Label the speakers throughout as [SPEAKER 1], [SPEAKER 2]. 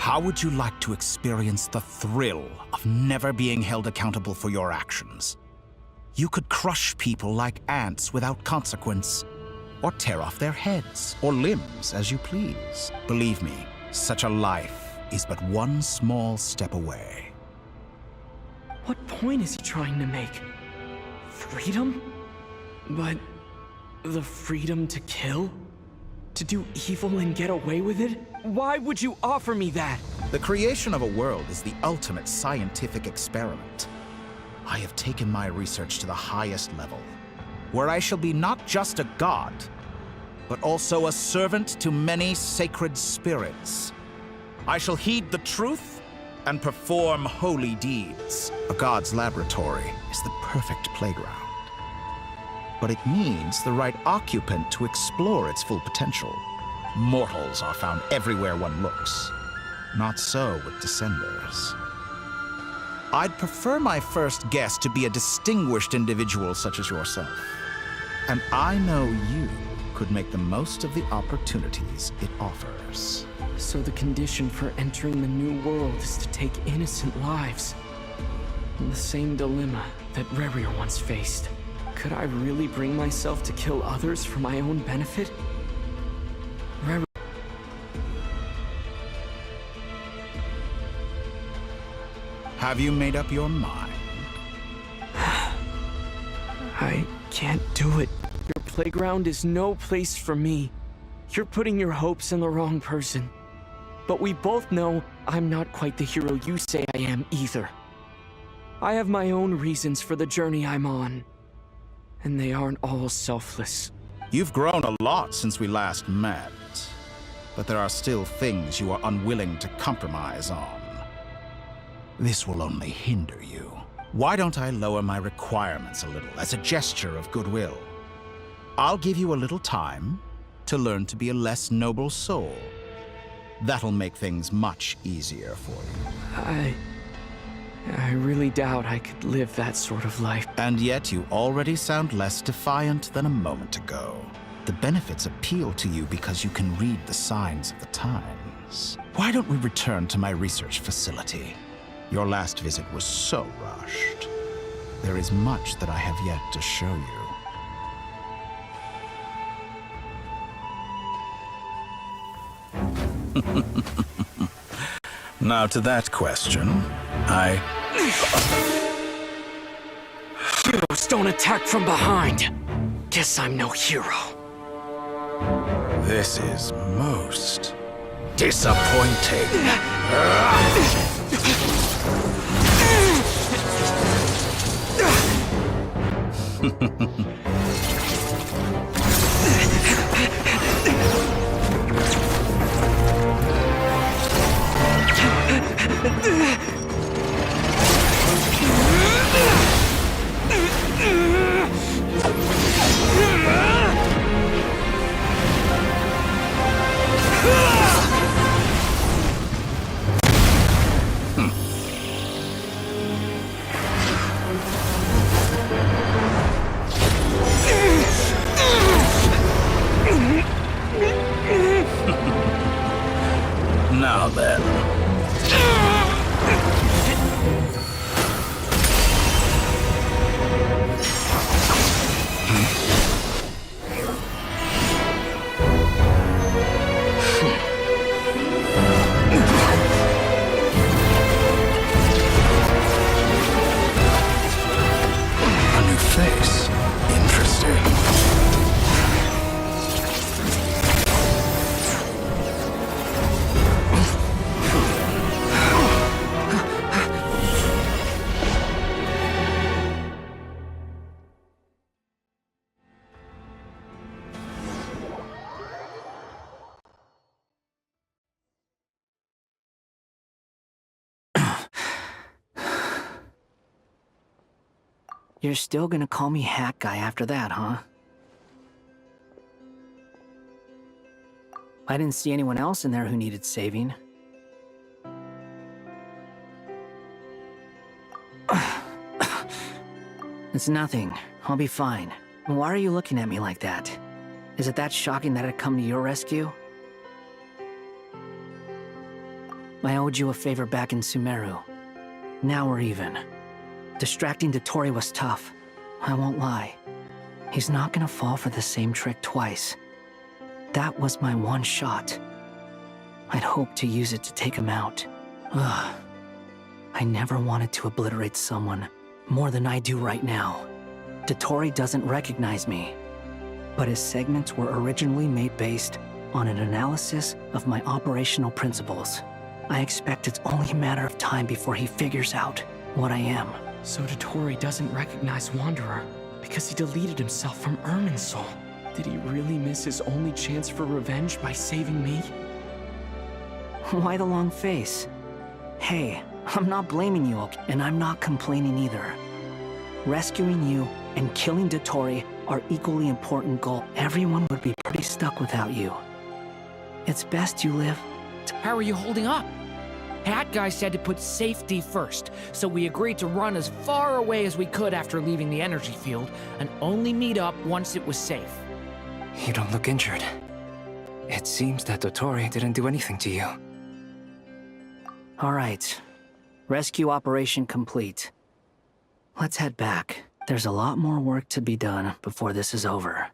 [SPEAKER 1] How would you like to experience the thrill of never being held accountable for your actions? You could crush people like ants without consequence, or tear off their heads or limbs as you please. Believe me, such a life is but one small step away.
[SPEAKER 2] What point is he trying to make? Freedom? But the freedom to kill? To do evil and get away with it? Why would you offer me that?
[SPEAKER 1] The creation of a world is the ultimate scientific experiment. I have taken my research to the highest level, where I shall be not just a god, but also a servant to many sacred spirits. I shall heed the truth and perform holy deeds. A god's laboratory is the perfect playground. But it needs the right occupant to explore its full potential. Mortals are found everywhere one looks. Not so with Descenders. I'd prefer my first guest to be a distinguished individual such as yourself. And I know you could make the most of the opportunities it offers.
[SPEAKER 2] So the condition for entering the new world is to take innocent lives. The same dilemma that Rerir once faced. Could I really bring myself to kill others for my own benefit?
[SPEAKER 1] Have you made up your mind?
[SPEAKER 2] I can't do it. Your playground is no place for me. You're putting your hopes in the wrong person. But we both know I'm not quite the hero you say I am either. I have my own reasons for the journey I'm on. And they aren't all selfless.
[SPEAKER 1] You've grown a lot since we last met, but there are still things you are unwilling to compromise on. This will only hinder you. Why don't I lower my requirements a little as a gesture of goodwill? I'll give you a little time to learn to be a less noble soul. That'll make things much easier for you.
[SPEAKER 2] I really doubt I could live that sort of life.
[SPEAKER 1] And yet you already sound less defiant than a moment ago. The benefits appeal to you because you can read the signs of the times. Why don't we return to my research facility? Your last visit was so rushed. There is much that I have yet to show you. Now to that question,
[SPEAKER 2] Heroes don't attack from behind. Guess I'm no hero.
[SPEAKER 1] This is most disappointing. Now then. A new face. Interesting.
[SPEAKER 3] You're still gonna call me Hat Guy after that, huh? I didn't see anyone else in there who needed saving. It's nothing. I'll be fine. Why are you looking at me like that? Is it that shocking that I'd come to your rescue? I owed you a favor back in Sumeru. Now we're even. Distracting dottore was tough. I won't lie. He's not gonna fall for the same trick twice. That was my one shot. I'd hoped to use it to take him out. Ugh. I never wanted to obliterate someone more than I do right now. Dottore doesn't recognize me, but his segments were originally made based on an analysis of my operational principles. I expect it's only a matter of time before he figures out what I am.
[SPEAKER 2] So dottore doesn't recognize Wanderer because he deleted himself from Irminsul. Did he really miss his only chance for revenge by saving me?
[SPEAKER 3] Why the long face? Hey, I'm not blaming you, and I'm not complaining either. Rescuing you and killing dottore are equally important goals. Everyone would be pretty stuck without you. It's best you live.
[SPEAKER 4] How are you holding up? Hat Guy said to put safety first, so we agreed to run as far away as we could after leaving the energy field, and only meet up once it was safe.
[SPEAKER 5] You don't look injured. It seems that dottore didn't do anything to you.
[SPEAKER 3] All right. Rescue operation complete. Let's head back. There's a lot more work to be done before this is over.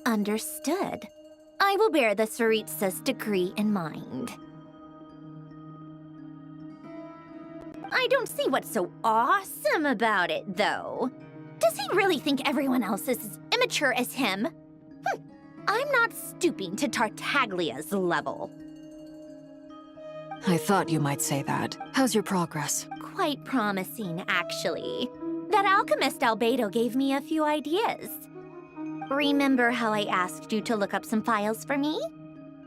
[SPEAKER 6] Understood. I will bear the Tsaritsa's degree in mind. I don't see what's so awesome about it, though. Does he really think everyone else is as immature as him? I'm not stooping to Tartaglia's level.
[SPEAKER 7] I thought you might say that. How's your progress?
[SPEAKER 6] Quite promising, actually. That alchemist Albedo gave me a few ideas. Remember how I asked you to look up some files for me?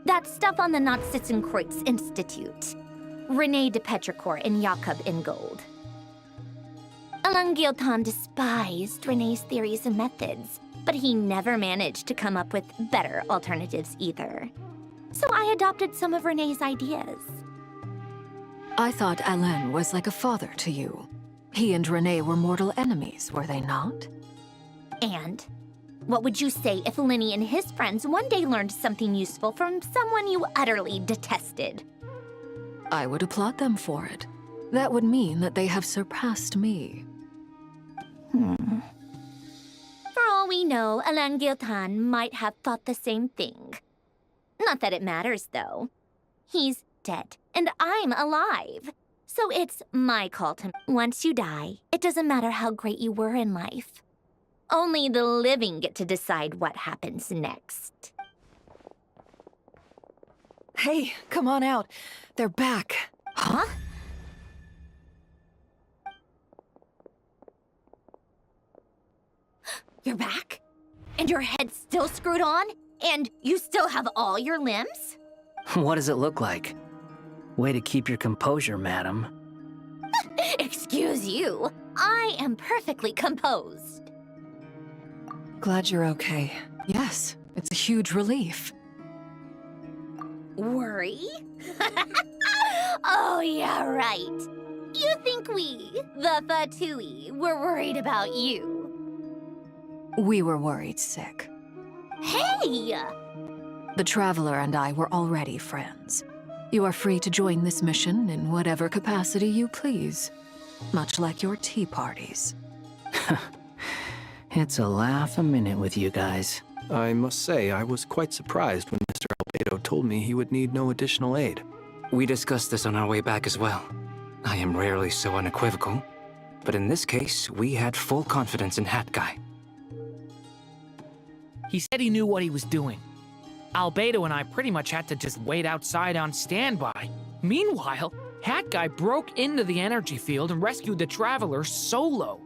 [SPEAKER 6] That stuff on the Narcissenkreuzordo Institute. René de Petrichor and Jakob Ingold. Alainguillotin despised René's theories and methods, but he never managed to come up with better alternatives either. So I adopted some of René's ideas.
[SPEAKER 7] I thought Alain was like a father to you. He and René were mortal enemies, were they not?
[SPEAKER 6] And what would you say if Lenny and his friends one day learned something useful from someone you utterly detested?
[SPEAKER 7] I would applaud them for it. That would mean that they have surpassed me.
[SPEAKER 6] For all we know, Alainguillotin might have thought the same thing. Not that it matters, though. He's dead, and I'm alive. So it's my call to... Once you die, it doesn't matter how great you were in life. Only the living get to decide what happens next.
[SPEAKER 7] Hey, come on out. They're back.
[SPEAKER 6] Huh? You're back? And your head's still screwed on? And you still have all your limbs?
[SPEAKER 3] What does it look like? Way to keep your composure, madam.
[SPEAKER 6] Excuse you. I am perfectly composed.
[SPEAKER 7] Glad you're okay. Yes, it's a huge relief.
[SPEAKER 6] Worry? Oh, yeah, right. You think we, the Fatui, were worried about you?
[SPEAKER 7] We were worried sick.
[SPEAKER 6] Hey!
[SPEAKER 7] The Traveler and I were already friends. You are free to join this mission in whatever capacity you please. Much like your tea parties.
[SPEAKER 3] It's a laugh a minute with you guys.
[SPEAKER 8] I must say, I was quite surprised when Mr. Albedo told me he would need no additional aid.
[SPEAKER 5] We discussed this on our way back as well. I am rarely so unequivocal, but in this case, we had full confidence in Hat Guy.
[SPEAKER 4] He said he knew what he was doing. Albedo and I pretty much had to just wait outside on standby. Meanwhile, Hat Guy broke into the energy field and rescued the Traveler solo.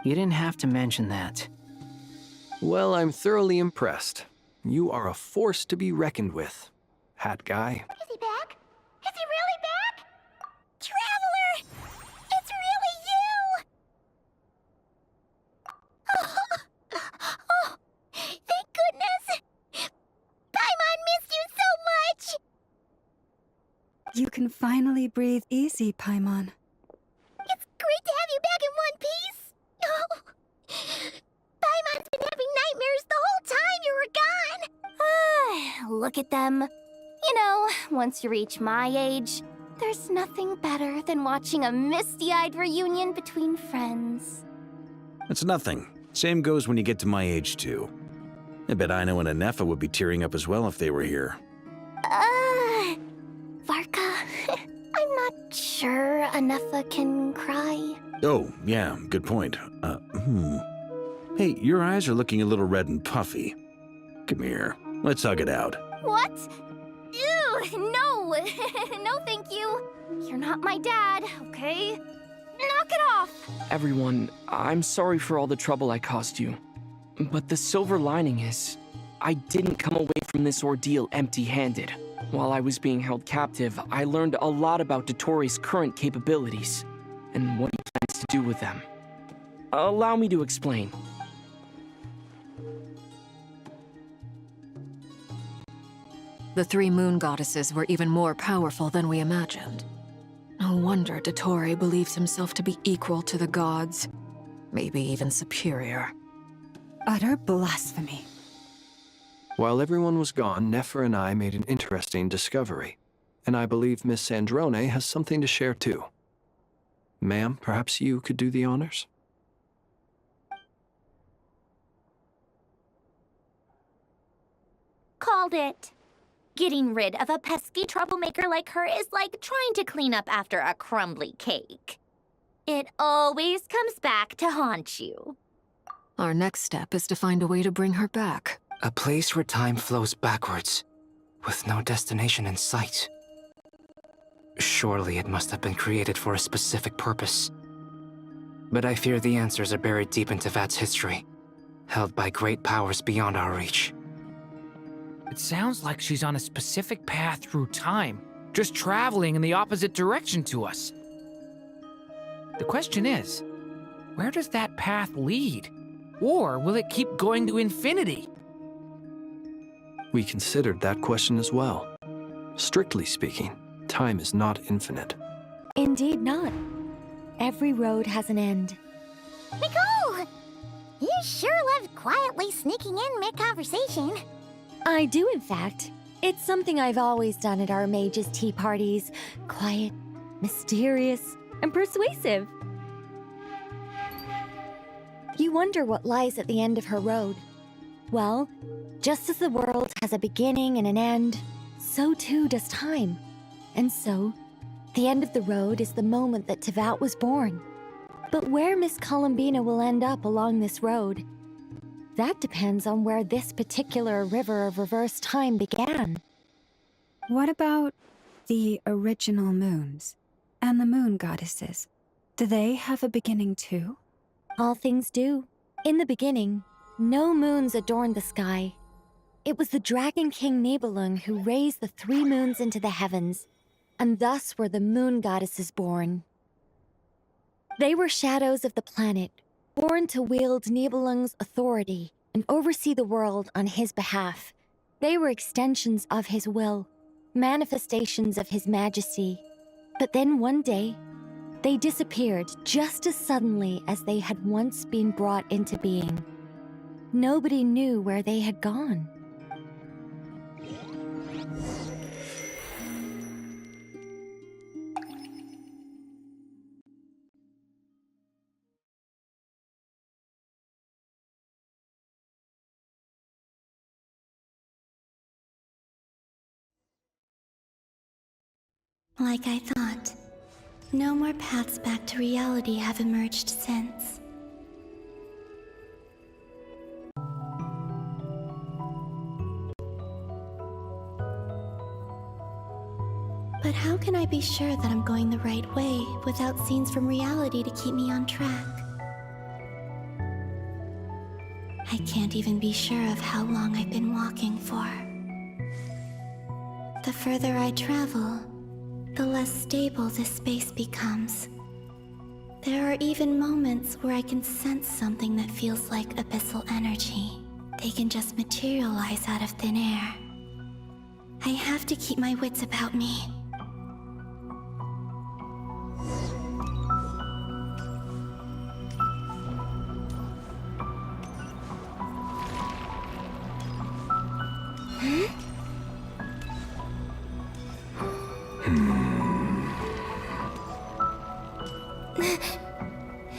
[SPEAKER 3] You didn't have to mention that.
[SPEAKER 8] Well, I'm thoroughly impressed. You are a force to be reckoned with, Hat Guy.
[SPEAKER 6] Is he back? Is he really back? Traveler! It's really you! Oh, thank goodness! Paimon missed you so much!
[SPEAKER 9] You can finally breathe easy, Paimon.
[SPEAKER 6] It's great to have you back in one piece! Oh, Paimon's been having nightmares the whole time you were gone! Look at them. You know, once you reach my age, there's nothing better than watching a misty-eyed reunion between friends.
[SPEAKER 10] It's nothing. Same goes when you get to my age, too. I bet Ino and Anefa would be tearing up as well if they were here.
[SPEAKER 6] Varka, I'm not sure Anefa can cry.
[SPEAKER 10] Oh, yeah, good point. Hey, your eyes are looking a little red and puffy. Come here, let's hug it out.
[SPEAKER 6] What? Ew, no! No, thank you. You're not my dad, okay? Knock it off!
[SPEAKER 2] Everyone, I'm sorry for all the trouble I caused you. But the silver lining is, I didn't come away from this ordeal empty-handed. While I was being held captive, I learned a lot about Dottore's current capabilities, and what he plans to do with them. Allow me to explain.
[SPEAKER 7] The three moon goddesses were even more powerful than we imagined. No wonder Dottore believes himself to be equal to the gods, maybe even superior.
[SPEAKER 9] Utter blasphemy.
[SPEAKER 8] While everyone was gone, Nefer and I made an interesting discovery, and I believe Miss Sandrone has something to share too. Ma'am, perhaps you could do the honors?
[SPEAKER 6] Called it. Getting rid of a pesky troublemaker like her is like trying to clean up after a crumbly cake. It always comes back to haunt you.
[SPEAKER 7] Our next step is to find a way to bring her back.
[SPEAKER 5] A place where time flows backwards, with no destination in sight. Surely it must have been created for a specific purpose. But I fear the answers are buried deep in Teyvat's history, held by great powers beyond our reach.
[SPEAKER 4] It sounds like she's on a specific path through time, just traveling in the opposite direction to us. The question is, where does that path lead? Or will it keep going to infinity?
[SPEAKER 8] We considered that question as well. Strictly speaking, time is not infinite.
[SPEAKER 11] Indeed not. Every road has an end.
[SPEAKER 6] Nicole! You sure love quietly sneaking in mid-conversation.
[SPEAKER 11] I do, in fact. It's something I've always done at our mages' tea parties. Quiet, mysterious, and persuasive. You wonder what lies at the end of her road. Well, just as the world has a beginning and an end, so too does time. And so, the end of the road is the moment that Teyvat was born. But where Miss Columbina will end up along this road, that depends on where this particular river of reverse time began.
[SPEAKER 9] What about the original moons and the moon goddesses? Do they have a beginning too?
[SPEAKER 11] All things do. In the beginning, no moons adorned the sky. It was the Dragon King Nibelung who raised the 3 moons into the heavens, and thus were the moon goddesses born. They were shadows of the planet, born to wield Nibelung's authority and oversee the world on his behalf. They were extensions of his will, manifestations of his majesty. But then one day, they disappeared just as suddenly as they had once been brought into being. Nobody knew where they had gone.
[SPEAKER 12] Like I thought, no more paths back to reality have emerged since. But how can I be sure that I'm going the right way without scenes from reality to keep me on track? I can't even be sure of how long I've been walking for. The further I travel, the less stable this space becomes. There are even moments where I can sense something that feels like abyssal energy. They can just materialize out of thin air. I have to keep my wits about me.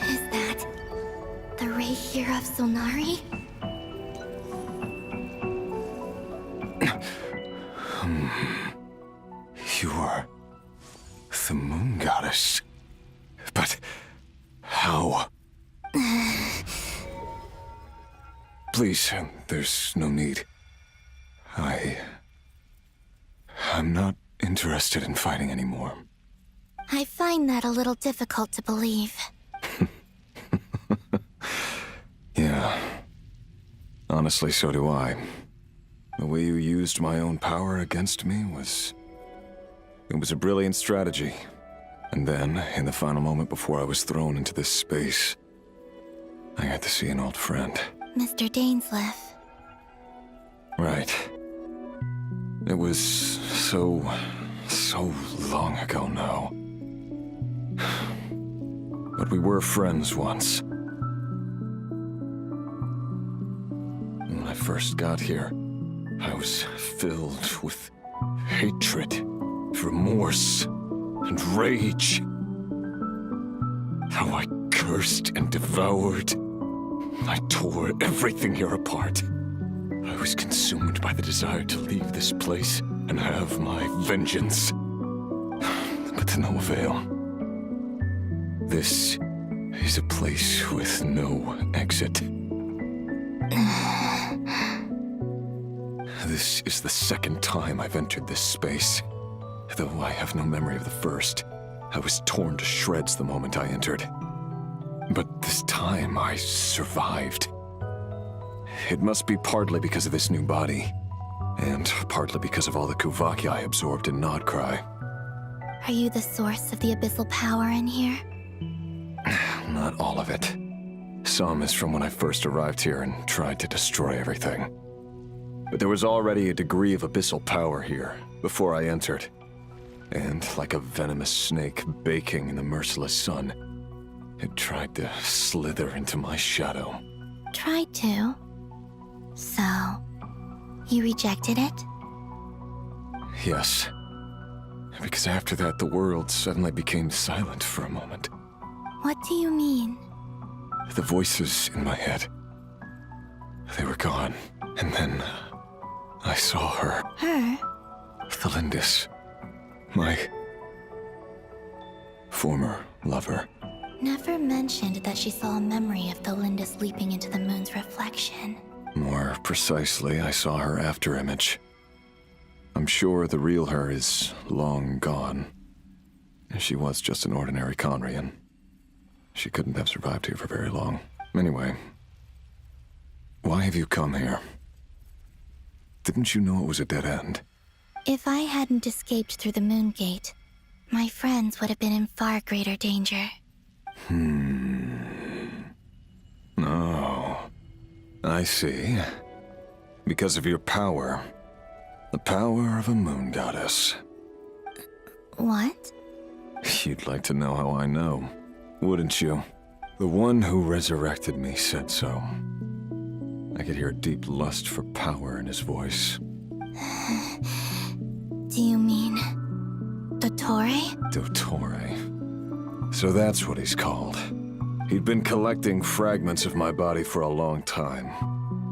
[SPEAKER 12] Is that the ray here of Solnari?
[SPEAKER 13] You are the moon goddess. But how? Please, there's no need. I'm not interested in fighting anymore.
[SPEAKER 12] I find that a little difficult to believe.
[SPEAKER 13] Yeah. Honestly, so do I. The way you used my own power against me was... It was a brilliant strategy. And then, in the final moment before I was thrown into this space, I got to see an old friend.
[SPEAKER 12] Mr. Dainsleif.
[SPEAKER 13] Right. It was so long ago now. But we were friends once. When I first got here, I was filled with hatred, remorse, and rage. How I cursed and devoured. I tore everything here apart. I was consumed by the desire to leave this place and have my vengeance. But to no avail. This is a place with no exit. This is the second time I've entered this space. Though I have no memory of the first. I was torn to shreds the moment I entered. But this time I survived. It must be partly because of this new body, and partly because of all the Kuvaki I absorbed in Nodkrai.
[SPEAKER 12] Are you the source of the abyssal power in here?
[SPEAKER 13] Not all of it. Some is from when I first arrived here and tried to destroy everything. But there was already a degree of abyssal power here before I entered. And like a venomous snake baking in the merciless sun, it tried to slither into my shadow.
[SPEAKER 12] Tried to? So, you rejected it?
[SPEAKER 13] Yes. Because after that, the world suddenly became silent for a moment.
[SPEAKER 12] What do you mean?
[SPEAKER 13] The voices in my head, they were gone. And then I saw her.
[SPEAKER 12] Her?
[SPEAKER 13] The Lindis. My former lover.
[SPEAKER 12] Never mentioned that she saw a memory of the Lindis leaping into the moon's reflection.
[SPEAKER 13] More precisely, I saw her afterimage. I'm sure the real her is long gone. She was just an ordinary Conrian. She couldn't have survived here for very long. Anyway, why have you come here? Didn't you know it was a dead end?
[SPEAKER 12] If I hadn't escaped through the moon gate, my friends would have been in far greater danger.
[SPEAKER 13] Oh, I see. Because of your power. The power of a moon goddess.
[SPEAKER 12] What?
[SPEAKER 13] You'd like to know how I know, wouldn't you? The one who resurrected me said so. I could hear a deep lust for power in his voice.
[SPEAKER 12] Do you mean... dottore?
[SPEAKER 13] Dottore. So that's what he's called. He'd been collecting fragments of my body for a long time.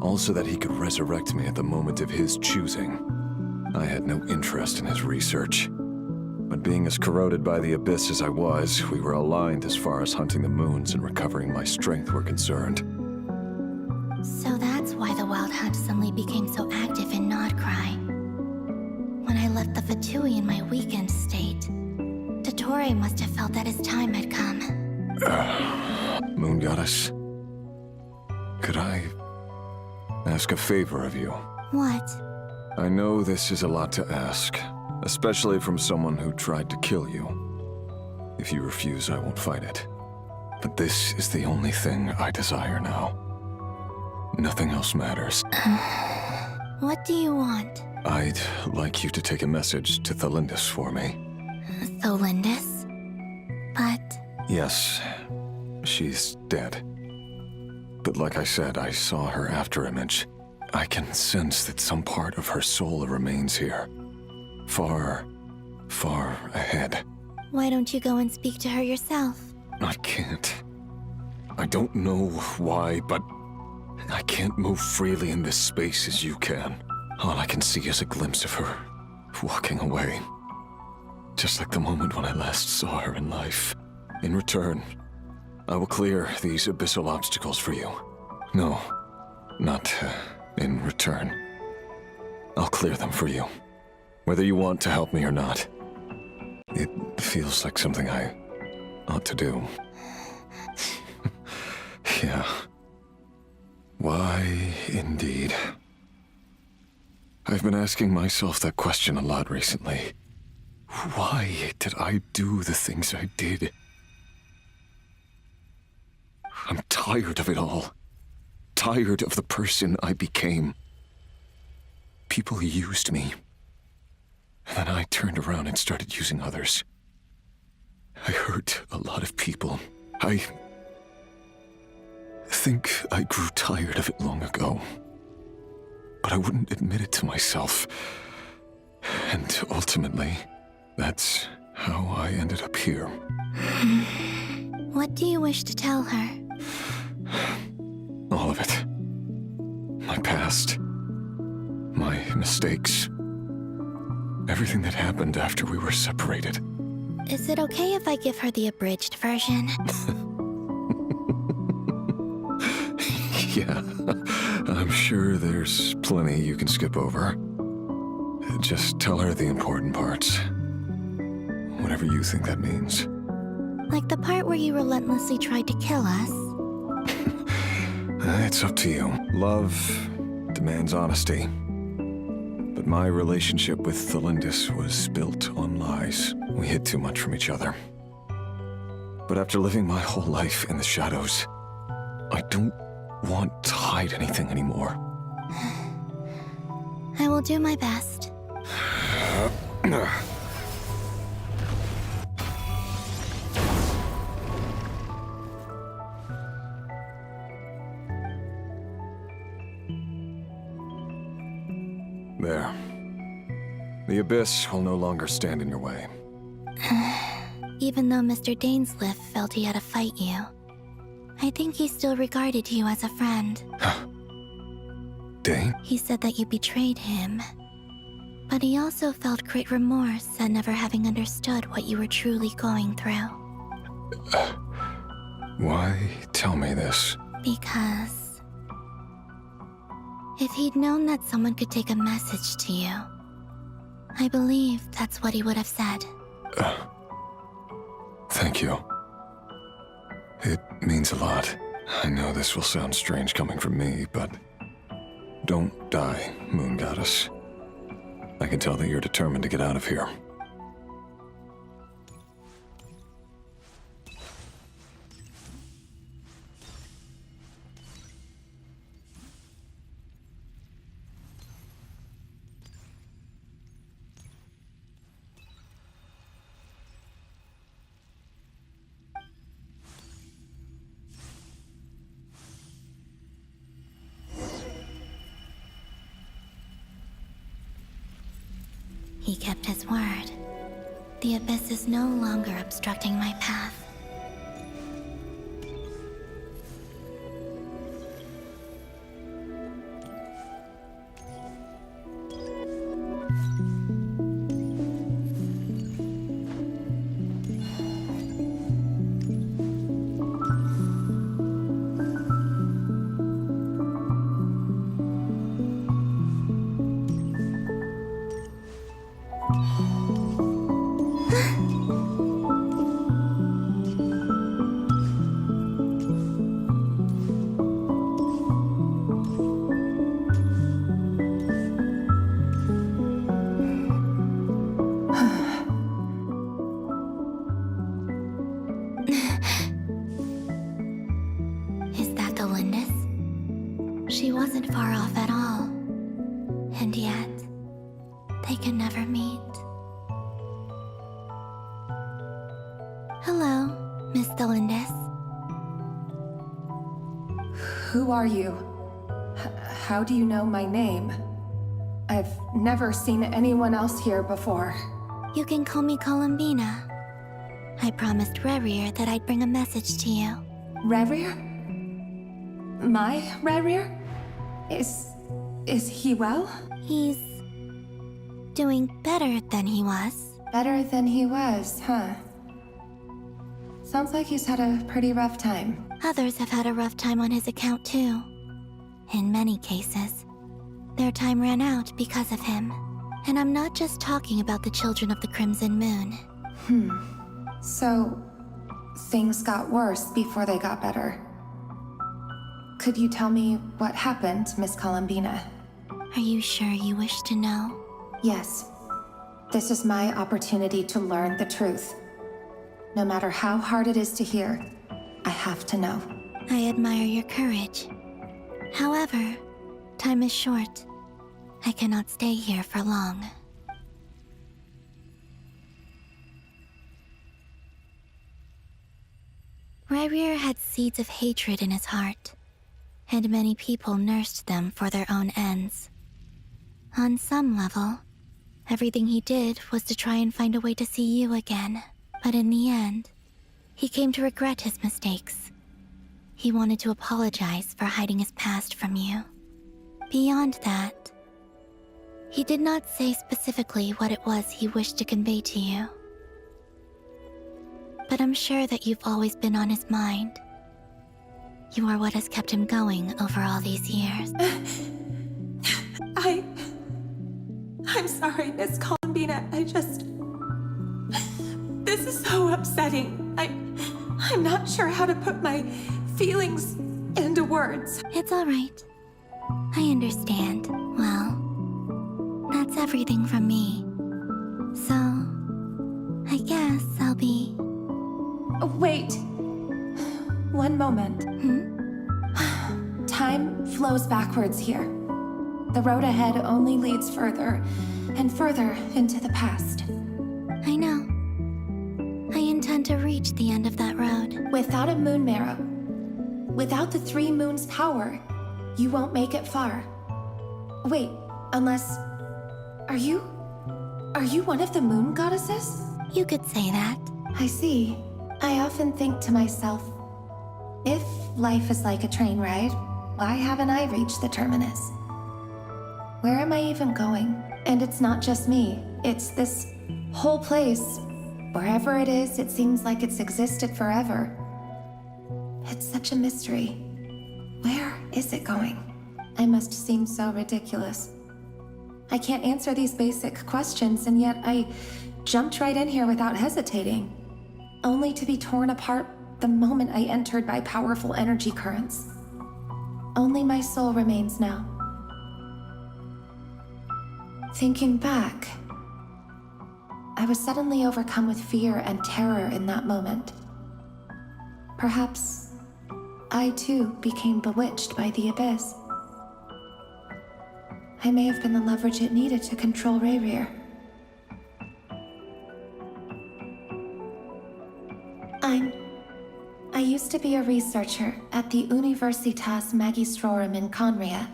[SPEAKER 13] All so that he could resurrect me at the moment of his choosing. I had no interest in his research. But being as corroded by the abyss as I was, we were aligned as far as hunting the moons and recovering my strength were concerned.
[SPEAKER 12] So that's why the Wild Hunt suddenly became so active in nodkrai. When I left the Fatui in my weakened state, dottore must have felt that his time had come.
[SPEAKER 13] Moon Goddess? Could I ask a favor of you.
[SPEAKER 12] What?
[SPEAKER 13] I know this is a lot to ask, especially from someone who tried to kill you. If you refuse, I won't fight it. But this is the only thing I desire now. Nothing else matters.
[SPEAKER 12] What do you want?
[SPEAKER 13] I'd like you to take a message to Thelindis for me.
[SPEAKER 12] Thelindis? But...
[SPEAKER 13] Yes, she's dead. But like I said, I saw her afterimage. I can sense that some part of her soul remains here. Far, far ahead.
[SPEAKER 12] Why don't you go and speak to her yourself?
[SPEAKER 13] I can't. I don't know why, but I can't move freely in this space as you can. All I can see is a glimpse of her, walking away. Just like the moment when I last saw her in life. In return, I will clear these abyssal obstacles for you. No, not in return. I'll clear them for you. Whether you want to help me or not. It feels like something I ought to do. Yeah. Why, indeed. I've been asking myself that question a lot recently. Why did I do the things I did? I'm tired of it all. Tired of the person I became. People used me. And then I turned around and started using others. I hurt a lot of people. I think I grew tired of it long ago. But I wouldn't admit it to myself. And ultimately, that's how I ended up here.
[SPEAKER 12] What do you wish to tell her?
[SPEAKER 13] All of it. My past. My mistakes. Everything that happened after we were separated.
[SPEAKER 12] Is it okay if I give her the abridged version?
[SPEAKER 13] Yeah, I'm sure there's plenty you can skip over. Just tell her the important parts. Whatever you think that means.
[SPEAKER 12] Like the part where you relentlessly tried to kill us?
[SPEAKER 13] It's up to you. Love demands honesty. But my relationship with Thelindis was built on lies. We hid too much from each other. But after living my whole life in the shadows, I don't want to hide anything anymore.
[SPEAKER 12] I will do my best.
[SPEAKER 13] There. The Abyss will no longer stand in your way.
[SPEAKER 12] Even though Mr. Dainsliff felt he had to fight you, I think he still regarded you as a friend.
[SPEAKER 13] Dane?
[SPEAKER 12] He said that you betrayed him. But he also felt great remorse at never having understood what you were truly going through.
[SPEAKER 13] Why tell me this?
[SPEAKER 12] Because... if he'd known that someone could take a message to you, I believe that's what he would have said.
[SPEAKER 13] Thank you. It means a lot. I know this will sound strange coming from me, but... don't die, Moon Goddess. I can tell that you're determined to get out of here.
[SPEAKER 12] He kept his word. The Abyss is no longer obstructing my path. wasn't far off at all. And yet, they can never meet. Hello, Miss Delindis.
[SPEAKER 14] Who are you? How do you know my name? I've never seen anyone else here before.
[SPEAKER 12] You can call me Columbina. I promised Rerir that I'd bring a message to you.
[SPEAKER 14] Rerir? My Rerir? Is he well?
[SPEAKER 12] He's doing better than he was.
[SPEAKER 14] Better than he was, huh? Sounds like he's had a pretty rough time.
[SPEAKER 12] Others have had a rough time on his account too. In many cases, their time ran out because of him. And I'm not just talking about the children of the Crimson Moon.
[SPEAKER 14] So, things got worse before they got better. Could you tell me what happened, Miss Columbina?
[SPEAKER 12] Are you sure you wish to know?
[SPEAKER 14] Yes. This is my opportunity to learn the truth. No matter how hard it is to hear, I have to know.
[SPEAKER 12] I admire your courage. However, time is short. I cannot stay here for long. Rerir had seeds of hatred in his heart, and many people nursed them for their own ends. On some level, everything he did was to try and find a way to see you again. But in the end, he came to regret his mistakes. He wanted to apologize for hiding his past from you. Beyond that, he did not say specifically what it was he wished to convey to you. But I'm sure that you've always been on his mind. You are what has kept him going over all these years.
[SPEAKER 14] I'm sorry, Miss Columbina. This is so upsetting. I'm not sure how to put my feelings into words.
[SPEAKER 12] It's all right. I understand. Well, that's everything from me. So, I guess I'll be...
[SPEAKER 14] Wait. One moment. Time flows backwards here. The road ahead only leads further and further into the past.
[SPEAKER 12] I know. I intend to reach the end of that road.
[SPEAKER 14] Without a moon marrow, without the 3 moons' power, you won't make it far. Wait, unless... Are you one of the moon goddesses?
[SPEAKER 12] You could say that.
[SPEAKER 14] I see. I often think to myself, if life is like a train ride, why haven't I reached the terminus? Where am I even going? And it's not just me. It's this whole place. Wherever it is, it seems like it's existed forever. It's such a mystery. Where is it going? I must seem so ridiculous. I can't answer these basic questions, and yet I jumped right in here without hesitating, only to be torn apart the moment I entered by powerful energy currents. Only my soul remains now. Thinking back, I was suddenly overcome with fear and terror in that moment. Perhaps I too became bewitched by the abyss. I may have been the leverage it needed to control Rerir. I used to be a researcher at the Universitas Magistrorum in Conria,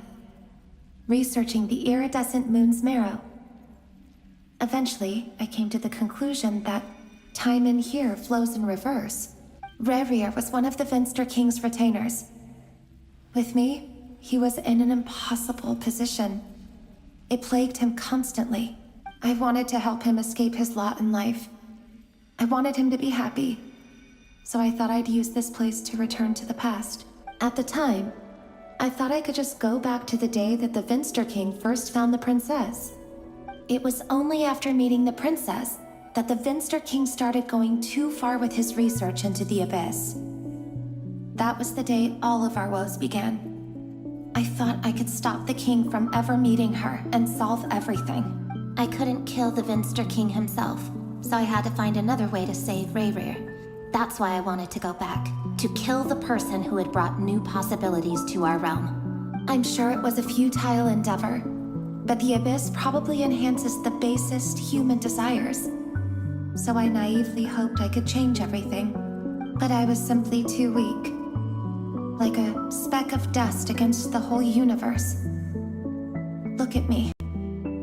[SPEAKER 14] researching the iridescent moon's marrow. Eventually, I came to the conclusion that time in here flows in reverse. Rerir was one of the Finster King's retainers. With me, he was in an impossible position. It plagued him constantly. I wanted to help him escape his lot in life. I wanted him to be happy. So I thought I'd use this place to return to the past. At the time, I thought I could just go back to the day that the Finster King first found the princess. It was only after meeting the princess that the Finster King started going too far with his research into the abyss. That was the day all of our woes began. I thought I could stop the king from ever meeting her and solve everything.
[SPEAKER 12] I couldn't kill the Finster King himself, so I had to find another way to save Rerir. That's why I wanted to go back, to kill the person who had brought new possibilities to our realm.
[SPEAKER 14] I'm sure it was a futile endeavor, but the Abyss probably enhances the basest human desires. So I naively hoped I could change everything, but I was simply too weak. Like a speck of dust against the whole universe. Look at me.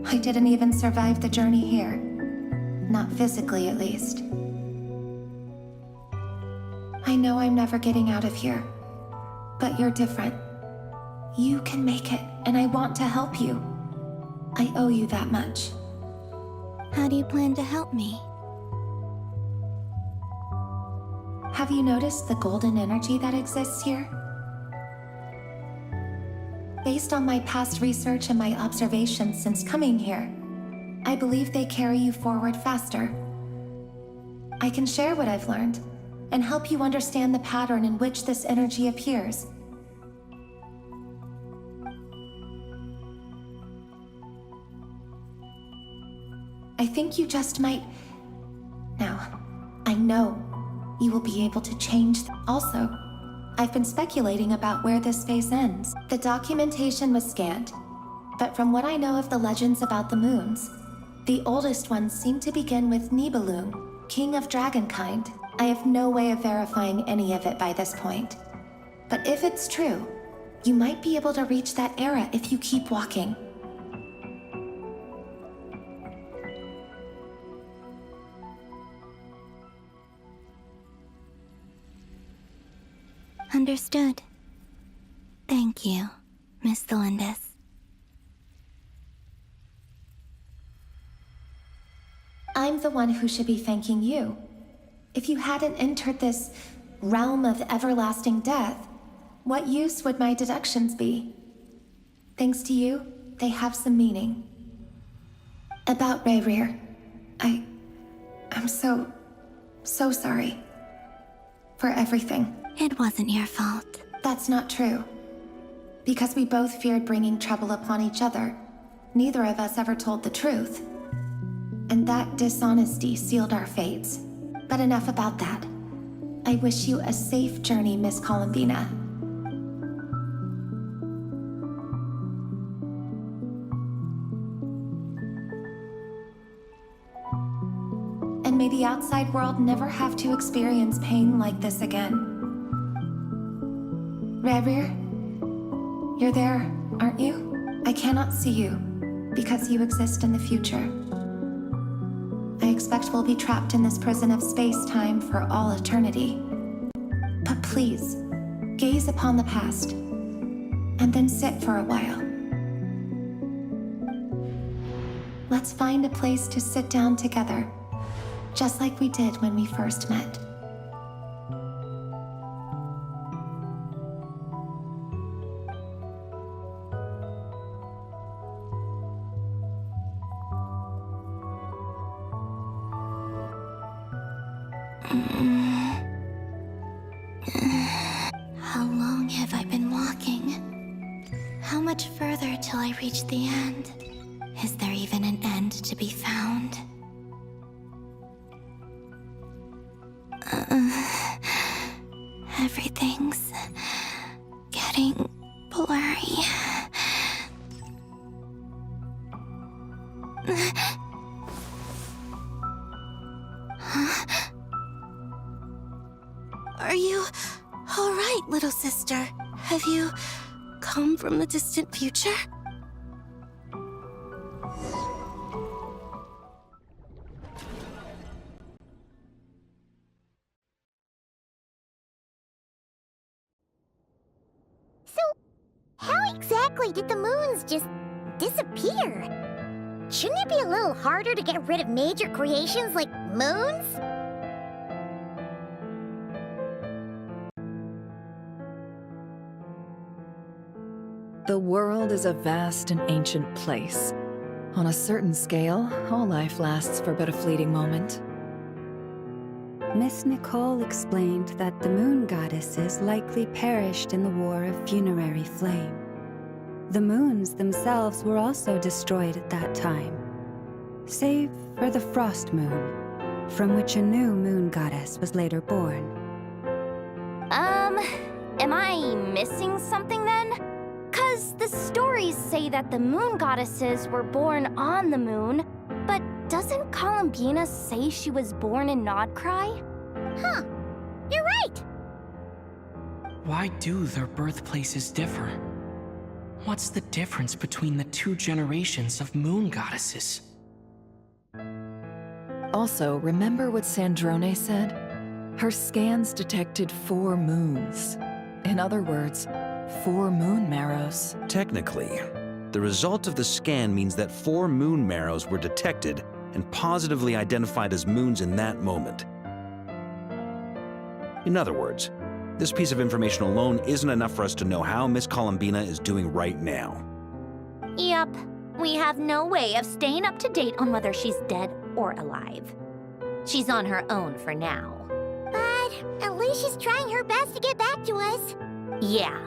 [SPEAKER 14] I didn't even survive the journey here. Not physically, at least. I know I'm never getting out of here, but you're different. You can make it, and I want to help you. I owe you that much.
[SPEAKER 12] How do you plan to help me?
[SPEAKER 14] Have you noticed the golden energy that exists here? Based on my past research and my observations since coming here, I believe they carry you forward faster. I can share what I've learned and help you understand the pattern in which this energy appears. I think you just might... Now, I know you will be able to change. Also, I've been speculating about where this phase ends. The documentation was scanned, but from what I know of the legends about the moons, the oldest ones seem to begin with Nibelung, king of dragonkind. I have no way of verifying any of it by this point. But if it's true, you might be able to reach that era if you keep walking.
[SPEAKER 12] Understood. Thank you, Miss Thelindis.
[SPEAKER 14] I'm the one who should be thanking you. If you hadn't entered this realm of everlasting death, what use would my deductions be? Thanks to you, they have some meaning. About Rayrir, I'm so sorry. For everything.
[SPEAKER 12] It wasn't your fault.
[SPEAKER 14] That's not true. Because we both feared bringing trouble upon each other, neither of us ever told the truth. And that dishonesty sealed our fates. But enough about that. I wish you a safe journey, Miss Columbina. And may the outside world never have to experience pain like this again. Rayrir, you're there, aren't you? I cannot see you, because you exist in the future. I expect we'll be trapped in this prison of space-time for all eternity. But please, gaze upon the past, and then sit for a while. Let's find a place to sit down together, just like we did when we first met.
[SPEAKER 12] How long have I been walking? How much further till I reach the end? Is there even an end to be found? Everything's getting blurry. Are you all right, little sister? Have you come from the distant future?
[SPEAKER 6] So, how exactly did the moons just disappear? Shouldn't it be a little harder to get rid of major creations like moons?
[SPEAKER 15] The world is a vast and ancient place. On a certain scale, all life lasts for but a fleeting moment.
[SPEAKER 9] Miss Nicole explained that the moon goddesses likely perished in the War of Funerary Flame. The moons themselves were also destroyed at that time, save for the frost moon, from which a new moon goddess was later born.
[SPEAKER 6] Am I missing something then? 'Cause
[SPEAKER 11] Because the stories say that the moon goddesses were born on the moon, but doesn't Columbina say she was born in Nodkrai?
[SPEAKER 6] Huh. You're right.
[SPEAKER 2] Why do their birthplaces differ? What's the difference between the two generations of moon goddesses?
[SPEAKER 15] Also, remember what Sandrone said? Her scans detected 4 moons. In other words, 4 moon marrows.
[SPEAKER 10] Technically, the result of the scan means that 4 moon marrows were detected and positively identified as moons in that moment. In other words, this piece of information alone isn't enough for us to know how Miss Columbina is doing right now.
[SPEAKER 6] Yep. We have no way of staying up to date on whether she's dead or alive. She's on her own for now.
[SPEAKER 11] But at least she's trying her best to get back to us.
[SPEAKER 6] Yeah.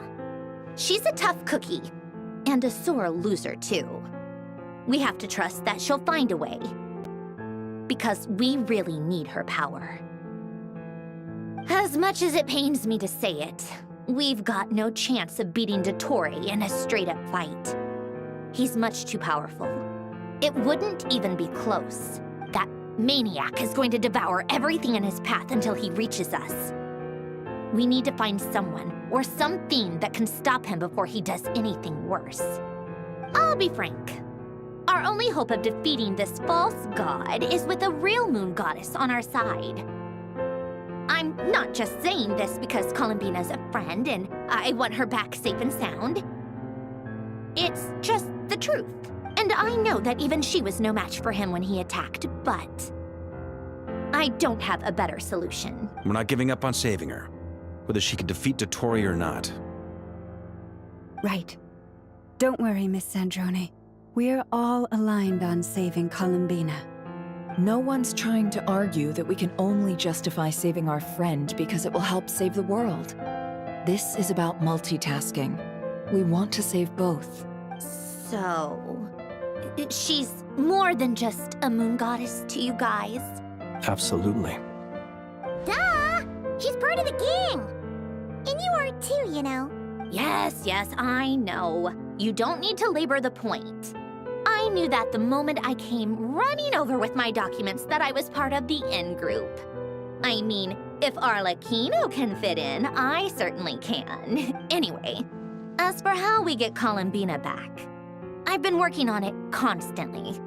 [SPEAKER 6] She's a tough cookie. And a sore loser, too. We have to trust that she'll find a way. Because we really need her power. As much as it pains me to say it, we've got no chance of beating dottore in a straight-up fight. He's much too powerful. It wouldn't even be close. That maniac is going to devour everything in his path until he reaches us. We need to find someone or something that can stop him before he does anything worse. I'll be frank. Our only hope of defeating this false god is with a real moon goddess on our side. I'm not just saying this because Columbina's a friend and I want her back safe and sound. It's just the truth. And I know that even she was no match for him when he attacked, but I don't have a better solution.
[SPEAKER 10] We're not giving up on saving her, whether she can defeat dottore or not.
[SPEAKER 9] Right. Don't worry, Miss Sandrone. We're all aligned on saving Columbina.
[SPEAKER 15] No one's trying to argue that we can only justify saving our friend because it will help save the world. This is about multitasking. We want to save both.
[SPEAKER 6] So, she's more than just a moon goddess to you guys?
[SPEAKER 8] Absolutely.
[SPEAKER 11] Duh! She's part of the king! And you are too, you know.
[SPEAKER 6] Yes, I know. You don't need to labor the point. I knew that the moment I came running over with my documents that I was part of the in-group. I mean, if Arlecchino can fit in, I certainly can. Anyway, as for how we get Columbina back, I've been working on it constantly.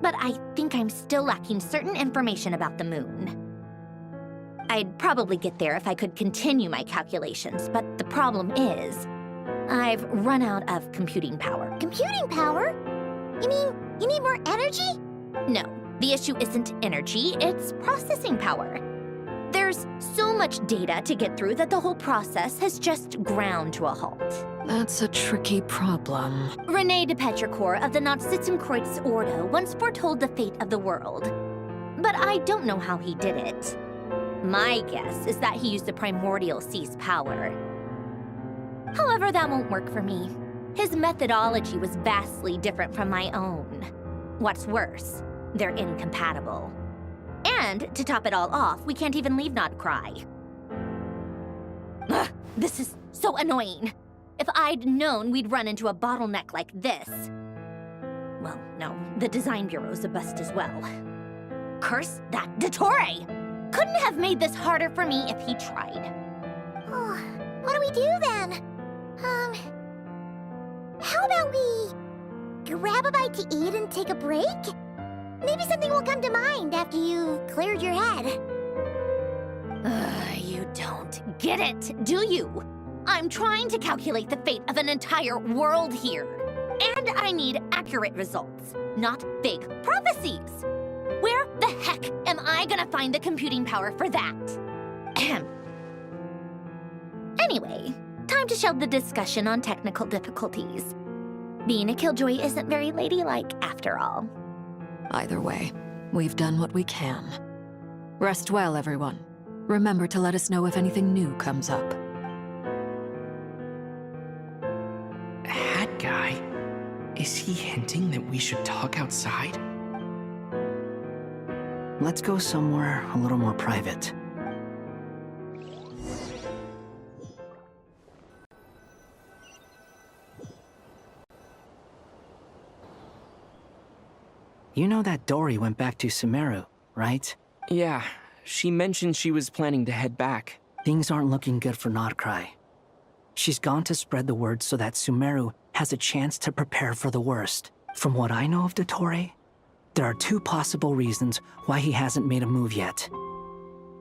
[SPEAKER 6] But I think I'm still lacking certain information about the moon. I'd probably get there if I could continue my calculations, but the problem is, I've run out of computing power.
[SPEAKER 11] Computing power? You mean, you need more energy?
[SPEAKER 6] No, the issue isn't energy, it's processing power. There's so much data to get through that the whole process has just ground to a halt.
[SPEAKER 15] That's a tricky problem.
[SPEAKER 6] René de Petrichor of the Narcissenkreuzordo once foretold the fate of the world. But I don't know how he did it. My guess is that he used the primordial sea's power. However, that won't work for me. His methodology was vastly different from my own. What's worse, they're incompatible. And, to top it all off, we can't even leave nodkrai. Ugh, this is so annoying. If I'd known we'd run into a bottleneck like this... Well, no, the design bureau's a bust as well. Curse that dottore! Couldn't have made this harder for me if he tried.
[SPEAKER 11] Oh, what do we do then? How about we grab a bite to eat and take a break? Maybe something will come to mind after you've cleared your head.
[SPEAKER 6] You don't get it, do you? I'm trying to calculate the fate of an entire world here. And I need accurate results, not fake prophecies. Where the heck am I gonna find the computing power for that? Ahem. Anyway, time to shelve the discussion on technical difficulties. Being a killjoy isn't very ladylike, after all.
[SPEAKER 15] Either way, we've done what we can. Rest well, everyone. Remember to let us know if anything new comes up.
[SPEAKER 2] Hat guy? Is he hinting that we should talk outside?
[SPEAKER 3] Let's go somewhere a little more private. You know that Dory went back to Sumeru, right?
[SPEAKER 2] Yeah, she mentioned she was planning to head back.
[SPEAKER 3] Things aren't looking good for Nodkrai. She's gone to spread the word so that Sumeru has a chance to prepare for the worst. From what I know of dottore, there are two possible reasons why he hasn't made a move yet.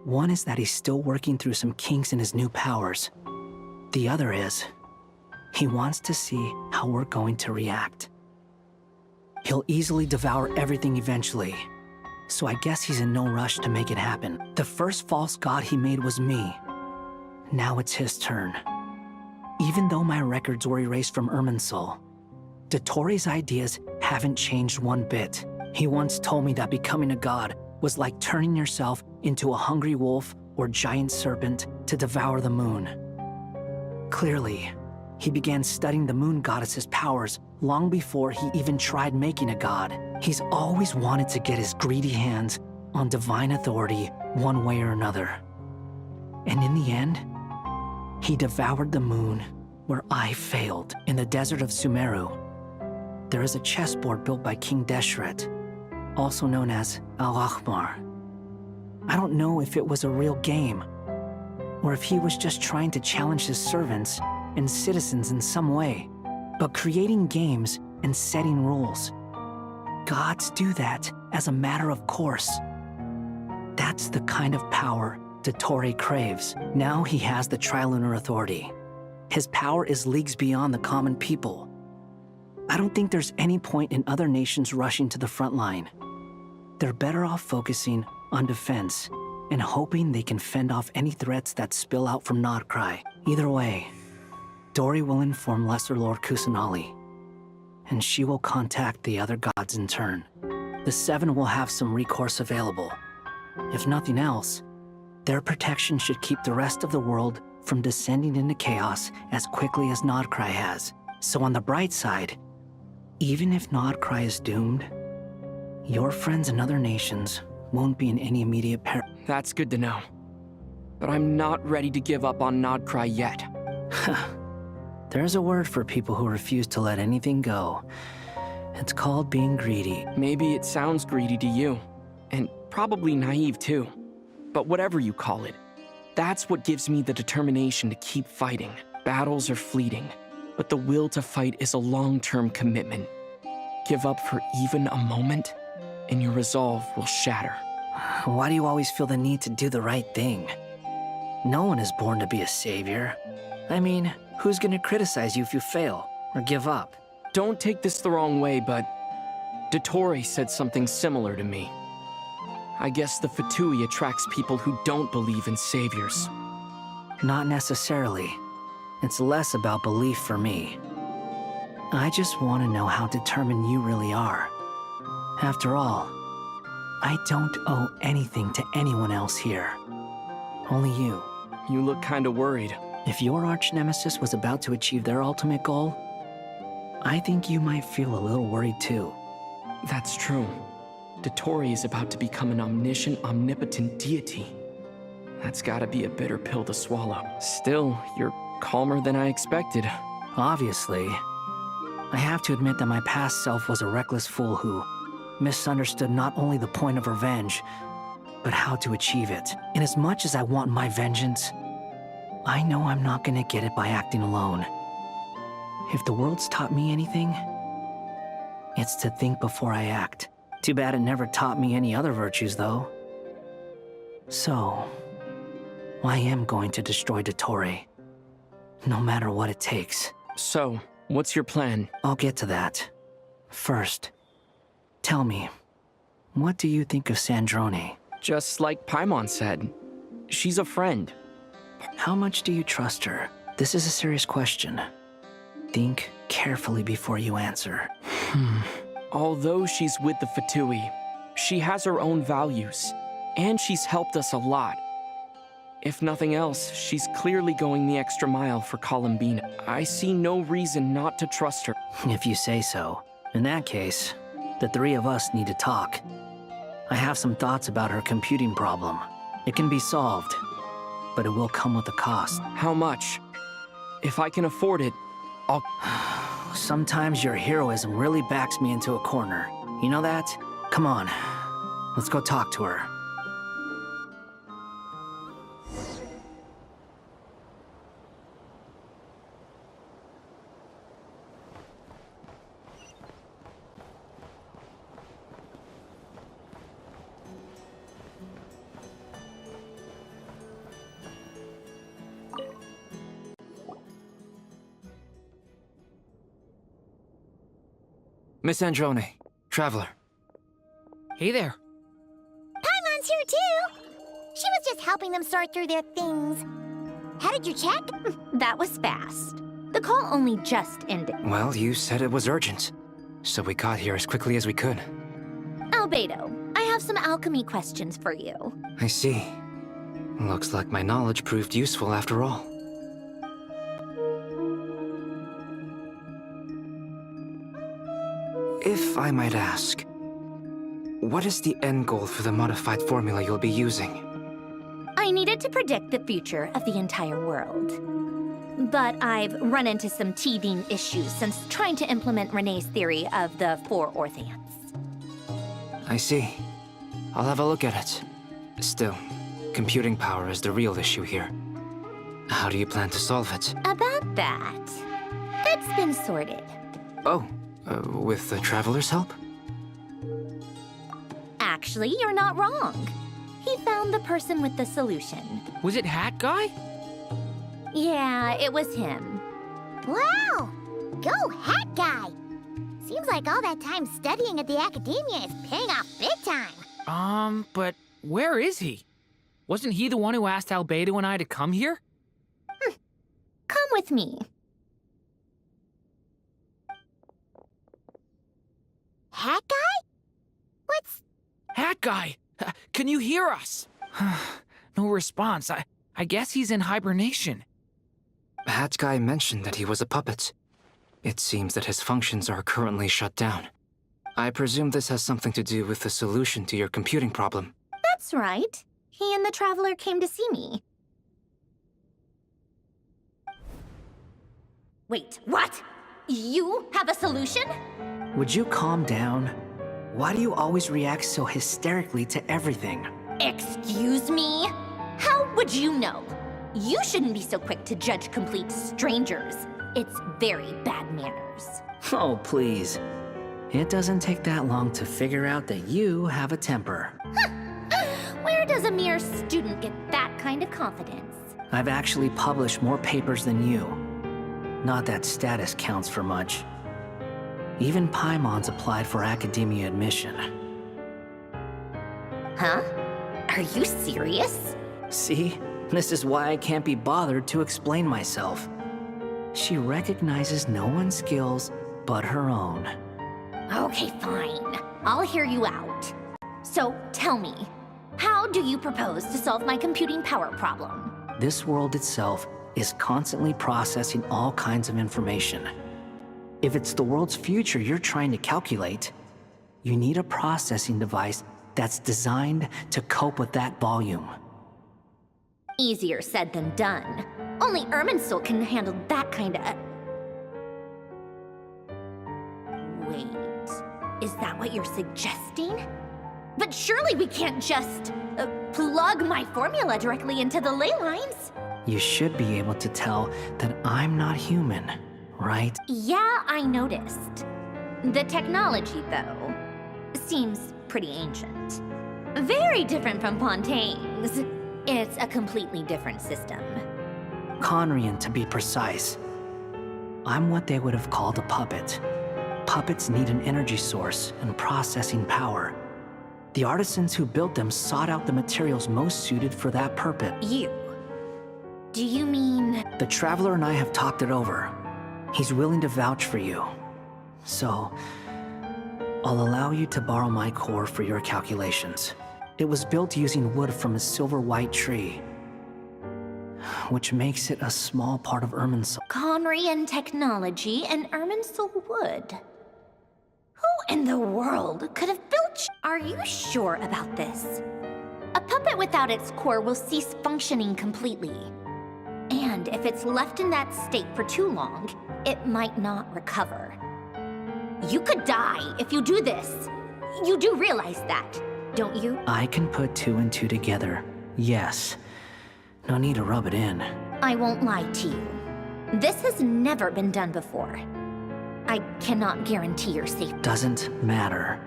[SPEAKER 3] One is that he's still working through some kinks in his new powers. The other is, he wants to see how we're going to react. He'll easily devour everything eventually, so I guess he's in no rush to make it happen. The first false god he made was me. Now it's his turn. Even though my records were erased from Irminsul, dottore's ideas haven't changed one bit. He once told me that becoming a god was like turning yourself into a hungry wolf or giant serpent to devour the moon. Clearly, he began studying the moon goddess's powers long before he even tried making a god. He's always wanted to get his greedy hands on divine authority one way or another. And in the end, he devoured the moon where I failed. In the desert of Sumeru, there is a chessboard built by King Deshret, also known as Al-Ahmar. I don't know if it was a real game, or if he was just trying to challenge his servants and citizens in some way. But creating games and setting rules, gods do that as a matter of course. That's the kind of power dottore craves. Now he has the Trilunar Authority. His power is leagues beyond the common people. I don't think there's any point in other nations rushing to the front line. They're better off focusing on defense and hoping they can fend off any threats that spill out from Nodkrai. Either way, Dory will inform Lesser Lord Kusanali, and she will contact the other gods in turn. The Seven will have some recourse available. If nothing else, their protection should keep the rest of the world from descending into chaos as quickly as Nodkrai has. So on the bright side, even if Nodkrai is doomed, your friends in other nations won't be in any immediate peril.
[SPEAKER 2] That's good to know. But I'm not ready to give up on Nodkrai yet.
[SPEAKER 3] There's a word for people who refuse to let anything go. It's called being greedy.
[SPEAKER 2] Maybe it sounds greedy to you, and probably naive too. But whatever you call it, that's what gives me the determination to keep fighting. Battles are fleeting, but the will to fight is a long-term commitment. Give up for even a moment, and your resolve will shatter.
[SPEAKER 3] Why do you always feel the need to do the right thing? No one is born to be a savior. I mean, who's gonna criticize you if you fail or give up?
[SPEAKER 2] Don't take this the wrong way, but dottore said something similar to me. I guess the Fatui attracts people who don't believe in saviors.
[SPEAKER 3] Not necessarily. It's less about belief for me. I just want to know how determined you really are. After all, I don't owe anything to anyone else here. Only you.
[SPEAKER 2] You look kinda worried.
[SPEAKER 3] If your arch-nemesis was about to achieve their ultimate goal, I think you might feel a little worried too.
[SPEAKER 2] That's true. Dottore is about to become an omniscient, omnipotent deity. That's gotta be a bitter pill to swallow. Still, you're calmer than I expected.
[SPEAKER 3] Obviously. I have to admit that my past self was a reckless fool who misunderstood not only the point of revenge, but how to achieve it. And as much as I want my vengeance, I know I'm not gonna get it by acting alone. If the world's taught me anything, it's to think before I act. Too bad it never taught me any other virtues, though. So, I am going to destroy dottore, no matter what it takes.
[SPEAKER 2] So, what's your plan?
[SPEAKER 3] I'll get to that. First, tell me, what do you think of Sandrone?
[SPEAKER 2] Just like Paimon said, she's a friend.
[SPEAKER 3] How much do you trust her? This is a serious question. Think carefully before you answer.
[SPEAKER 2] Although she's with the Fatui, she has her own values, and she's helped us a lot. If nothing else, she's clearly going the extra mile for Columbina. I see no reason not to trust her.
[SPEAKER 3] If you say so. In that case, the three of us need to talk. I have some thoughts about her computing problem. It can be solved, but it will come with a cost.
[SPEAKER 2] How much? If I can afford it, I'll...
[SPEAKER 3] Sometimes your heroism really backs me into a corner. You know that? Come on, let's go talk to her.
[SPEAKER 5] Miss Sandrone, traveler.
[SPEAKER 4] Hey there.
[SPEAKER 11] Paimon's here too! She was just helping them sort through their things. How did you check?
[SPEAKER 6] That was fast. The call only just ended.
[SPEAKER 5] Well, you said it was urgent, so we got here as quickly as we could.
[SPEAKER 6] Albedo, I have some alchemy questions for you.
[SPEAKER 5] I see. Looks like my knowledge proved useful after all. If I might ask, what is the end goal for the modified formula you'll be using?
[SPEAKER 6] I needed to predict the future of the entire world. But I've run into some teething issues since trying to implement Renee's theory of the 4 Orthants.
[SPEAKER 5] I see. I'll have a look at it. Still, computing power is the real issue here. How do you plan to solve it?
[SPEAKER 6] About that, that's been sorted.
[SPEAKER 5] Oh, with the Traveler's help?
[SPEAKER 6] Actually, you're not wrong. He found the person with the solution.
[SPEAKER 4] Was it Hat Guy?
[SPEAKER 6] Yeah, it was him.
[SPEAKER 11] Wow! Go Hat Guy! Seems like all that time studying at the academia is paying off big time.
[SPEAKER 4] But where is he? Wasn't he the one who asked Albedo and I to come here?
[SPEAKER 6] Come with me.
[SPEAKER 11] Hat Guy? What's...
[SPEAKER 4] Hat Guy! Can you hear us? No response. I guess he's in hibernation.
[SPEAKER 5] Hat Guy mentioned that he was a puppet. It seems that his functions are currently shut down. I presume this has something to do with the solution to your computing problem.
[SPEAKER 6] That's right. He and the Traveler came to see me. Wait, what? You have a solution?
[SPEAKER 3] Would you calm down? Why do you always react so hysterically to everything?
[SPEAKER 6] Excuse me? How would you know? You shouldn't be so quick to judge complete strangers. It's very bad manners.
[SPEAKER 3] Oh, please. It doesn't take that long to figure out that you have a temper.
[SPEAKER 6] Where does a mere student get that kind of confidence?
[SPEAKER 3] I've actually published more papers than you. Not that status counts for much. Even Paimon's applied for academia admission.
[SPEAKER 6] Huh? Are you serious?
[SPEAKER 3] See? This is why I can't be bothered to explain myself. She recognizes no one's skills but her own.
[SPEAKER 6] Okay, fine. I'll hear you out. So, tell me, how do you propose to solve my computing power problem?
[SPEAKER 3] This world itself is constantly processing all kinds of information. If it's the world's future you're trying to calculate, you need a processing device that's designed to cope with that volume.
[SPEAKER 6] Easier said than done. Only Irminsul can handle that kind of... Wait, is that what you're suggesting? But surely we can't just plug my formula directly into the ley lines.
[SPEAKER 3] You should be able to tell that I'm not human, right?
[SPEAKER 6] Yeah, I noticed. The technology, though, seems pretty ancient. Very different from Fontaine's. It's a completely different system.
[SPEAKER 3] Conrian, to be precise. I'm what they would have called a puppet. Puppets need an energy source and processing power. The artisans who built them sought out the materials most suited for that purpose.
[SPEAKER 6] You? Do you mean...
[SPEAKER 3] The Traveler and I have talked it over. He's willing to vouch for you. So, I'll allow you to borrow my core for your calculations. It was built using wood from a silver white tree, which makes it a small part of Irminsul.
[SPEAKER 6] Conrian technology and Irminsul wood. Who in the world could have built... Are you sure about this? A puppet without its core will cease functioning completely. And if it's left in that state for too long, it might not recover. You could die if you do this. You do realize that, don't you?
[SPEAKER 3] I can put 2 and 2 together. Yes. No need to rub it in.
[SPEAKER 6] I won't lie to you. This has never been done before. I cannot guarantee your safety.
[SPEAKER 3] Doesn't matter.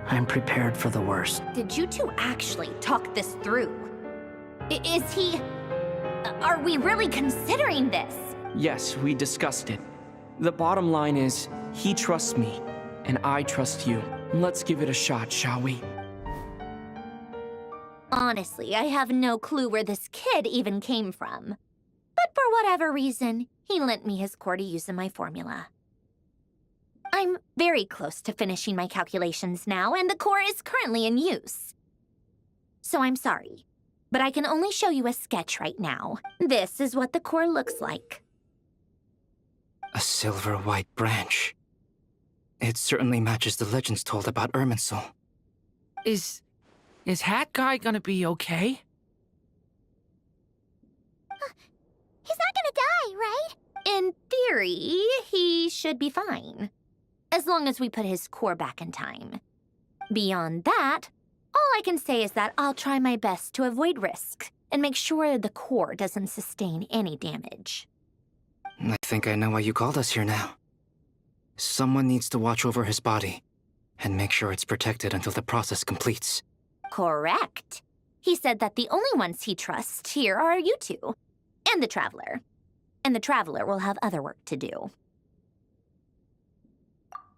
[SPEAKER 3] I'm prepared for the worst.
[SPEAKER 6] Did you two actually talk this through? Is he... Are we really considering this?
[SPEAKER 2] Yes, we discussed it. The bottom line is, he trusts me, and I trust you. Let's give it a shot, shall we?
[SPEAKER 6] Honestly, I have no clue where this kid even came from. But for whatever reason, he lent me his core to use in my formula. I'm very close to finishing my calculations now, and the core is currently in use. So I'm sorry, but I can only show you a sketch right now. This is what the core looks like.
[SPEAKER 5] A silver-white branch. It certainly matches the legends told about Irminsul.
[SPEAKER 4] Is Hat Guy gonna be okay?
[SPEAKER 6] He's not gonna die, right? In theory, he should be fine. As long as we put his core back in time. Beyond that, all I can say is that I'll try my best to avoid risk and make sure the core doesn't sustain any damage.
[SPEAKER 5] I think I know why you called us here now. Someone needs to watch over his body and make sure it's protected until the process completes.
[SPEAKER 6] Correct. He said that the only ones he trusts here are you two, and the Traveler. And the Traveler will have other work to do.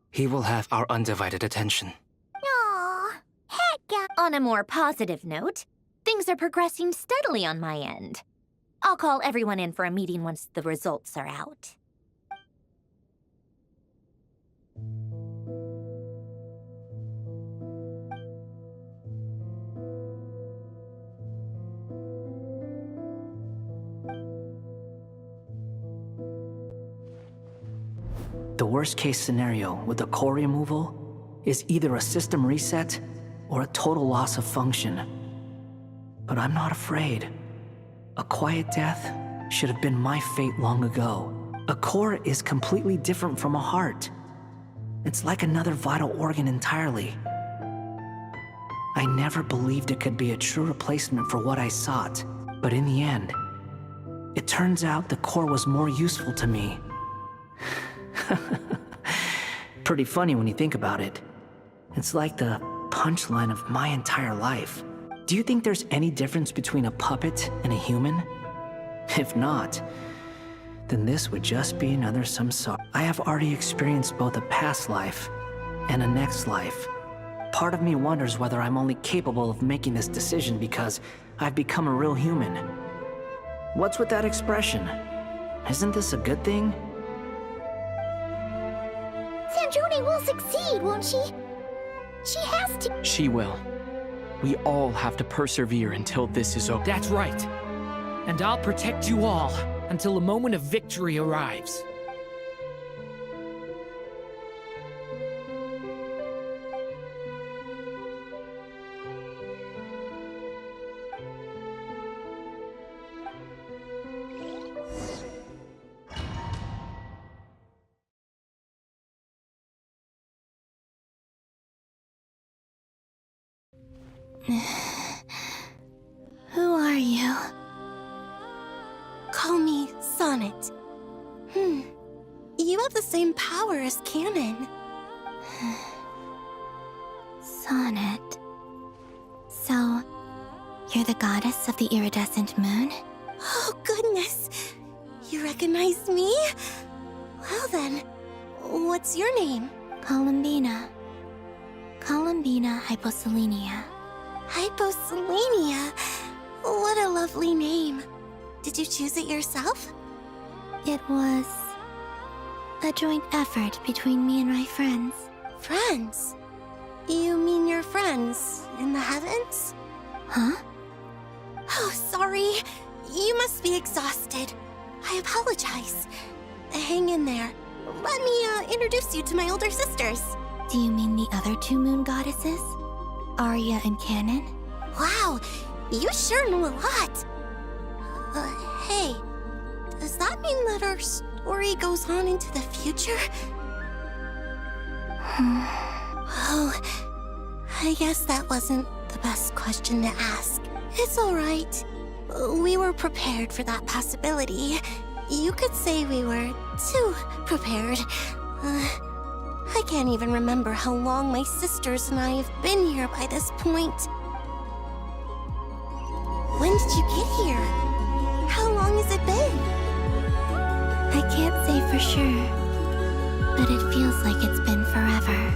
[SPEAKER 5] He will have our undivided attention.
[SPEAKER 6] Aww, heck yeah. On a more positive note, things are progressing steadily on my end. I'll call everyone in for a meeting once the results are out.
[SPEAKER 3] The worst-case scenario with the core removal is either a system reset or a total loss of function. But I'm not afraid. A quiet death should have been my fate long ago. A core is completely different from a heart. It's like another vital organ entirely. I never believed it could be a true replacement for what I sought, but in the end, it turns out the core was more useful to me. Pretty funny when you think about it. It's like the punchline of my entire life. Do you think there's any difference between a puppet and a human? If not, then this would just be another samsara. I have already experienced both a past life and a next life. Part of me wonders whether I'm only capable of making this decision because I've become a real human. What's with that expression? Isn't this a good thing?
[SPEAKER 11] Sandrone will succeed, won't she? She has to.
[SPEAKER 2] She will. We all have to persevere until this is over.
[SPEAKER 4] That's right. And I'll protect you all until the moment of victory arrives.
[SPEAKER 12] Who are you? Call me Sonnet. You have the same power as Canon. Sonnet. So, you're the goddess of the iridescent moon? Oh, goodness! You recognize me? Well then, what's your name? Columbina. Columbina Hyposelenia. Hyposelenia? What a lovely name. Did you choose it yourself? It was a joint effort between me and my friends. Friends? You mean your friends in the heavens? Huh? Oh, sorry. You must be exhausted. I apologize. Hang in there. Let me introduce you to my older sisters. Do you mean the other two moon goddesses? Arya and Canon? Wow, you sure know a lot. Hey, does that mean that our story goes on into the future? Oh, I guess that wasn't the best question to ask. It's all right. We were prepared for that possibility. You could say we were too prepared. I can't even remember how long my sisters and I have been here by this point. When did you get here? How long has it been?
[SPEAKER 14] I can't say for sure, but it feels like it's been forever.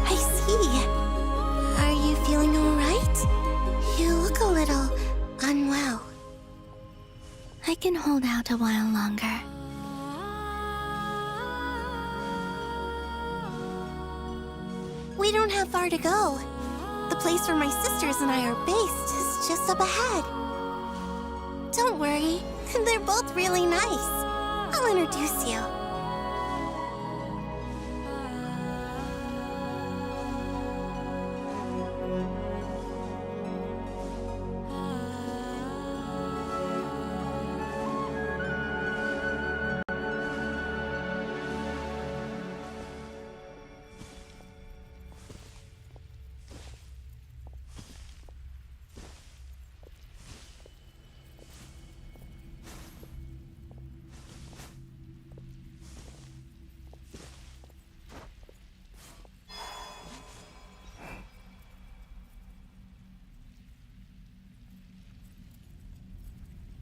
[SPEAKER 12] I see. Are you feeling all right? You look a little unwell.
[SPEAKER 14] I can hold out a while longer.
[SPEAKER 12] We don't have far to go. The place where my sisters and I are based is just up ahead. Don't worry, they're both really nice. I'll introduce you.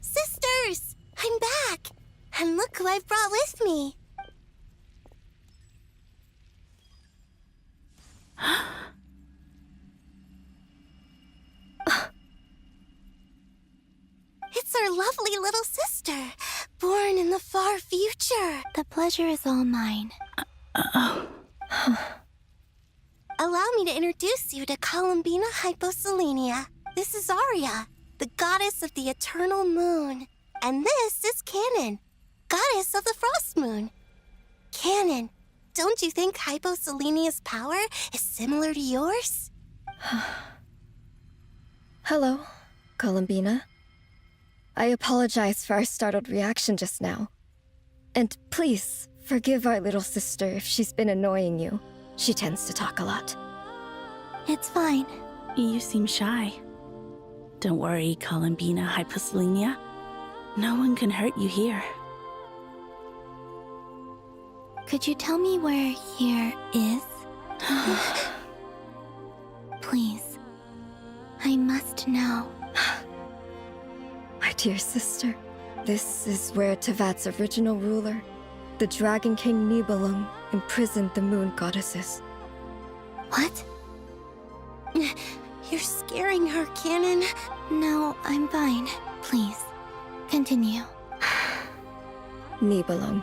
[SPEAKER 12] Sisters! I'm back! And look who I've brought with me! It's our lovely little sister, born in the far future.
[SPEAKER 14] The pleasure is all mine.
[SPEAKER 12] Allow me to introduce you to Columbina Hyposelenia. This is Aria, the goddess of the eternal moon. And this is Canon, goddess of the frost moon. Canon, don't you think Hyposelenia's power is similar to yours?
[SPEAKER 16] Hello, Columbina. I apologize for our startled reaction just now. And please, forgive our little sister if she's been annoying you. She tends to talk a lot.
[SPEAKER 14] It's fine.
[SPEAKER 17] You seem shy. Don't worry, Columbina Hyposelenia. No one can hurt you here.
[SPEAKER 14] Could you tell me where here is? Please. I must know.
[SPEAKER 16] My dear sister, this is where Teyvat's original ruler, the Dragon King Nibelung, imprisoned the moon goddesses.
[SPEAKER 12] What? You're scaring her, Canon.
[SPEAKER 14] No, I'm fine. Please, continue.
[SPEAKER 16] Nibelung,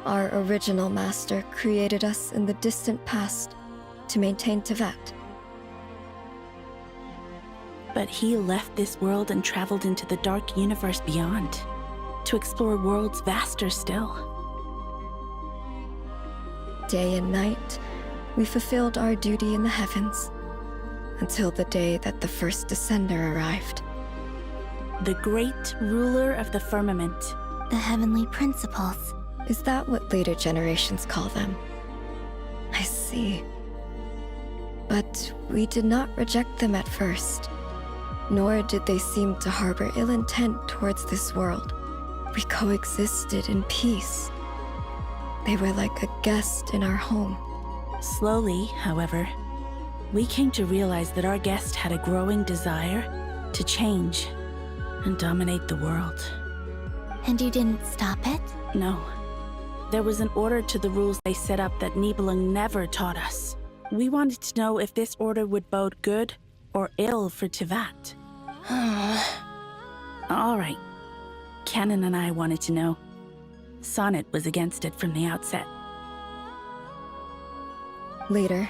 [SPEAKER 16] our original master, created us in the distant past to maintain Teyvat.
[SPEAKER 17] But he left this world and traveled into the dark universe beyond, to explore worlds vaster still.
[SPEAKER 16] Day and night, we fulfilled our duty in the heavens, until the day that the first descender arrived.
[SPEAKER 17] The great ruler of the firmament.
[SPEAKER 14] The heavenly principles.
[SPEAKER 16] Is that what later generations call them? I see. But we did not reject them at first, nor did they seem to harbor ill intent towards this world. We coexisted in peace. They were like a guest in our home.
[SPEAKER 17] Slowly, however, we came to realize that our guest had a growing desire to change and dominate the world.
[SPEAKER 14] And you didn't stop it?
[SPEAKER 17] No. There was an order to the rules they set up that Nibelung never taught us. We wanted to know if this order would bode good or ill for Teyvat. All right. Canon and I wanted to know. Sonnet was against it from the outset.
[SPEAKER 16] Later,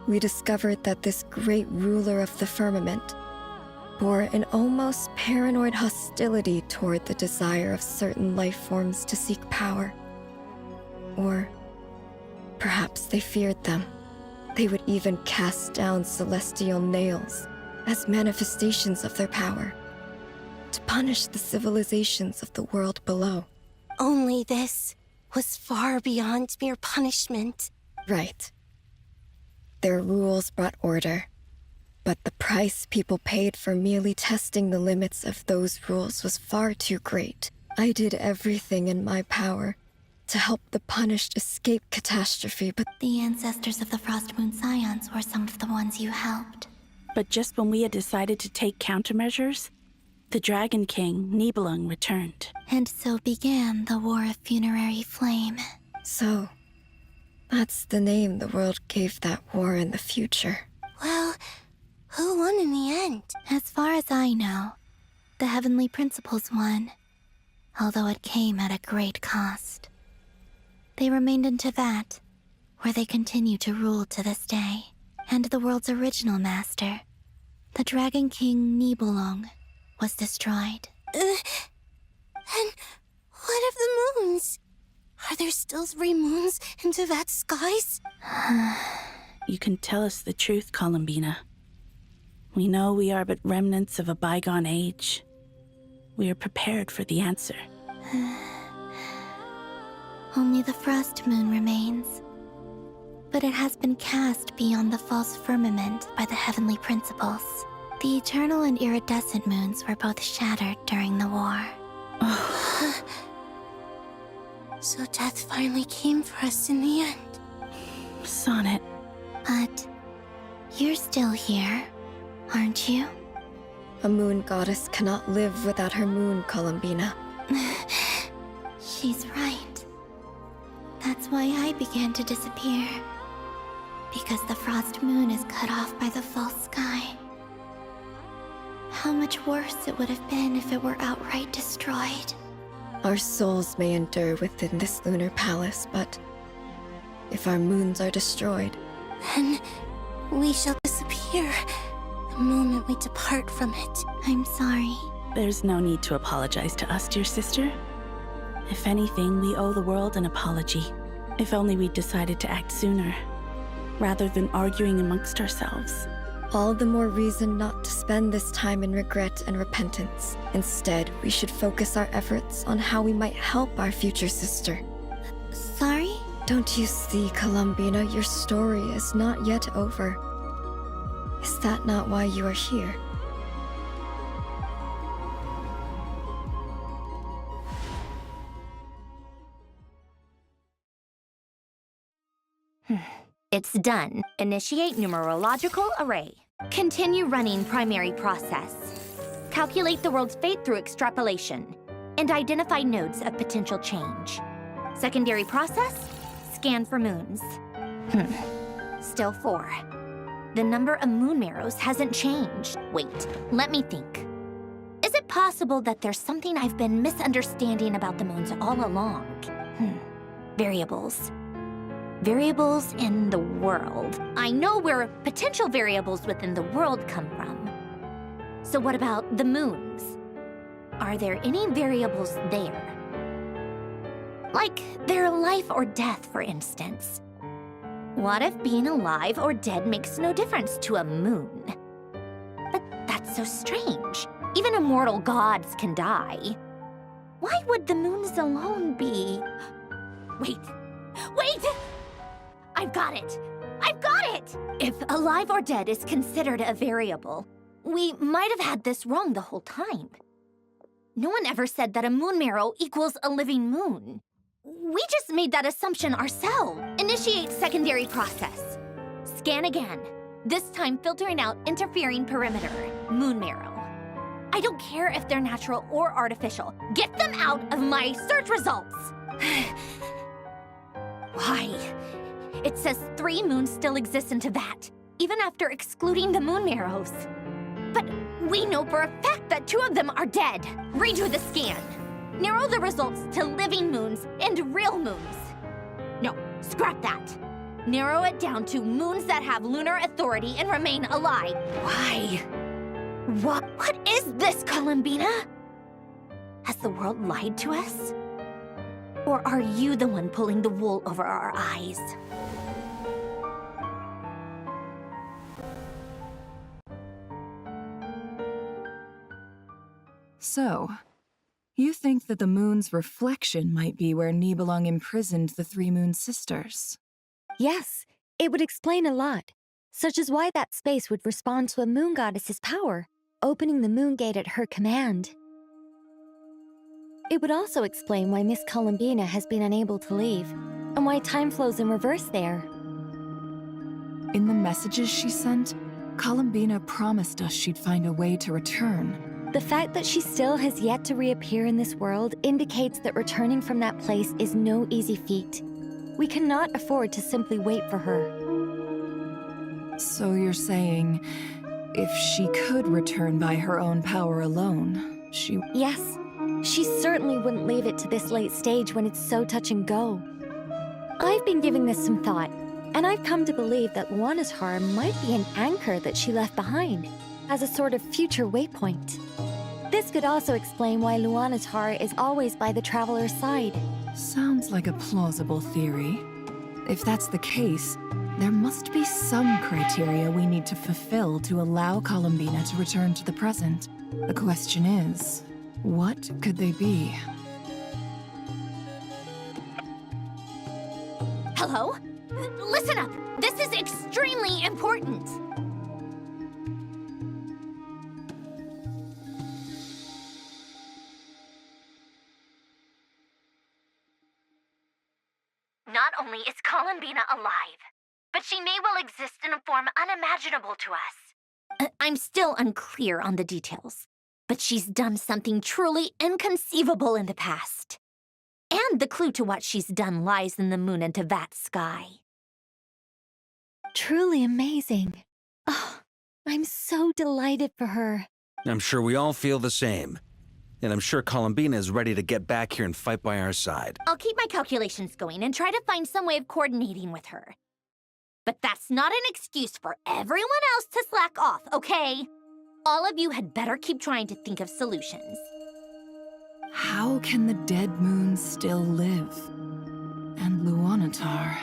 [SPEAKER 16] we discovered that this great ruler of the firmament bore an almost paranoid hostility toward the desire of certain life forms to seek power. Or perhaps they feared them. They would even cast down celestial nails as manifestations of their power, to punish the civilizations of the world below.
[SPEAKER 12] Only this was far beyond mere punishment.
[SPEAKER 16] Right. Their rules brought order, but the price people paid for merely testing the limits of those rules was far too great. I did everything in my power to help the punished escape catastrophe, but
[SPEAKER 12] the ancestors of the Frost Moon Scions were some of the ones you helped.
[SPEAKER 17] But just when we had decided to take countermeasures, the Dragon King, Nibelung, returned.
[SPEAKER 12] And so began the War of Funerary Flame.
[SPEAKER 16] So, that's the name the world gave that war in the future.
[SPEAKER 12] Well, who won in the end? As far as I know, the Heavenly Principles won, although it came at a great cost. They remained in Teyvat, where they continue to rule to this day. And the world's original master, the Dragon King Nibelung, was destroyed.
[SPEAKER 18] And what of the moons? Are there still 3 moons in Teyvat's skies?
[SPEAKER 17] You can tell us the truth, Columbina. We know we are but remnants of a bygone age. We are prepared for the answer.
[SPEAKER 12] Only the Frost Moon remains. But it has been cast beyond the false firmament by the Heavenly Principles. The eternal and iridescent moons were both shattered during the war.
[SPEAKER 18] So death finally came for us in the end.
[SPEAKER 17] Sonnet.
[SPEAKER 12] But you're still here, aren't you?
[SPEAKER 16] A moon goddess cannot live without her moon, Columbina.
[SPEAKER 12] She's right. That's why I began to disappear. Because the Frost Moon is cut off by the false sky. How much worse it would have been if it were outright destroyed.
[SPEAKER 16] Our souls may endure within this lunar palace, but if our moons are destroyed,
[SPEAKER 18] then we shall disappear the moment we depart from it.
[SPEAKER 12] I'm sorry.
[SPEAKER 17] There's no need to apologize to us, dear sister. If anything, we owe the world an apology. If only we'd decided to act sooner, rather than arguing amongst ourselves.
[SPEAKER 16] All the more reason not to spend this time in regret and repentance. Instead, we should focus our efforts on how we might help our future sister.
[SPEAKER 12] Sorry?
[SPEAKER 16] Don't you see, Columbina, your story is not yet over. Is that not why you are here?
[SPEAKER 6] It's done. Initiate numerological array. Continue running primary process. Calculate the world's fate through extrapolation. And identify nodes of potential change. Secondary process? Scan for moons. Still 4. The number of moon marrows hasn't changed. Wait, let me think. Is it possible that there's something I've been misunderstanding about the moons all along? Variables. Variables in the world. I know where potential variables within the world come from. So what about the moons? Are there any variables there? Like their life or death, for instance. What if being alive or dead makes no difference to a moon? But that's so strange. Even immortal gods can die. Why would the moons alone be... Wait! I've got it! I've got it! If alive or dead is considered a variable, we might have had this wrong the whole time. No one ever said that a moon marrow equals a living moon. We just made that assumption ourselves. Initiate secondary process. Scan again. This time filtering out interfering perimeter, moon marrow. I don't care if they're natural or artificial. Get them out of my search results! Why? It says 3 moons still exist in Teyvat, even after excluding the moon marrows. But we know for a fact that 2 of them are dead. Redo the scan. Narrow the results to living moons and real moons. No, scrap that. Narrow it down to moons that have lunar authority and remain alive. Why? What is this, Columbina? Has the world lied to us? Or are you the one pulling the wool over our eyes?
[SPEAKER 15] So, you think that the moon's reflection might be where Nibelung imprisoned the 3 moon sisters?
[SPEAKER 11] Yes, it would explain a lot. such as why that space would respond to a moon goddess's power, opening the moon gate at her command. It would also explain why Miss Columbina has been unable to leave, and why time flows in reverse there.
[SPEAKER 15] In the messages she sent, Columbina promised us she'd find a way to return.
[SPEAKER 11] The fact that she still has yet to reappear in this world indicates that returning from that place is no easy feat. We cannot afford to simply wait for her.
[SPEAKER 15] So you're saying, if she could return by her own power alone, she...
[SPEAKER 11] Yes. She certainly wouldn't leave it to this late stage when it's so touch and go. I've been giving this some thought, and I've come to believe that Voynichguild might be an anchor that she left behind, as a sort of future waypoint. This could also explain why Voynichguild is always by the traveler's side.
[SPEAKER 15] Sounds like a plausible theory. If that's the case, there must be some criteria we need to fulfill to allow Columbina to return to the present. The question is, what could they be?
[SPEAKER 6] Hello? Listen up! This is extremely important! Not only is Columbina alive, but she may well exist in a form unimaginable to us. I'm still unclear on the details, but she's done something truly inconceivable in the past. And the clue to what she's done lies in the moon and teyvat sky.
[SPEAKER 11] Truly amazing. Oh, I'm so delighted for her.
[SPEAKER 10] I'm sure we all feel the same. And I'm sure Columbina is ready to get back here and fight by our side.
[SPEAKER 6] I'll keep my calculations going and try to find some way of coordinating with her. But that's not an excuse for everyone else to slack off, okay? All of you had better keep trying to think of solutions.
[SPEAKER 15] How can the dead moon still live? And Luanatar...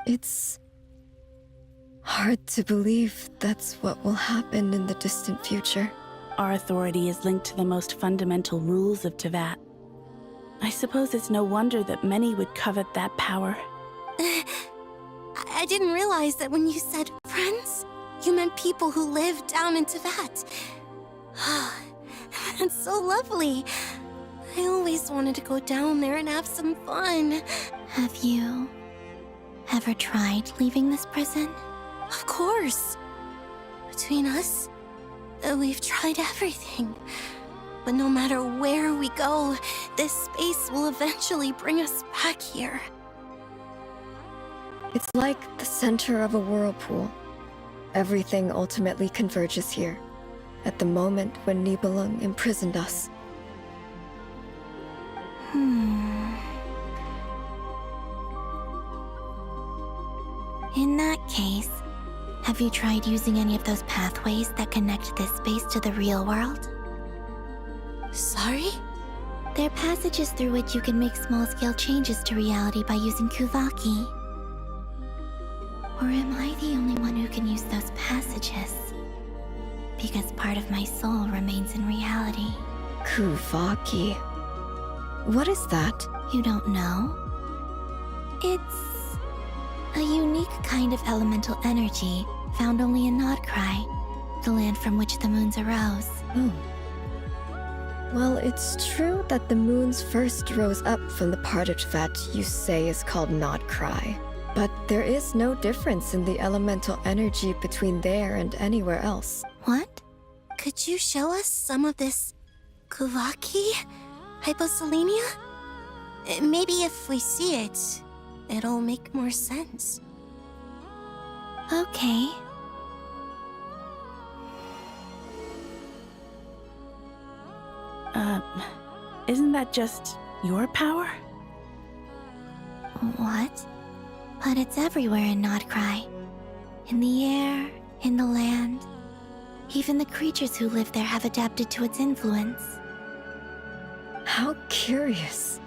[SPEAKER 16] It's hard to believe that's what will happen in the distant future.
[SPEAKER 17] Our authority is linked to the most fundamental rules of Teyvat. I suppose it's no wonder that many would covet that power.
[SPEAKER 18] I didn't realize that when you said friends, you meant people who live down in Teyvat. That's so lovely. I always wanted to go down there and have some fun.
[SPEAKER 12] Have you ever tried leaving this prison?
[SPEAKER 18] Of course. Between us, we've tried everything. But no matter where we go, this space will eventually bring us back here.
[SPEAKER 16] It's like the center of a whirlpool. Everything ultimately converges here, at the moment when Nibelung imprisoned us.
[SPEAKER 12] In that case, have you tried using any of those pathways that connect this space to the real world?
[SPEAKER 18] Sorry?
[SPEAKER 12] They're passages through which you can make small-scale changes to reality by using Kuvaki. Or am I the only one who can use those passages? Because part of my soul remains in reality.
[SPEAKER 16] Kuvaki. What is that?
[SPEAKER 12] You don't know? It's a unique kind of elemental energy found only in Nodkrai, the land from which the moons arose.
[SPEAKER 16] Oh. Well, it's true that the moons first rose up from the part of Teyvat you say is called nodkrai. But there is no difference in the elemental energy between there and anywhere else.
[SPEAKER 18] What? Could you show us some of this Kuvaki? Hyposelenia? Maybe if we see it, it'll make more sense.
[SPEAKER 12] Okay.
[SPEAKER 17] Isn't that just your power?
[SPEAKER 12] What? But it's everywhere in Nodkrai. In the air, in the land. Even the creatures who live there have adapted to its influence.
[SPEAKER 16] How curious.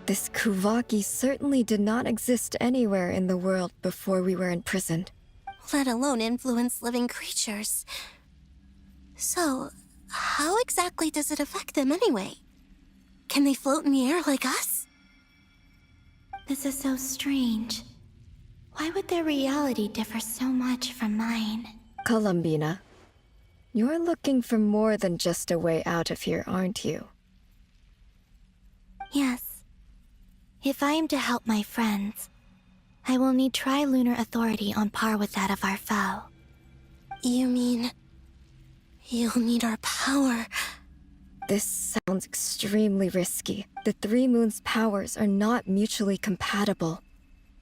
[SPEAKER 16] This Kuvaki certainly did not exist anywhere in the world before we were imprisoned.
[SPEAKER 18] Let alone influence living creatures. So, how exactly does it affect them anyway? Can they float in the air like us?
[SPEAKER 12] This is so strange. Why would their reality differ so much from mine?
[SPEAKER 16] Columbina, you're looking for more than just a way out of here, aren't you?
[SPEAKER 12] Yes. If I am to help my friends, I will need tri-lunar authority on par with that of our foe.
[SPEAKER 18] You mean... you'll need our power?
[SPEAKER 16] This sounds extremely risky. The Three Moons' powers are not mutually compatible.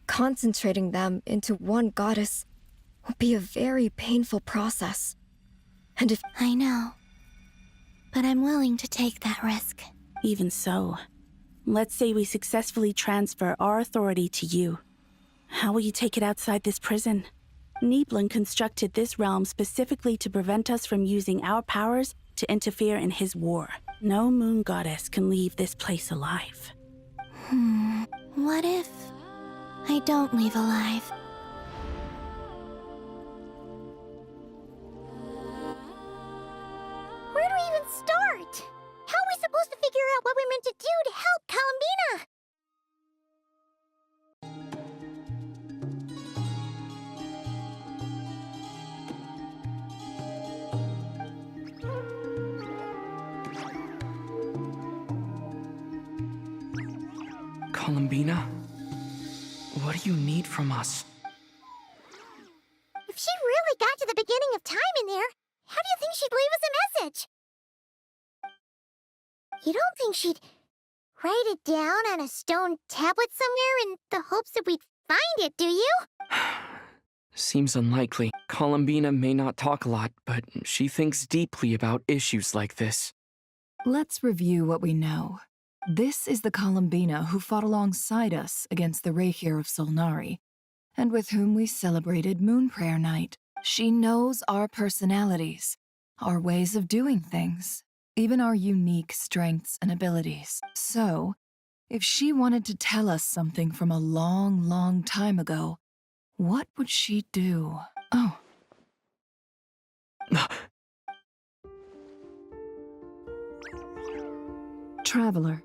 [SPEAKER 16] Concentrating them into one goddess will be a very painful process. And if...
[SPEAKER 12] I know. But I'm willing to take that risk.
[SPEAKER 17] Even so, let's say we successfully transfer our authority to you. How will you take it outside this prison? Nibelung constructed this realm specifically to prevent us from using our powers to interfere in his war. No moon goddess can leave this place alive.
[SPEAKER 12] What if I don't leave alive?
[SPEAKER 11] Where do we even start? How are we supposed to figure out what we're meant to do to help Columbina?
[SPEAKER 2] Columbina? What do you need from us?
[SPEAKER 11] If she really got to the beginning of time in there, how do you think she'd leave us a message? You don't think she'd write it down on a stone tablet somewhere in the hopes that we'd find it, do you?
[SPEAKER 2] Seems unlikely. Columbina may not talk a lot, but she thinks deeply about issues like this.
[SPEAKER 15] Let's review what we know. This is the Columbina who fought alongside us against the Rahir of Solnari, and with whom we celebrated Moon Prayer Night. She knows our personalities, our ways of doing things, even our unique strengths and abilities. So, if she wanted to tell us something from a long, long time ago, what would she do? Oh. Traveler,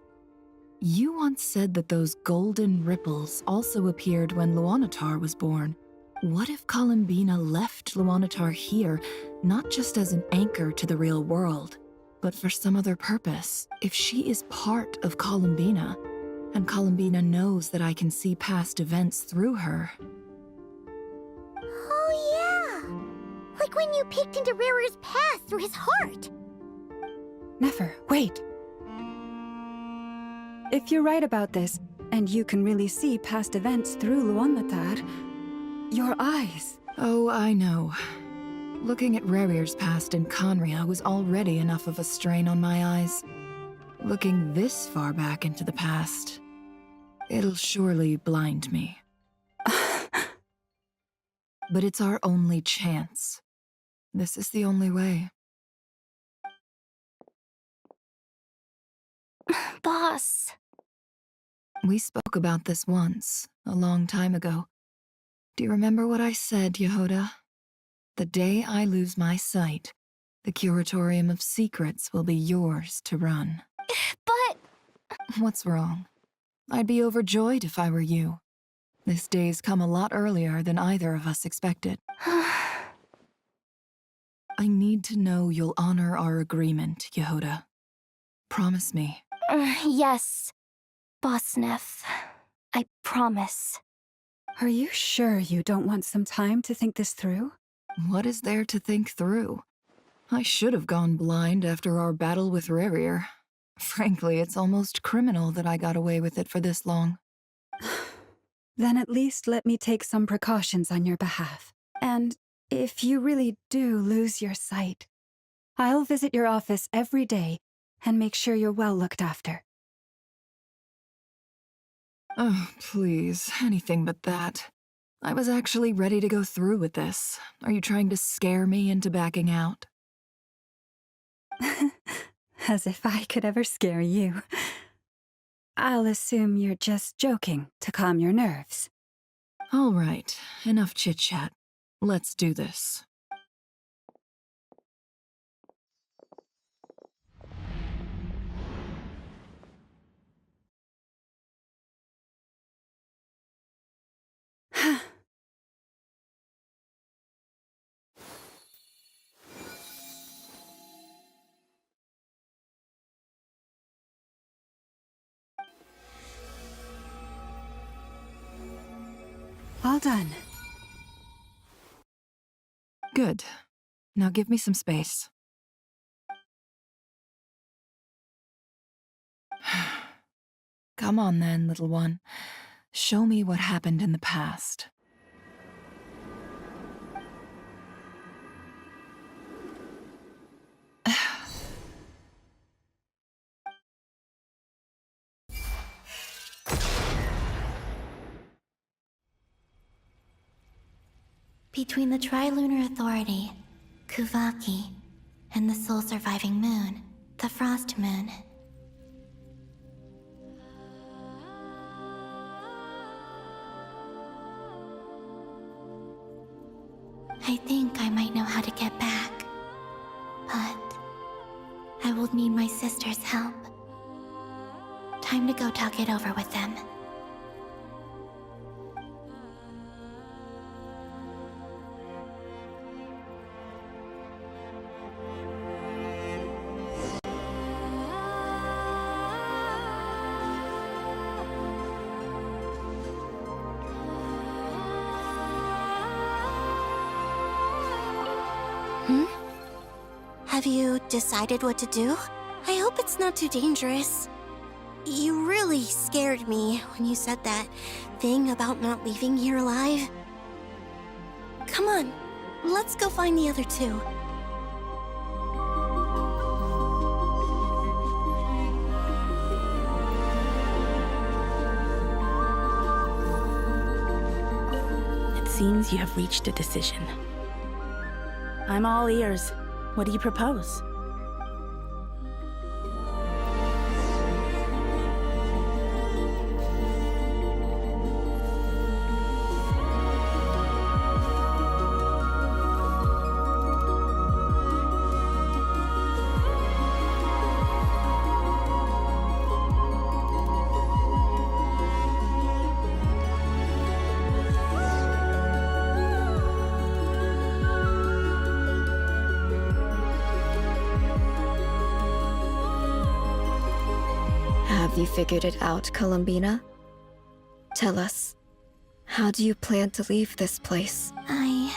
[SPEAKER 15] you once said that those golden ripples also appeared when Luanatar was born. What if Columbina left Luanatar here, not just as an anchor to the real world, but for some other purpose? If she is part of Columbina, and Columbina knows that I can see past events through her.
[SPEAKER 11] Oh yeah! Like when you peeked into Rarir's past through his heart!
[SPEAKER 9] Nefer, wait! If you're right about this, and you can really see past events through Luanatar, your eyes...
[SPEAKER 15] Oh, I know. Looking at Rarir's past in Conria was already enough of a strain on my eyes. Looking this far back into the past, it'll surely blind me. But it's our only chance. This is the only way.
[SPEAKER 11] Boss.
[SPEAKER 15] We spoke about this once, a long time ago. Do you remember what I said, Yehoda? The day I lose my sight, the Curatorium of Secrets will be yours to run.
[SPEAKER 11] But...
[SPEAKER 15] What's wrong? I'd be overjoyed if I were you. This day's come a lot earlier than either of us expected. I need to know you'll honor our agreement, Yehoda. Promise me.
[SPEAKER 11] Yes, Boss Neff. I promise.
[SPEAKER 9] Are you sure you don't want some time to think this through?
[SPEAKER 15] What is there to think through? I should have gone blind after our battle with Rarir. Frankly, it's almost criminal that I got away with it for this long.
[SPEAKER 9] Then at least let me take some precautions on your behalf. And if you really do lose your sight, I'll visit your office every day and make sure you're well looked after.
[SPEAKER 15] Oh, please, anything but that. I was actually ready to go through with this. Are you trying to scare me into backing out?
[SPEAKER 9] As if I could ever scare you. I'll assume you're just joking to calm your nerves.
[SPEAKER 15] All right, enough chit-chat. Let's do this.
[SPEAKER 9] All done.
[SPEAKER 15] Good. Now give me some space. Come on then, little one. Show me what happened in the past.
[SPEAKER 12] Between the Trilunar Authority, Kuvaki, and the soul-surviving moon, the Frost Moon. I think I might know how to get back, but I will need my sister's help. Time to go talk it over with them.
[SPEAKER 18] Have you decided what to do? I hope it's not too dangerous. You really scared me when you said that thing about not leaving here alive. Come on, let's go find the other two.
[SPEAKER 17] It seems you have reached a decision. I'm all ears. What do you propose?
[SPEAKER 16] Have you figured it out, Columbina? Tell us, how do you plan to leave this place?
[SPEAKER 12] I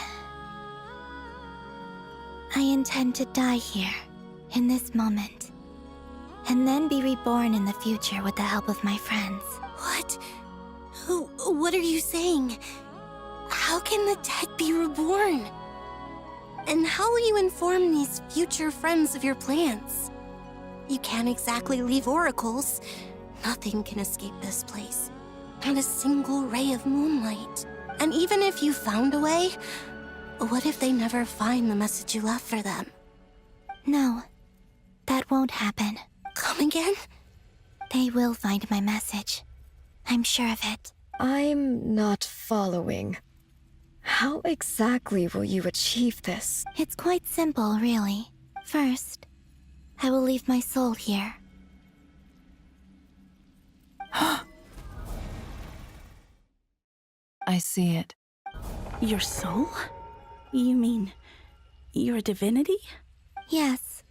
[SPEAKER 12] intend to die here, in this moment, and then be reborn in the future with the help of my friends.
[SPEAKER 18] What? What are you saying? How can the dead be reborn? And how will you inform these future friends of your plans? You can't exactly leave oracles. Nothing can escape this place. Not a single ray of moonlight. And even if you found a way, what if they never find the message you left for them?
[SPEAKER 12] No, that won't happen.
[SPEAKER 18] Come again?
[SPEAKER 12] They will find my message. I'm sure of it.
[SPEAKER 16] I'm not following. How exactly will you achieve this?
[SPEAKER 12] It's quite simple, really. First, I will leave my soul here.
[SPEAKER 15] I see it.
[SPEAKER 17] Your soul? You mean you're a divinity?
[SPEAKER 12] Yes.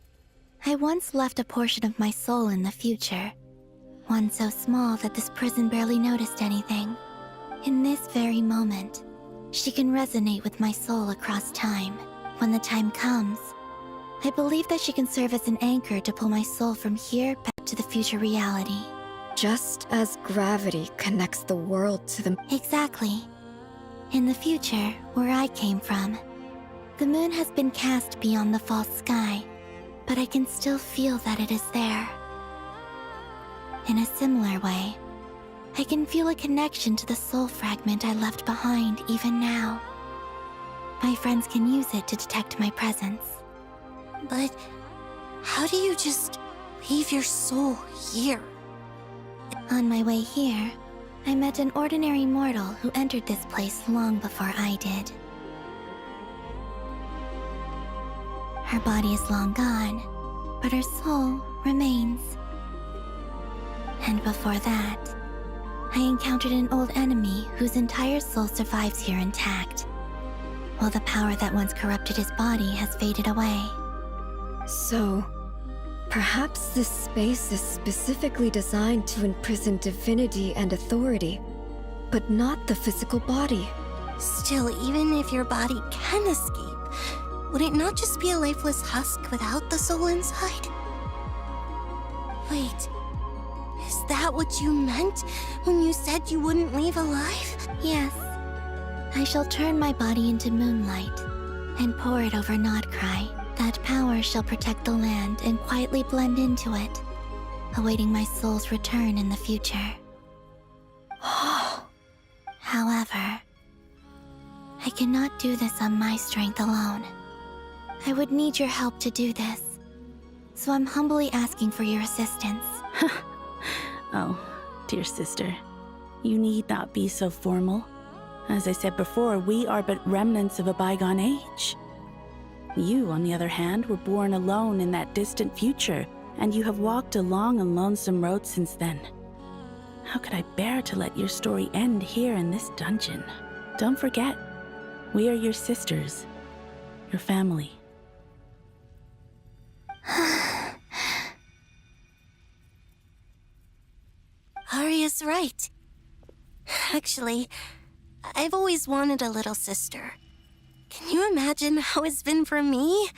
[SPEAKER 12] I once left a portion of my soul in the future. One so small that this prison barely noticed anything. In this very moment, she can resonate with my soul across time. When the time comes, I believe that she can serve as an anchor to pull my soul from here back to the future reality.
[SPEAKER 16] Just as gravity connects the world to the...
[SPEAKER 12] Exactly. In the future, where I came from, the moon has been cast beyond the false sky, but I can still feel that it is there. In a similar way, I can feel a connection to the soul fragment I left behind even now. My friends can use it to detect my presence.
[SPEAKER 18] But how do you just leave your soul here?
[SPEAKER 12] On my way here, I met an ordinary mortal who entered this place long before I did. Her body is long gone, but her soul remains. And before that, I encountered an old enemy whose entire soul survives here intact, while the power that once corrupted his body has faded away.
[SPEAKER 16] So, perhaps this space is specifically designed to imprison divinity and authority, but not the physical body.
[SPEAKER 18] Still, even if your body can escape, would it not just be a lifeless husk without the soul inside? Wait, is that what you meant when you said you wouldn't leave alive?
[SPEAKER 12] Yes. I shall turn my body into moonlight and pour it over nodkrai. That power shall protect the land and quietly blend into it, awaiting my soul's return in the future. However, I cannot do this on my strength alone. I would need your help to do this, so I'm humbly asking for your assistance.
[SPEAKER 17] Oh, dear sister, you need not be so formal. As I said before, we are but remnants of a bygone age. You, on the other hand, were born alone in that distant future, and you have walked a long and lonesome road since then. How could I bear to let your story end here in this dungeon? Don't forget, we are your sisters, your family.
[SPEAKER 18] Arya's right. Actually, I've always wanted a little sister. Can you imagine how it's been for me?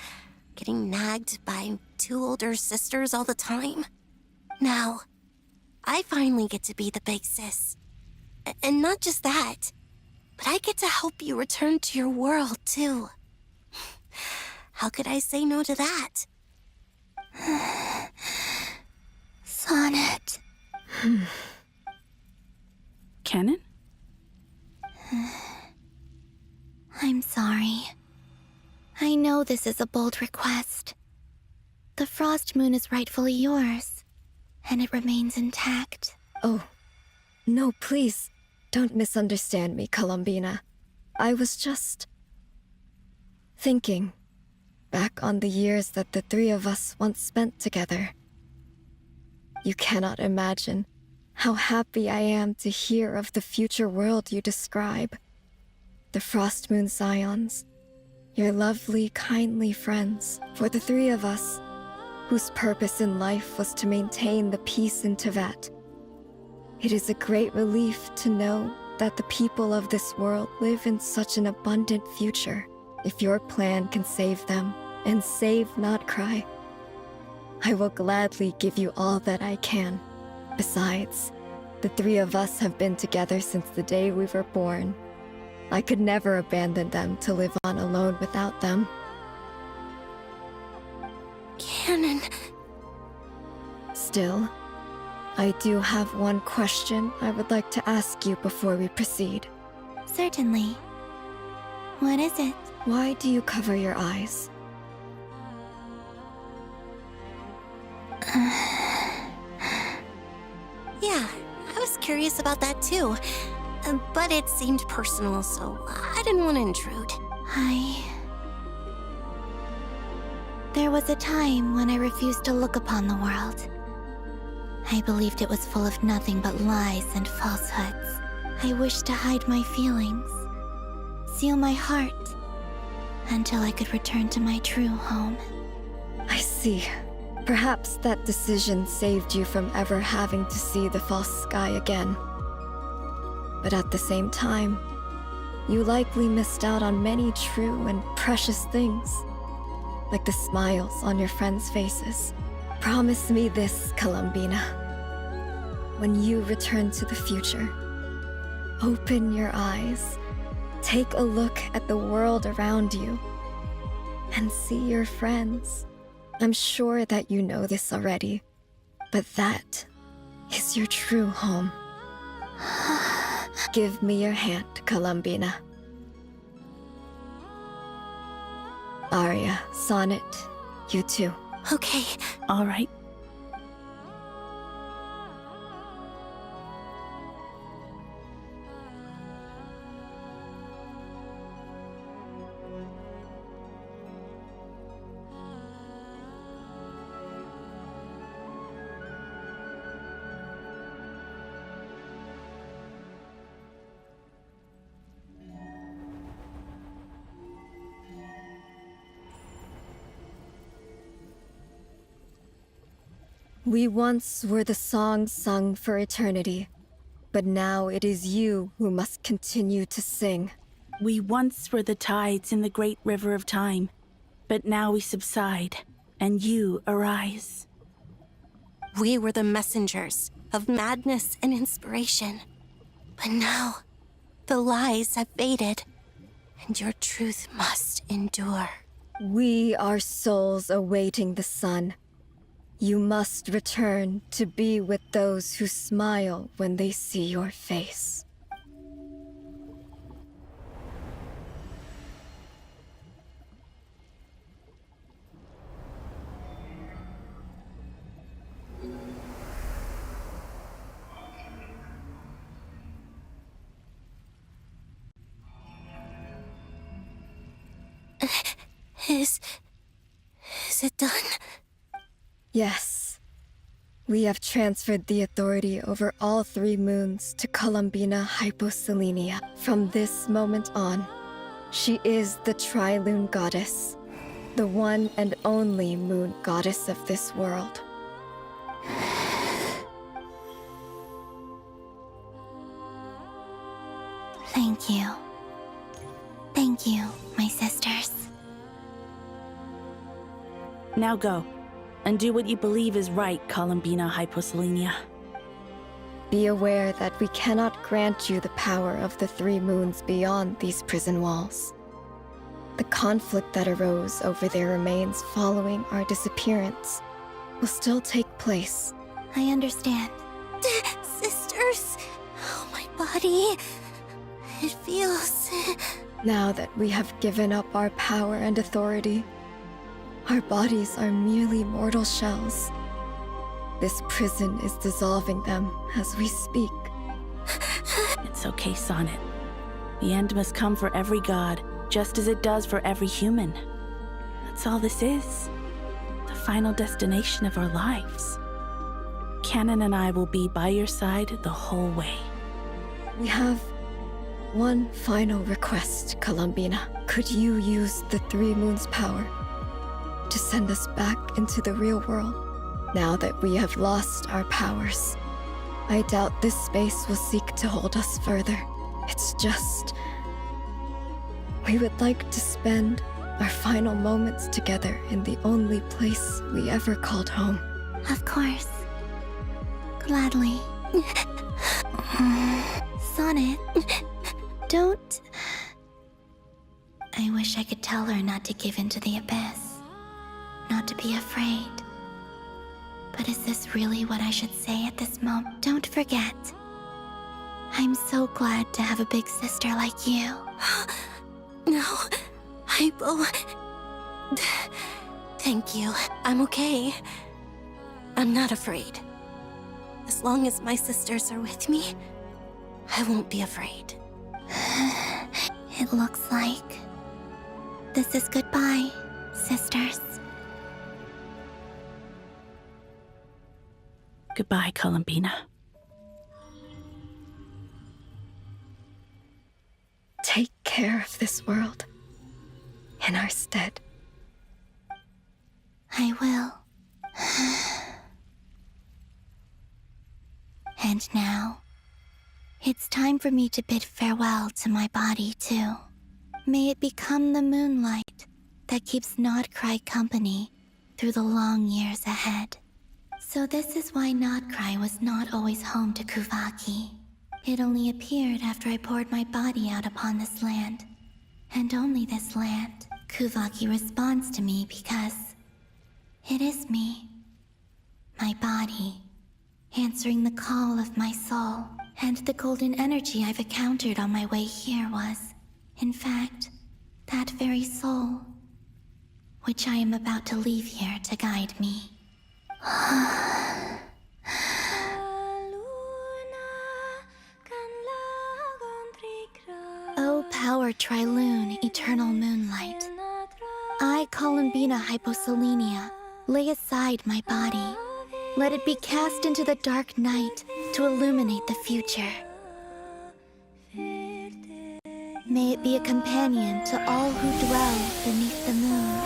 [SPEAKER 18] Getting nagged by 2 older sisters all the time. Now, I finally get to be the big sis. And not just that, but I get to help you return to your world, too. How could I say no to that?
[SPEAKER 12] Sonnet.
[SPEAKER 17] Canon?
[SPEAKER 12] I'm sorry. I know this is a bold request. The frost moon is rightfully yours, and it remains intact.
[SPEAKER 16] Oh, no, please, don't misunderstand me, Columbina. I was just thinking back on the years that the 3 of us once spent together. You cannot imagine how happy I am to hear of the future world you describe. The Frost Moon Scions, your lovely, kindly friends, for the 3 of us, whose purpose in life was to maintain the peace in Teyvat. It is a great relief to know that the people of this world live in such an abundant future. If your plan can save them, and save nodkrai, I will gladly give you all that I can. Besides, the 3 of us have been together since the day we were born. I could never abandon them to live on alone without them.
[SPEAKER 18] Canon.
[SPEAKER 16] Still, I do have one question I would like to ask you before we proceed.
[SPEAKER 12] Certainly. What is it?
[SPEAKER 16] Why do you cover your eyes?
[SPEAKER 18] Yeah, I was curious about that too. But it seemed personal, so I didn't want to intrude.
[SPEAKER 12] There was a time when I refused to look upon the world. I believed it was full of nothing but lies and falsehoods. I wished to hide my feelings, seal my heart, until I could return to my true home.
[SPEAKER 16] I see. Perhaps that decision saved you from ever having to see the false sky again. But at the same time, you likely missed out on many true and precious things, like the smiles on your friends' faces. Promise me this, Columbina. When you return to the future, open your eyes, take a look at the world around you, and see your friends. I'm sure that you know this already, but that is your true home. Give me your hand, Columbina. Arya, Sonnet, you too.
[SPEAKER 18] Okay.
[SPEAKER 17] All right.
[SPEAKER 16] We once were the song sung for eternity, but now it is you who must continue to sing.
[SPEAKER 17] We once were the tides in the great river of time, but now we subside, and you arise.
[SPEAKER 18] We were the messengers of madness and inspiration. But now, the lies have faded, and your truth must endure.
[SPEAKER 16] We are souls awaiting the sun. You must return to be with those who smile when they see your face.
[SPEAKER 18] Is it done?
[SPEAKER 16] Yes. We have transferred the authority over all 3 moons to Columbina Hyposelenia. From this moment on, she is the Tri-Lune Goddess, the one and only moon goddess of this world.
[SPEAKER 12] Thank you. Thank you, my sisters.
[SPEAKER 17] Now go, and do what you believe is right, Columbina Hyposelenia.
[SPEAKER 16] Be aware that we cannot grant you the power of the 3 moons beyond these prison walls. The conflict that arose over their remains following our disappearance will still take place.
[SPEAKER 12] I understand.
[SPEAKER 18] Sisters, oh, my body. It feels...
[SPEAKER 16] Now that we have given up our power and authority, our bodies are merely mortal shells. This prison is dissolving them as we speak.
[SPEAKER 17] It's okay, Sonnet. The end must come for every god, just as it does for every human. That's all this is. The final destination of our lives. Canon and I will be by your side the whole way.
[SPEAKER 16] We have one final request, Columbina. Could you use the 3 moons' power to send us back into the real world? Now that we have lost our powers, I doubt this space will seek to hold us further. It's just... we would like to spend our final moments together in the only place we ever called home.
[SPEAKER 12] Of course. Gladly. Sonnet, don't... I wish I could tell her not to give in to the abyss. Not to be afraid. But is this really what I should say at this moment? Don't forget. I'm so glad to have a big sister like you.
[SPEAKER 18] No, Hypo... Thank you. I'm okay. I'm not afraid. As long as my sisters are with me, I won't be afraid.
[SPEAKER 12] It looks like this is goodbye, sisters.
[SPEAKER 17] Goodbye, Columbina.
[SPEAKER 16] Take care of this world in our stead.
[SPEAKER 12] I will. And now, it's time for me to bid farewell to my body, too. May it become the moonlight that keeps Nodkrai company through the long years ahead. So this is why Nodkrai was not always home to Kuvaki. It only appeared after I poured my body out upon this land. And only this land. Kuvaki responds to me because it is me. My body, answering the call of my soul. And the golden energy I've encountered on my way here was, in fact, that very soul, which I am about to leave here to guide me. O power Tri-Lune, eternal moonlight. I, Columbina Hyposelenia, lay aside my body. Let it be cast into the dark night to illuminate the future. May it be a companion to all who dwell beneath the moon.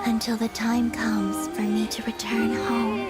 [SPEAKER 12] Until the time comes for me to return home.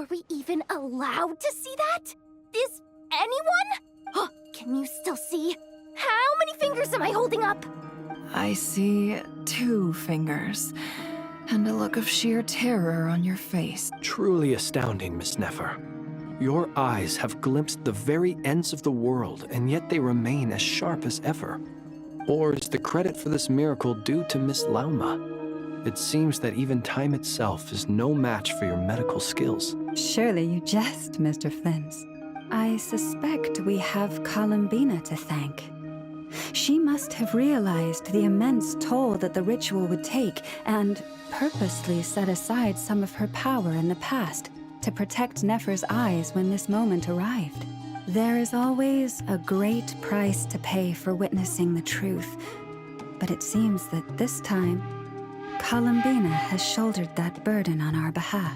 [SPEAKER 6] Are we even allowed to see that? Is anyone? Oh, can you still see? How many fingers am I holding up?
[SPEAKER 15] I see 2 fingers, and a look of sheer terror on your face.
[SPEAKER 8] Truly astounding, Miss Nefer. Your eyes have glimpsed the very ends of the world, and yet they remain as sharp as ever. Or is the credit for this miracle due to Miss Lauma? It seems that even time itself is no match for your medical skills.
[SPEAKER 9] Surely you jest, Mr. Flins. I suspect we have Columbina to thank. She must have realized the immense toll that the ritual would take and purposely set aside some of her power in the past to protect Nefer's eyes when this moment arrived. There is always a great price to pay for witnessing the truth, but it seems that this time, Columbina has shouldered that burden on our behalf.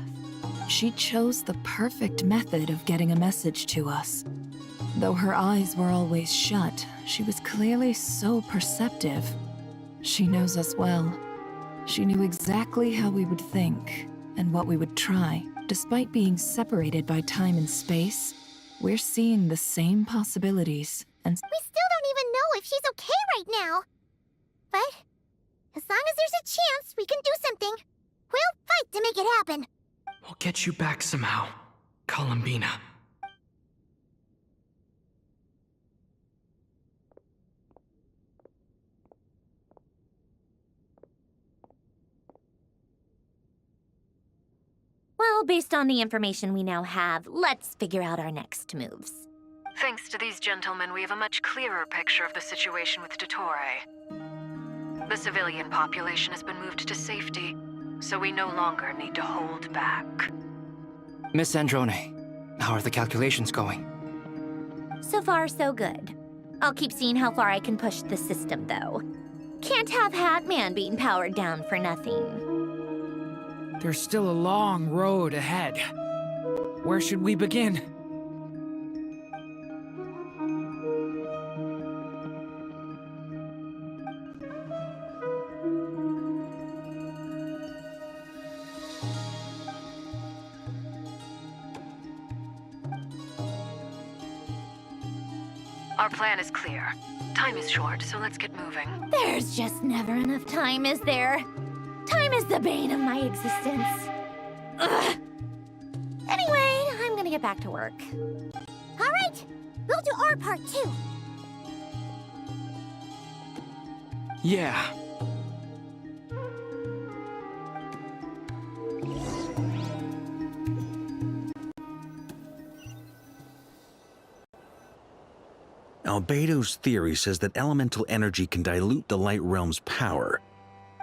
[SPEAKER 15] She chose the perfect method of getting a message to us. Though her eyes were always shut, she was clearly so perceptive. She knows us well. She knew exactly how we would think and what we would try. Despite being separated by time and space, we're seeing the same possibilities and...
[SPEAKER 11] We still don't even know if she's okay right now. But as long as there's a chance we can do something, we'll fight to make it happen.
[SPEAKER 2] We'll get you back somehow, Columbina.
[SPEAKER 6] Well, based on the information we now have, let's figure out our next moves.
[SPEAKER 7] Thanks to these gentlemen, we have a much clearer picture of the situation with dottore. The civilian population has been moved to safety, so we no longer need to hold back.
[SPEAKER 5] Miss Sandrone, how are the calculations going?
[SPEAKER 6] So far, so good. I'll keep seeing how far I can push the system, though. Can't have Hatman being powered down for nothing.
[SPEAKER 4] There's still a long road ahead. Where should we begin?
[SPEAKER 7] Our plan is clear. Time is short, so let's get moving.
[SPEAKER 6] There's just never enough time, is there? Time is the bane of my existence. Ugh. Anyway, I'm gonna get back to work.
[SPEAKER 11] All right, we'll do our part too.
[SPEAKER 2] Yeah.
[SPEAKER 10] Albedo's theory says that elemental energy can dilute the light realm's power,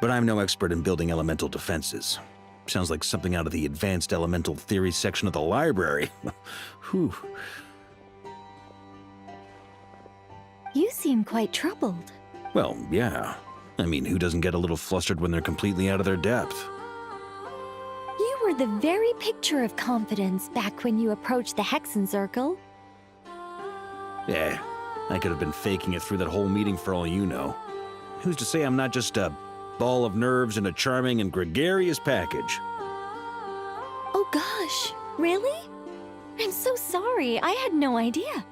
[SPEAKER 10] but I'm no expert in building elemental defenses. Sounds like something out of the advanced elemental theory section of the library. Whew.
[SPEAKER 11] You seem quite troubled.
[SPEAKER 10] Well, yeah. I mean, who doesn't get a little flustered when they're completely out of their depth?
[SPEAKER 11] You were the very picture of confidence back when you approached the Hexen Circle.
[SPEAKER 10] Yeah, I could have been faking it through that whole meeting for all you know. Who's to say I'm not just a ball of nerves in a charming and gregarious package?
[SPEAKER 11] Oh gosh, really? I'm so sorry, I had no idea.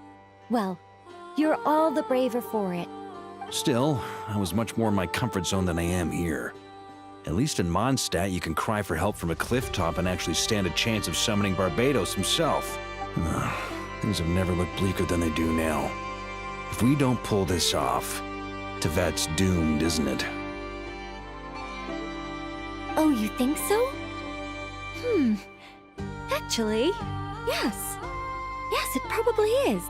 [SPEAKER 11] Well, you're all the braver for it.
[SPEAKER 10] Still, I was much more in my comfort zone than I am here. At least in Mondstadt, you can cry for help from a cliff top and actually stand a chance of summoning Barbados himself. Things have never looked bleaker than they do now. If we don't pull this off, Teyvat's doomed, isn't it?
[SPEAKER 11] Oh, you think so? Actually, yes. Yes, it probably is.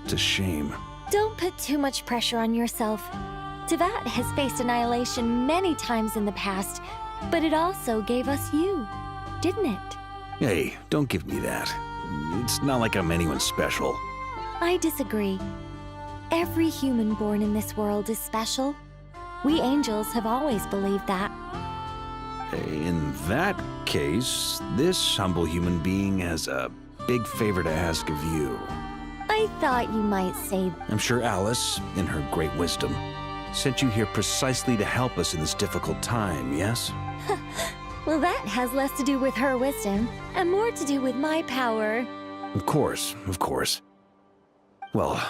[SPEAKER 10] It's a shame.
[SPEAKER 11] Don't put too much pressure on yourself. Teyvat has faced annihilation many times in the past, but it also gave us you, didn't it?
[SPEAKER 10] Hey, don't give me that. It's not like I'm anyone special.
[SPEAKER 11] I disagree. Every human born in this world is special. We angels have always believed that.
[SPEAKER 10] In that case, this humble human being has a big favor to ask of you.
[SPEAKER 11] I thought you might say...
[SPEAKER 10] I'm sure Alice, in her great wisdom, sent you here precisely to help us in this difficult time, yes?
[SPEAKER 11] Well, that has less to do with her wisdom and more to do with my power.
[SPEAKER 10] Of course, of course. Well,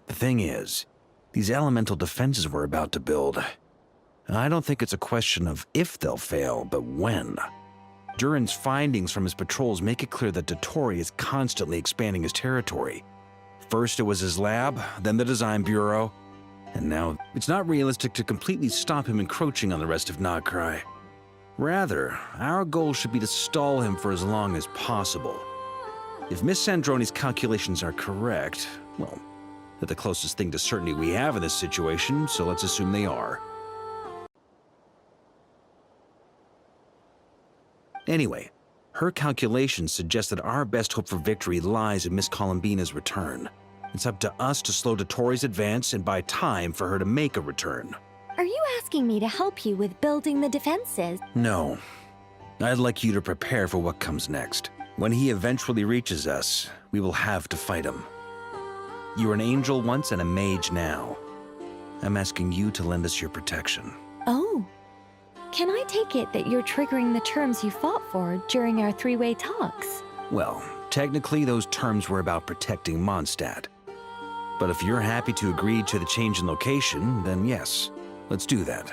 [SPEAKER 10] the thing is, these elemental defenses we're about to build, I don't think it's a question of if they'll fail, but when. Durin's findings from his patrols make it clear that dottore is constantly expanding his territory. First it was his lab, then the design bureau, and now it's not realistic to completely stop him encroaching on the rest of Nodkrai. Rather, our goal should be to stall him for as long as possible. If Miss Sandrone's calculations are correct, well, they're the closest thing to certainty we have in this situation, so let's assume they are. Anyway, her calculations suggest that our best hope for victory lies in Miss Columbina's return. It's up to us to slow dottore's advance and buy time for her to make a return.
[SPEAKER 11] Are you asking me to help you with building the defenses?
[SPEAKER 10] No. I'd like you to prepare for what comes next. When he eventually reaches us, we will have to fight him. You were an angel once and a mage now. I'm asking you to lend us your protection.
[SPEAKER 11] Oh. Can I take it that you're triggering the terms you fought for during our three-way talks?
[SPEAKER 10] Well, technically those terms were about protecting Mondstadt. But if you're happy to agree to the change in location, then yes, let's do that.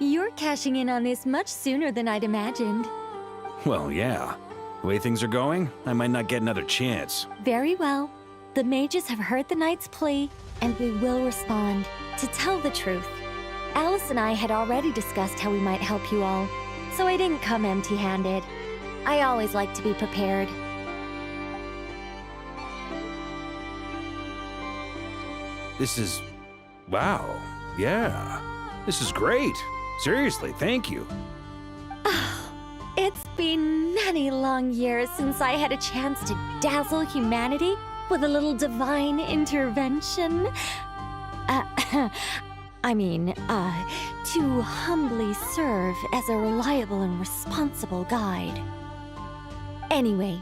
[SPEAKER 11] You're cashing in on this much sooner than I'd imagined.
[SPEAKER 10] Well, yeah. The way things are going, I might not get another chance.
[SPEAKER 11] Very well. The mages have heard the knight's plea, and we will respond. To tell the truth, Alice and I had already discussed how we might help you all, so I didn't come empty-handed. I always like to be prepared.
[SPEAKER 10] This is... wow. Yeah. This is great. Seriously, thank you.
[SPEAKER 11] It's been many long years since I had a chance to dazzle humanity with a little divine intervention. To humbly serve as a reliable and responsible guide. Anyway,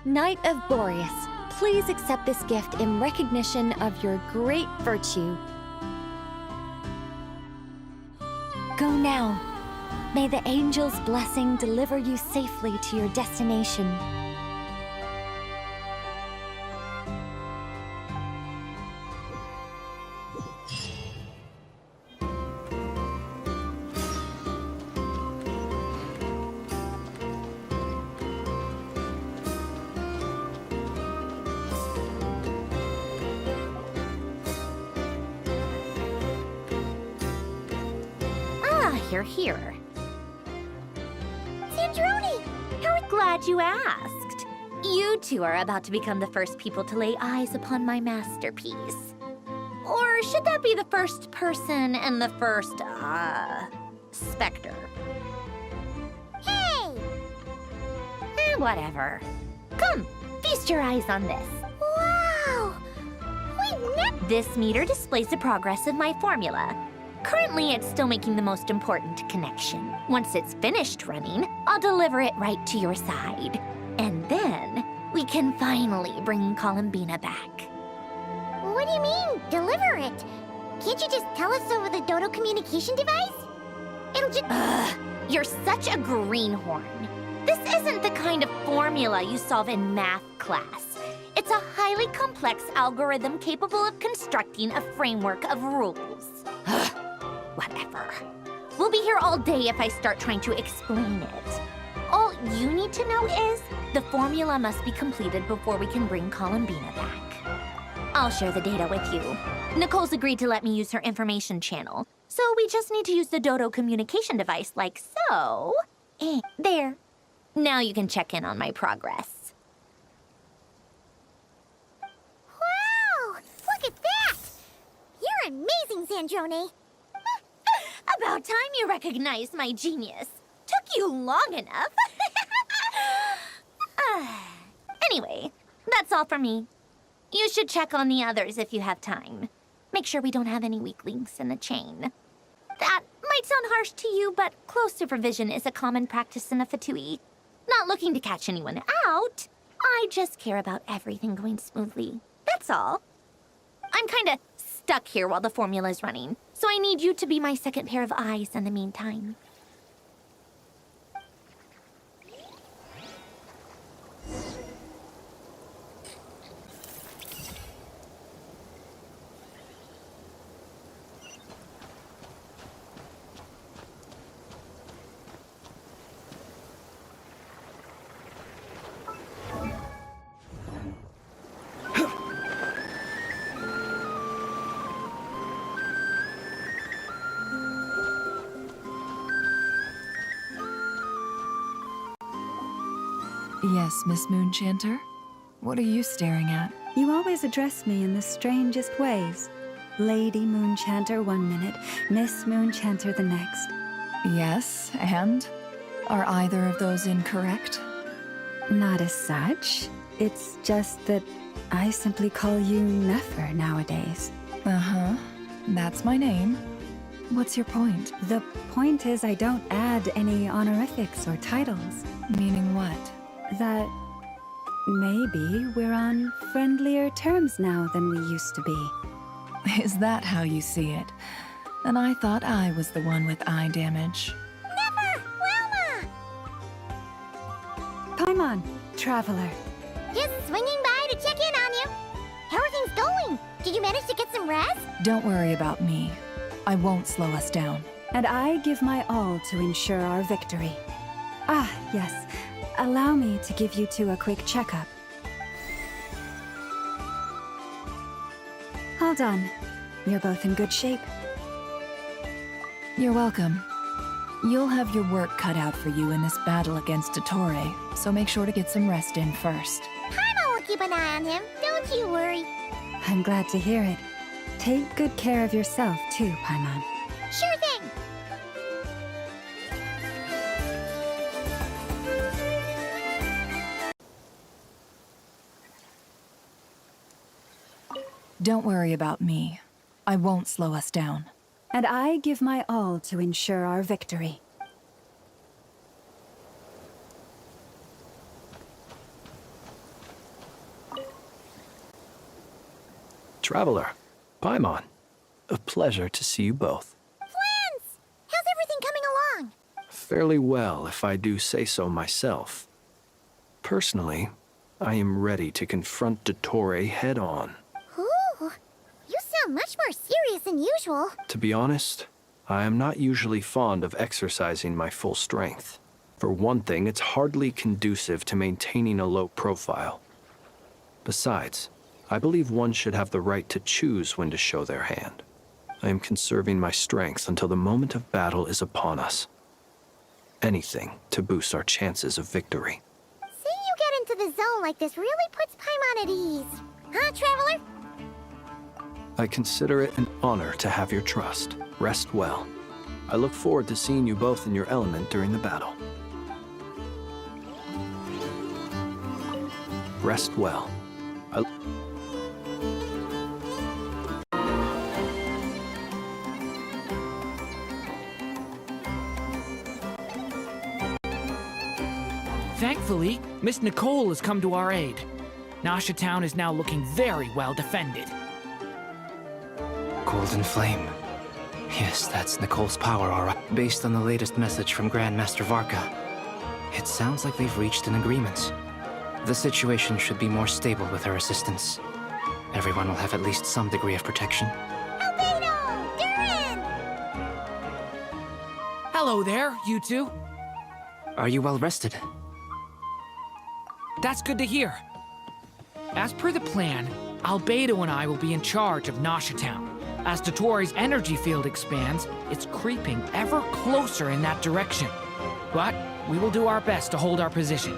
[SPEAKER 11] Knight of Boreas, please accept this gift in recognition of your great virtue. Go now. May the angel's blessing deliver you safely to your destination.
[SPEAKER 6] You're here. Sandrone! How glad you asked. You two are about to become the first people to lay eyes upon my masterpiece. Or should that be the first person and the first, specter? Hey! Whatever. Come, feast your eyes on this. Wow! This meter displays the progress of my formula. Currently, it's still making the most important connection. Once it's finished running, I'll deliver it right to your side. And then, we can finally bring Columbina back.
[SPEAKER 12] What do you mean, deliver it? Can't you just tell us over the Dodo communication device? It'll just...
[SPEAKER 6] You're such a greenhorn. This isn't the kind of formula you solve in math class. It's a highly complex algorithm capable of constructing a framework of rules. Whatever. We'll be here all day if I start trying to explain it. All you need to know is the formula must be completed before we can bring Columbina back. I'll share the data with you. Nicole's agreed to let me use her information channel, so we just need to use the Dodo communication device like so. There. Now you can check in on my progress.
[SPEAKER 12] Wow! Look at that! You're amazing, Sandrone.
[SPEAKER 6] About time you recognized my genius. Took you long enough. Anyway, that's all for me. You should check on the others if you have time. Make sure we don't have any weak links in the chain. That might sound harsh to you, but close supervision is a common practice in the Fatui. Not looking to catch anyone out. I just care about everything going smoothly. That's all. I'm kinda stuck here while the formula's running, so I need you to be my second pair of eyes in the meantime.
[SPEAKER 15] Yes, Miss Moonchanter? What are you staring at?
[SPEAKER 9] You always address me in the strangest ways. Lady Moonchanter one minute, Miss Moonchanter the next.
[SPEAKER 15] Yes, and? Are either of those incorrect?
[SPEAKER 9] Not as such. It's just that I simply call you Nefer nowadays.
[SPEAKER 15] Uh-huh. That's my name. What's your point?
[SPEAKER 9] The point is I don't add any honorifics or titles.
[SPEAKER 15] Meaning what?
[SPEAKER 9] That maybe we're on friendlier terms now than we used to be.
[SPEAKER 15] Is that how you see it? And I thought I was the one with eye damage.
[SPEAKER 6] Never! Wilma!
[SPEAKER 9] Paimon, traveler.
[SPEAKER 6] Just swinging by to check in on you. How are things going? Did you manage to get some rest?
[SPEAKER 15] Don't worry about me. I won't slow us down.
[SPEAKER 9] And I give my all to ensure our victory. Ah, yes. Allow me to give you two a quick checkup. Hold on. You're both in good shape.
[SPEAKER 15] You're welcome. You'll have your work cut out for you in this battle against dottore, so make sure to get some rest in first.
[SPEAKER 6] Paimon will keep an eye on him. Don't you worry.
[SPEAKER 9] I'm glad to hear it. Take good care of yourself, too, Paimon.
[SPEAKER 6] Sure thing.
[SPEAKER 15] Don't worry about me. I won't slow us down.
[SPEAKER 9] And I give my all to ensure our victory.
[SPEAKER 8] Traveler, Paimon, a pleasure to see you both.
[SPEAKER 6] Flans! How's everything coming along?
[SPEAKER 8] Fairly well, if I do say so myself. Personally, I am ready to confront dottore head-on.
[SPEAKER 6] Ooh, you sound much more serious than usual.
[SPEAKER 8] To be honest, I am not usually fond of exercising my full strength. For one thing, it's hardly conducive to maintaining a low profile. Besides, I believe one should have the right to choose when to show their hand. I am conserving my strength until the moment of battle is upon us. Anything to boost our chances of victory.
[SPEAKER 6] Seeing you get into the zone like this really puts Paimon at ease. Huh, Traveler?
[SPEAKER 8] I consider it an honor to have your trust. Rest well. I look forward to seeing you both in your element during the battle. Rest well.
[SPEAKER 4] Thankfully, Miss Nicole has come to our aid. Nasha Town is now looking very well defended.
[SPEAKER 5] Golden Flame. Yes, that's Nicole's power, all right. Based on the latest message from Grandmaster Varka, it sounds like they've reached an agreement. The situation should be more stable with her assistance. Everyone will have at least some degree of protection.
[SPEAKER 6] Albedo! Durin!
[SPEAKER 4] Hello there, you two.
[SPEAKER 5] Are you well rested?
[SPEAKER 4] That's good to hear. As per the plan, Albedo and I will be in charge of Nasha Town. As dottore's energy field expands, it's creeping ever closer in that direction. But we will do our best to hold our position.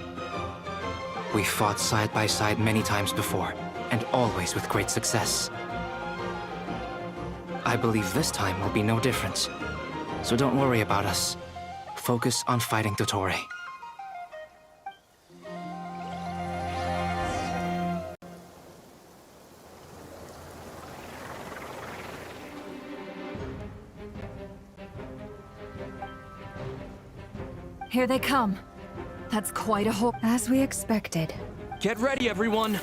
[SPEAKER 5] We fought side by side many times before, and always with great success. I believe this time will be no different. So don't worry about us. Focus on fighting dottore.
[SPEAKER 15] Here they come. That's quite a hole.
[SPEAKER 9] As we expected.
[SPEAKER 8] Get ready, everyone.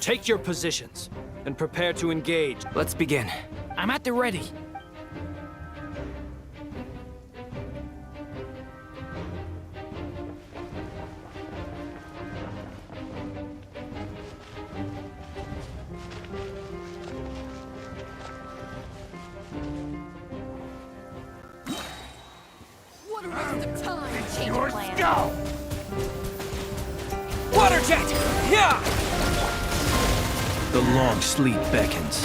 [SPEAKER 8] Take your positions and prepare to engage.
[SPEAKER 5] Let's begin.
[SPEAKER 4] I'm at the ready.
[SPEAKER 15] What a waste of time!
[SPEAKER 6] Your
[SPEAKER 4] Go! Water jet! Yeah!
[SPEAKER 8] The long sleep beckons.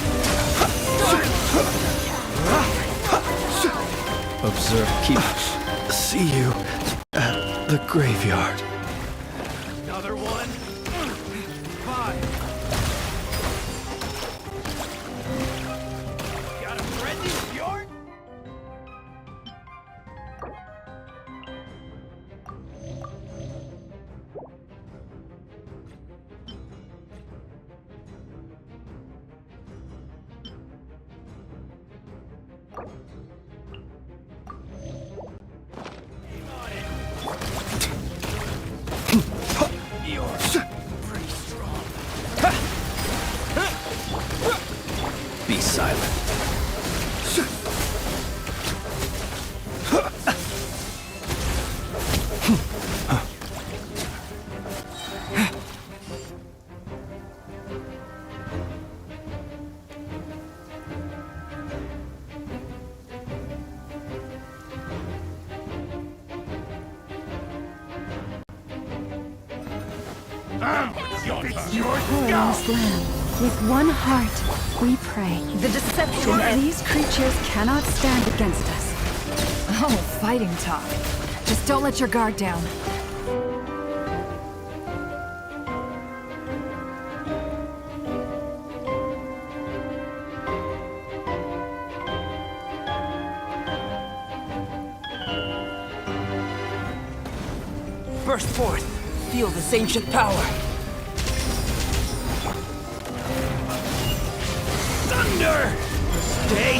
[SPEAKER 8] Observe, keep. See you at the graveyard.
[SPEAKER 4] Another
[SPEAKER 9] Poorest lamb, with one heart, we pray. The deception and these creatures cannot stand against us.
[SPEAKER 15] Oh, fighting talk. Just don't let your guard down.
[SPEAKER 2] Burst forth. Feel this ancient power. Thunder! Stay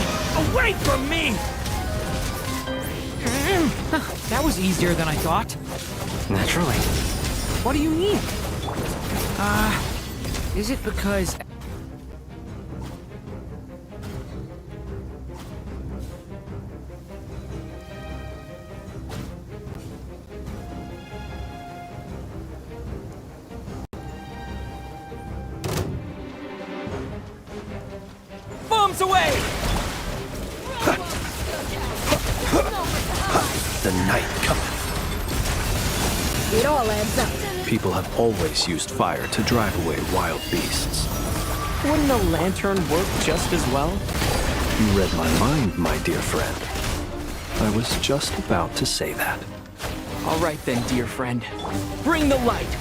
[SPEAKER 2] away from me!
[SPEAKER 4] That was easier than I thought.
[SPEAKER 5] Naturally.
[SPEAKER 4] What do you mean? Is it because...
[SPEAKER 2] Bombs away!
[SPEAKER 8] The night cometh.
[SPEAKER 9] It all adds up.
[SPEAKER 8] People have always used fire to drive away wild beasts.
[SPEAKER 2] Wouldn't a lantern work just as well?
[SPEAKER 8] You read my mind, my dear friend. I was just about to say that.
[SPEAKER 2] All right then, dear friend. Bring the light!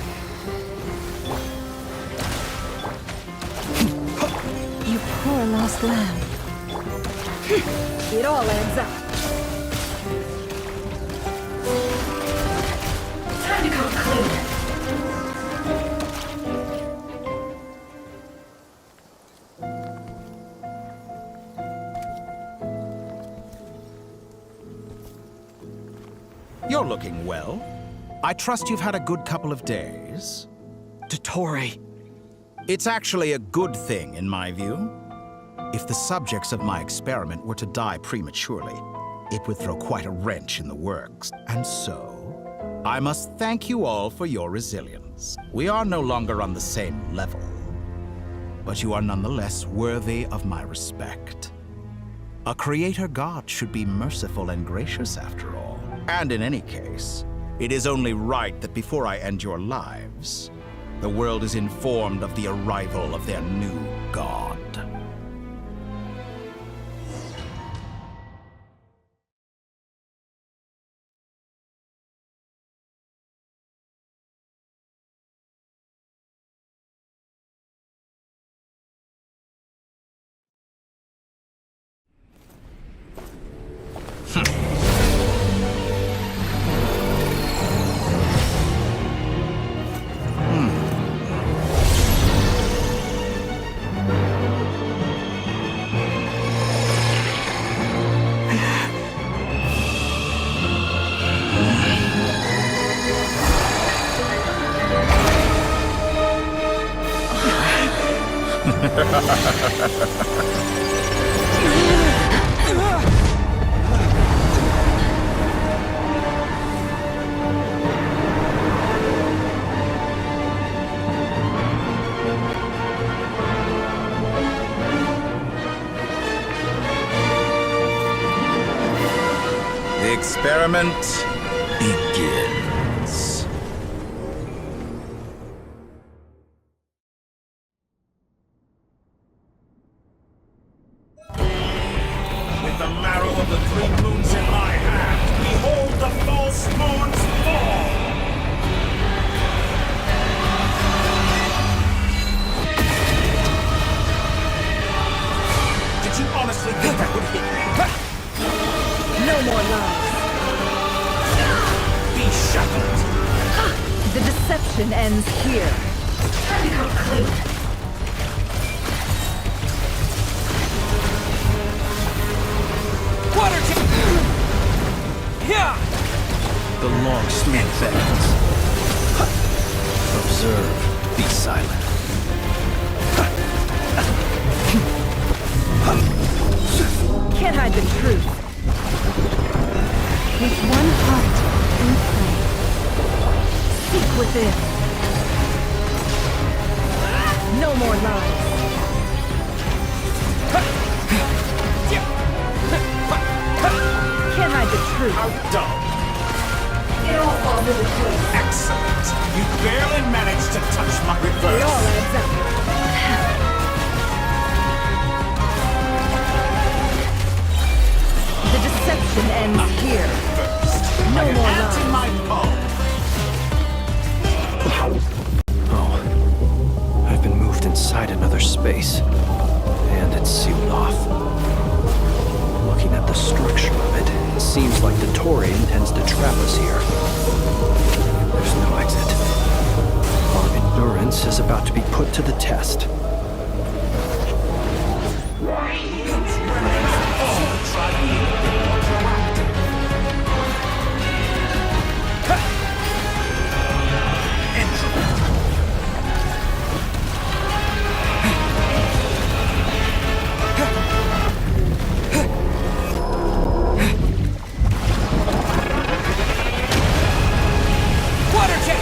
[SPEAKER 9] You poor lost lamb. It all adds up.
[SPEAKER 14] Time to come clean.
[SPEAKER 1] You're looking well. I trust you've had a good couple of days.
[SPEAKER 2] Dottore.
[SPEAKER 1] It's actually a good thing, in my view. If the subjects of my experiment were to die prematurely, it would throw quite a wrench in the works. And so, I must thank you all for your resilience. We are no longer on the same level, but you are nonetheless worthy of my respect. A creator god should be merciful and gracious after all. And in any case, it is only right that before I end your lives, the world is informed of the arrival of their new god. The experiment begins. With the marrow of the 3 moons in my hand, behold the false moons fall! Did you honestly think that would hit me?
[SPEAKER 9] No more lies.
[SPEAKER 1] Be shackled!
[SPEAKER 9] The deception ends here.
[SPEAKER 14] Time to come clean.
[SPEAKER 2] Water Yeah!
[SPEAKER 8] The long sleep beckons. Observe, be silent.
[SPEAKER 9] Can't hide the truth. With one heart and pray. Seek within. No more lies. Can't hide the truth.
[SPEAKER 1] Outdone.
[SPEAKER 9] It all falls into place.
[SPEAKER 1] Excellent. You barely managed to touch my reverse.
[SPEAKER 9] It all adds up. The deception ends here. No more
[SPEAKER 1] Ant in my palm.
[SPEAKER 8] Oh. I've been moved inside another space. And it's sealed off. Looking at the structure of it, it seems like dottore intends to trap us here. There's no exit. Our endurance is about to be put to the test.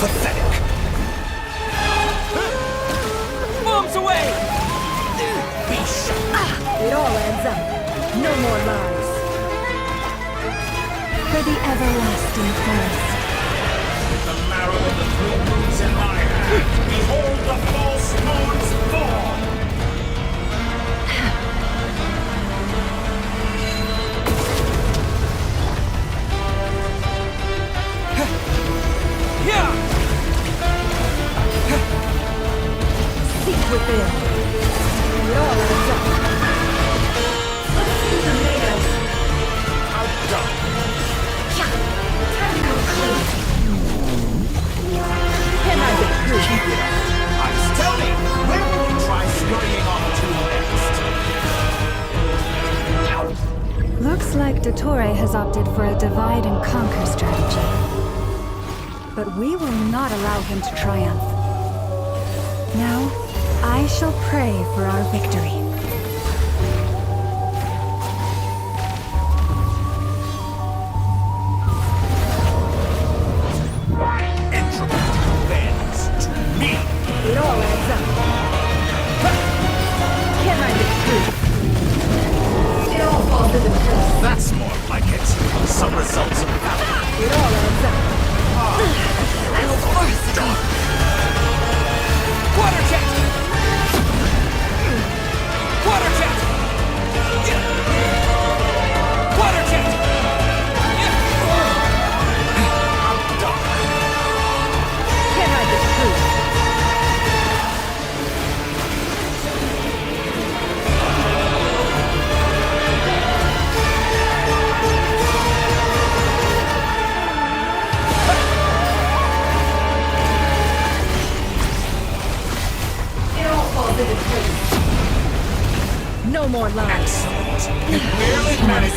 [SPEAKER 1] Pathetic.
[SPEAKER 2] Bombs away!
[SPEAKER 9] It all adds up. No more lies. For the everlasting forest.
[SPEAKER 1] The marrow of the blue moons in my hand. Behold the false moon's fall.
[SPEAKER 2] Yeah!
[SPEAKER 9] Seek within. It all adds up. Let's see the tomatoes.
[SPEAKER 1] Outdone.
[SPEAKER 9] Time to go clean. Can I get through?
[SPEAKER 1] Keep it up. Ice, tell me, where will you try scurrying off to next?
[SPEAKER 9] Looks like dottore has opted for a divide and conquer strategy. But we will not allow him to triumph. Now, I shall pray for our victory.
[SPEAKER 1] Bends to me.
[SPEAKER 9] It all adds up. Can I be true? It all falls into place.
[SPEAKER 1] That's more like it. Some results of valor.
[SPEAKER 9] It all adds up. I'll force it.
[SPEAKER 2] Water jet! Water jet! Water jet!
[SPEAKER 9] Can I be true? No more lies.
[SPEAKER 1] Excellent. You barely managed.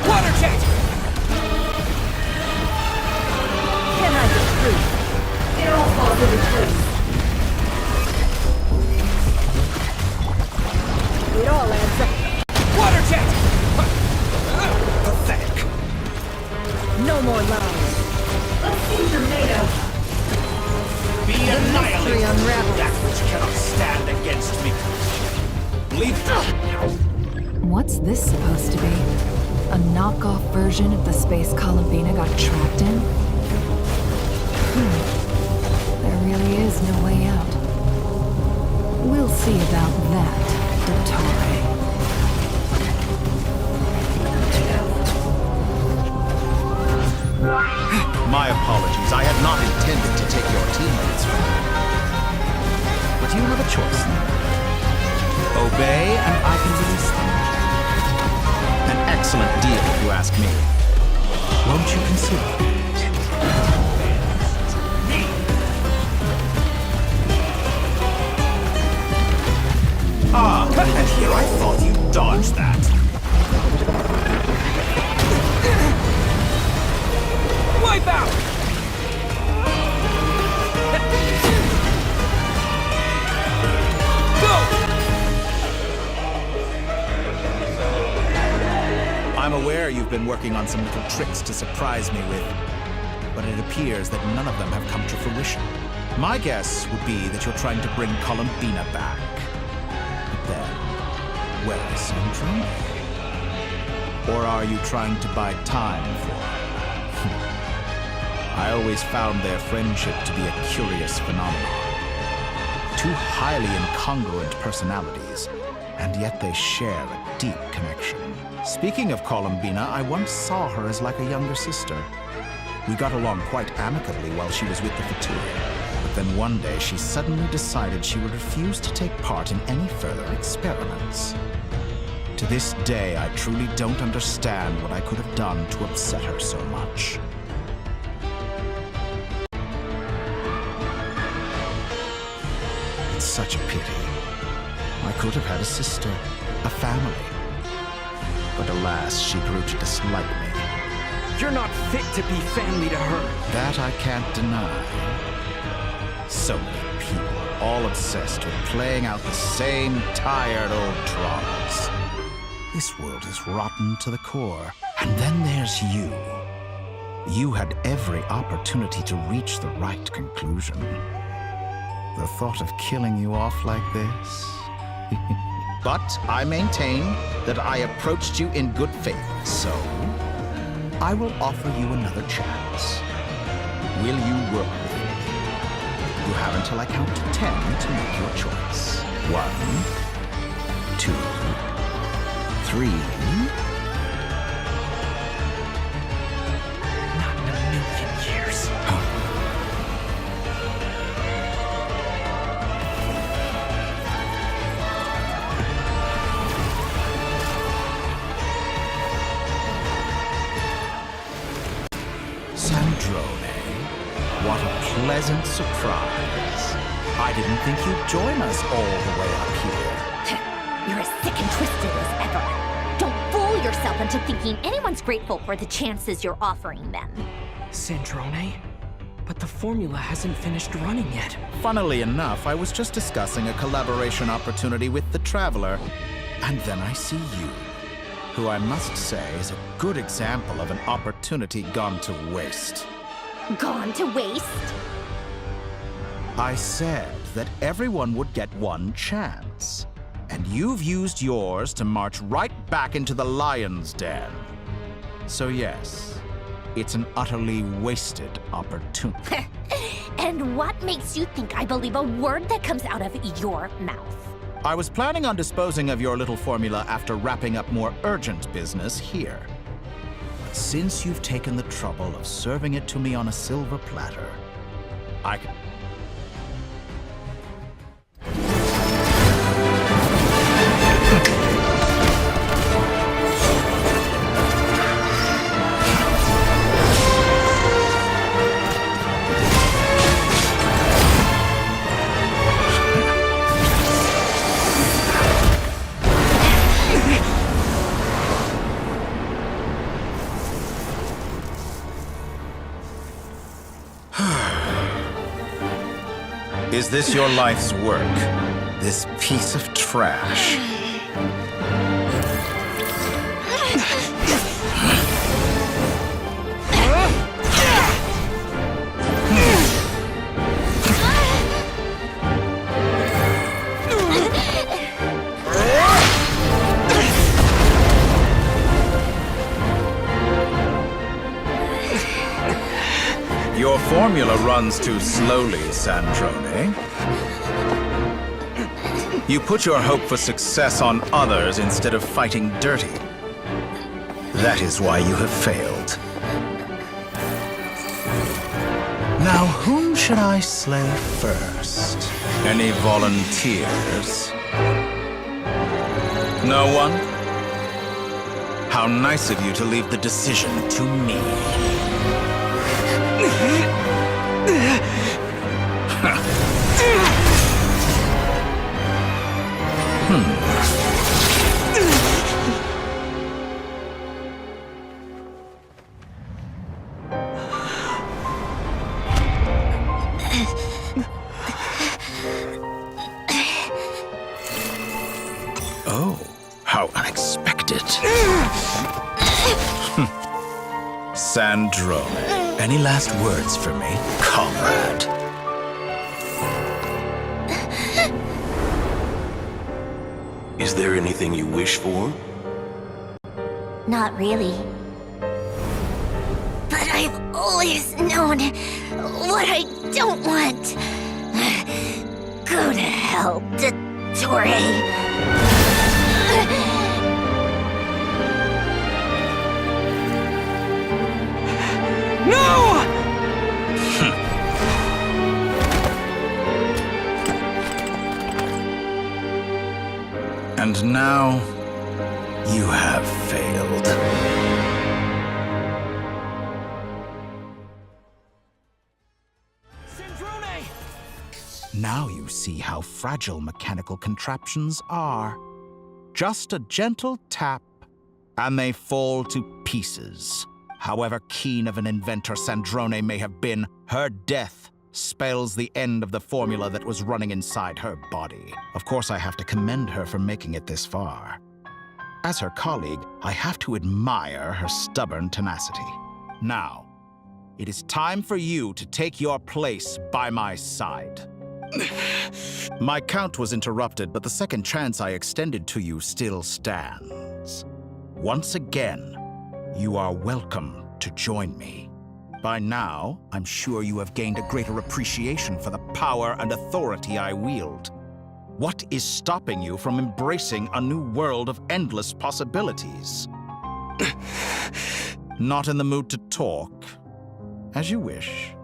[SPEAKER 2] Water jet!
[SPEAKER 9] Can I be true? It all falls into place. It all adds up.
[SPEAKER 2] Water jet!
[SPEAKER 1] Pathetic.
[SPEAKER 9] No more lies. Let's see tomato.
[SPEAKER 1] Be annihilated.
[SPEAKER 9] unravels.
[SPEAKER 1] That which cannot stand against me. Leave.
[SPEAKER 15] What's this supposed to be? A knockoff version of the space Columbina got trapped in? There really is no way out. We'll see about that, dottore.
[SPEAKER 1] My apologies. I had not intended to take your teammates from you. But you have a choice now. Obey, and I can release them. An excellent deal, if you ask me. Won't you consider? Ah, and here I thought you dodged that.
[SPEAKER 2] Wipe out! Go!
[SPEAKER 1] swear you've been working on some little tricks to surprise me with, but it appears that none of them have come to fruition. My guess would be that you're trying to bring Columbina back. But then, where is Sandrone? Or are you trying to buy time for her? I always found their friendship to be a curious phenomenon. Two highly incongruent personalities, and yet they share a deep connection. Speaking of Columbina, I once saw her as like a younger sister. We got along quite amicably while she was with the Fatui. But then one day she suddenly decided she would refuse to take part in any further experiments. To this day, I truly don't understand what I could have done to upset her so much. It's such a pity. I could have had a sister, a family. But alas, she grew to dislike me.
[SPEAKER 2] You're not fit to be family to her.
[SPEAKER 1] That I can't deny. So many people, all obsessed with playing out the same tired old traumas. This world is rotten to the core. And then there's you. You had every opportunity to reach the right conclusion. The thought of killing you off like this? But I maintain that I approached you in good faith, so I will offer you another chance. Will you work with me? You have until I count to 10 to make your choice. 1, 2, 3.
[SPEAKER 2] Not in a million years.
[SPEAKER 1] Sandrone, what a pleasant surprise. I didn't think you'd join us all the way up here.
[SPEAKER 6] You're as sick and twisted as ever. Don't fool yourself into thinking anyone's grateful for the chances you're offering them.
[SPEAKER 2] Sandrone? But the formula hasn't finished running yet.
[SPEAKER 1] Funnily enough, I was just discussing a collaboration opportunity with the Traveler, and then I see you, who I must say is a good example of an opportunity gone to waste.
[SPEAKER 6] Gone to waste?
[SPEAKER 1] I said that everyone would get one chance, and you've used yours to march right back into the lion's den. So yes, it's an utterly wasted opportunity.
[SPEAKER 6] And what makes you think I believe a word that comes out of your mouth?
[SPEAKER 1] I was planning on disposing of your little formula after wrapping up more urgent business here. But since you've taken the trouble of serving it to me on a silver platter, I can... Is this your life's work? This piece of trash? Your formula runs too slowly, Sandrone. You put your hope for success on others instead of fighting dirty. That is why you have failed. Now, whom should I slay first? Any volunteers? No one? How nice of you to leave the decision to me. Oh, how unexpected. Sandrone, any last words for me, comrade?
[SPEAKER 19] Is there anything you wish for?
[SPEAKER 6] Not really. But I've always known what I don't want. Go to hell, dottore.
[SPEAKER 2] No!
[SPEAKER 1] And now, you have failed. Now you see how fragile mechanical contraptions are. Just a gentle tap, and they fall to pieces. However keen of an inventor Sandrone may have been, her death spells the end of the formula that was running inside her body. Of course, I have to commend her for making it this far. As her colleague, I have to admire her stubborn tenacity. Now, it is time for you to take your place by my side. My count was interrupted, but the second chance I extended to you still stands. Once again, you are welcome to join me. By now, I'm sure you have gained a greater appreciation for the power and authority I wield. What is stopping you from embracing a new world of endless possibilities? Not in the mood to talk? As you wish.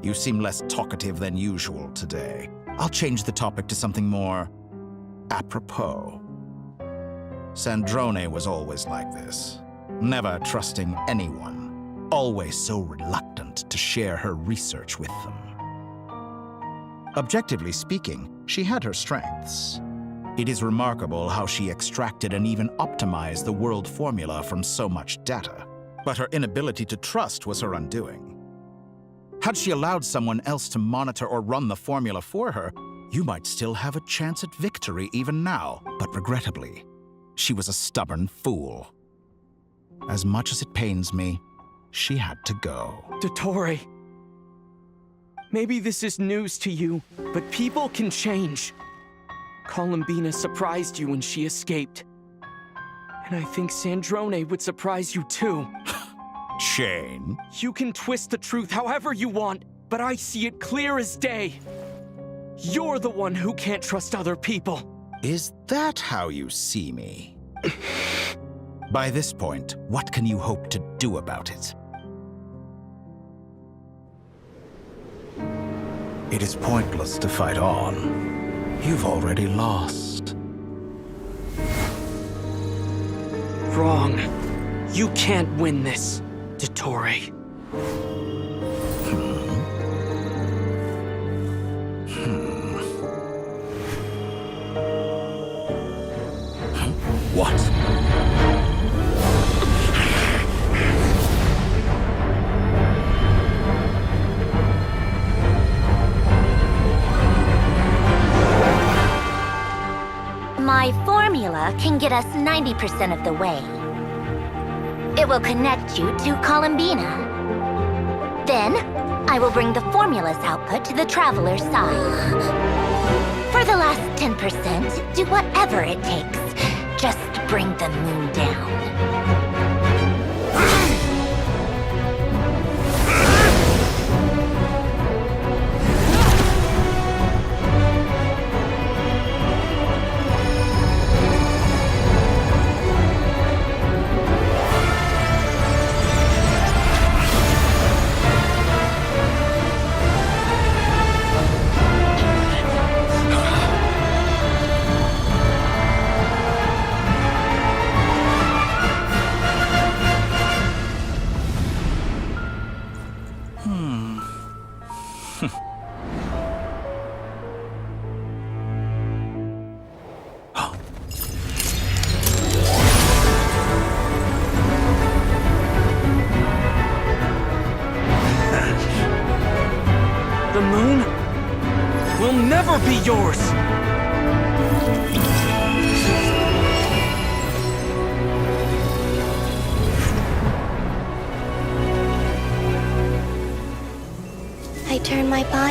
[SPEAKER 1] You seem less talkative than usual today. I'll change the topic to something more apropos. Sandrone was always like this, never trusting anyone, always so reluctant to share her research with them. Objectively speaking, she had her strengths. It is remarkable how she extracted and even optimized the world formula from so much data. But her inability to trust was her undoing. Had she allowed someone else to monitor or run the formula for her, you might still have a chance at victory even now. But regrettably, she was a stubborn fool. As much as it pains me, she had to go.
[SPEAKER 2] Dottore, maybe this is news to you, but people can change. Columbina surprised you when she escaped. And I think Sandrone would surprise you too.
[SPEAKER 1] Shane?
[SPEAKER 2] You can twist the truth however you want, but I see it clear as day. You're the one who can't trust other people.
[SPEAKER 1] Is that how you see me? By this point, what can you hope to do about it? It is pointless to fight on. You've already lost.
[SPEAKER 2] Wrong. You can't win this, dottore.
[SPEAKER 1] What?
[SPEAKER 6] My formula can get us 90% of the way. It will connect you to Columbina. Then, I will bring the formula's output to the Traveler's side. For the last 10%, do whatever it takes. Just bring the moon down.
[SPEAKER 2] The moon will never be yours!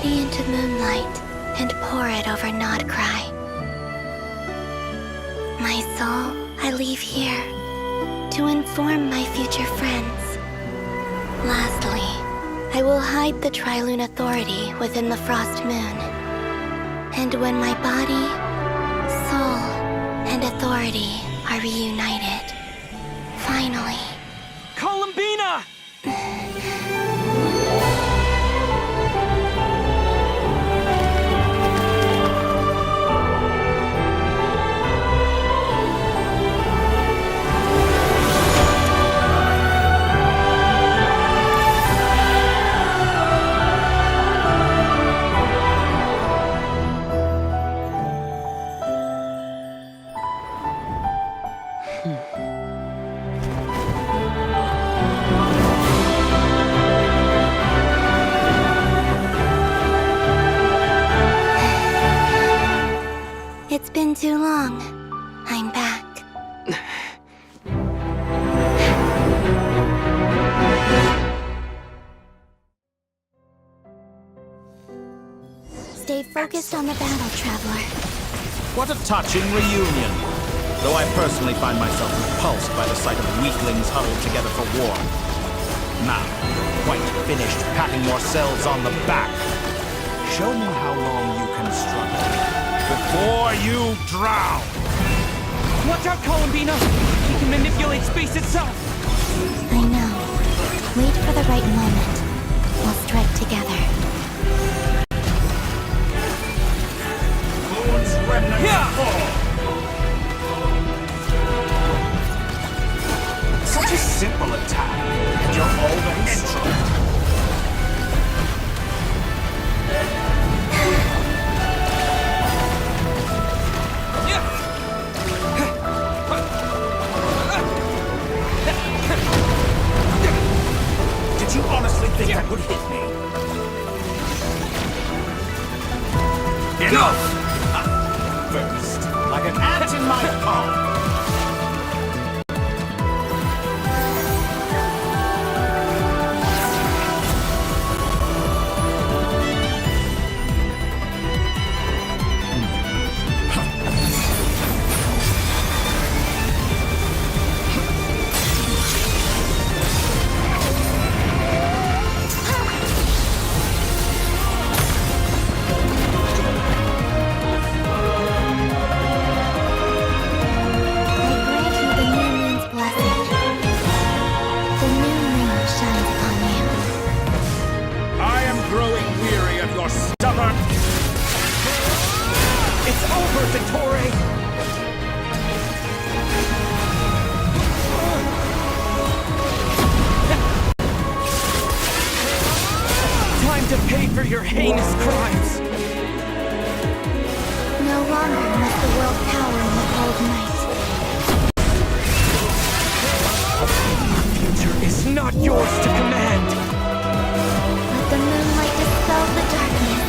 [SPEAKER 12] body into moonlight and pour it over nodkrai. My soul, I leave here to inform my future friends. Lastly, I will hide the Trilune authority within the Frost Moon. And when my body, soul, and authority are reunited, finally...
[SPEAKER 2] Columbina!
[SPEAKER 12] It's been too long. I'm back. Stay focused on the battle, Traveler.
[SPEAKER 1] What a touching reunion. Though I personally find myself repulsed by the sight of weaklings huddled together for war. Now, quite finished patting yourselves on the back. Show me how long you can struggle before you drown.
[SPEAKER 2] Watch out, Columbina! He can manipulate space itself!
[SPEAKER 12] I know. Wait for the right moment. We'll strike together.
[SPEAKER 1] Moon's remnants fall. Such a simple attack, and you're already struck. Did you honestly think that would hit me? Enough! First, like an ant in my palm.
[SPEAKER 2] To pay for your heinous crimes!
[SPEAKER 12] No longer must the world cower in the cold night.
[SPEAKER 2] Our future is not yours to command!
[SPEAKER 12] Let the moonlight dispel the darkness.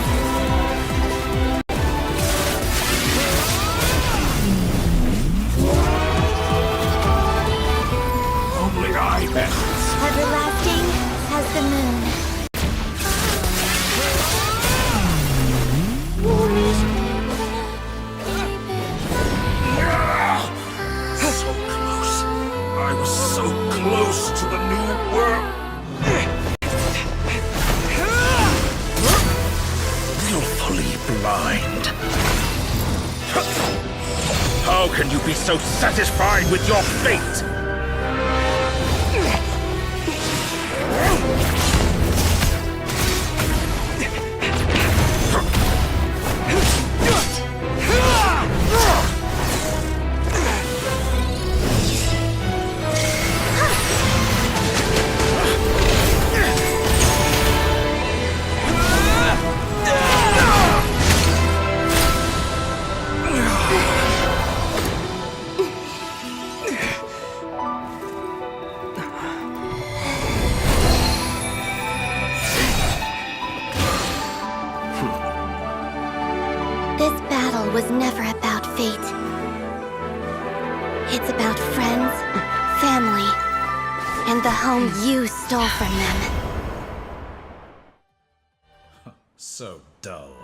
[SPEAKER 1] Only I have.
[SPEAKER 12] Everlasting as the moon.
[SPEAKER 1] So close. I was so close to the new world. Willfully blind. How can you be so satisfied with your fate?
[SPEAKER 12] Was never about fate. It's about friends, family, and the home you stole from them.
[SPEAKER 1] So dull.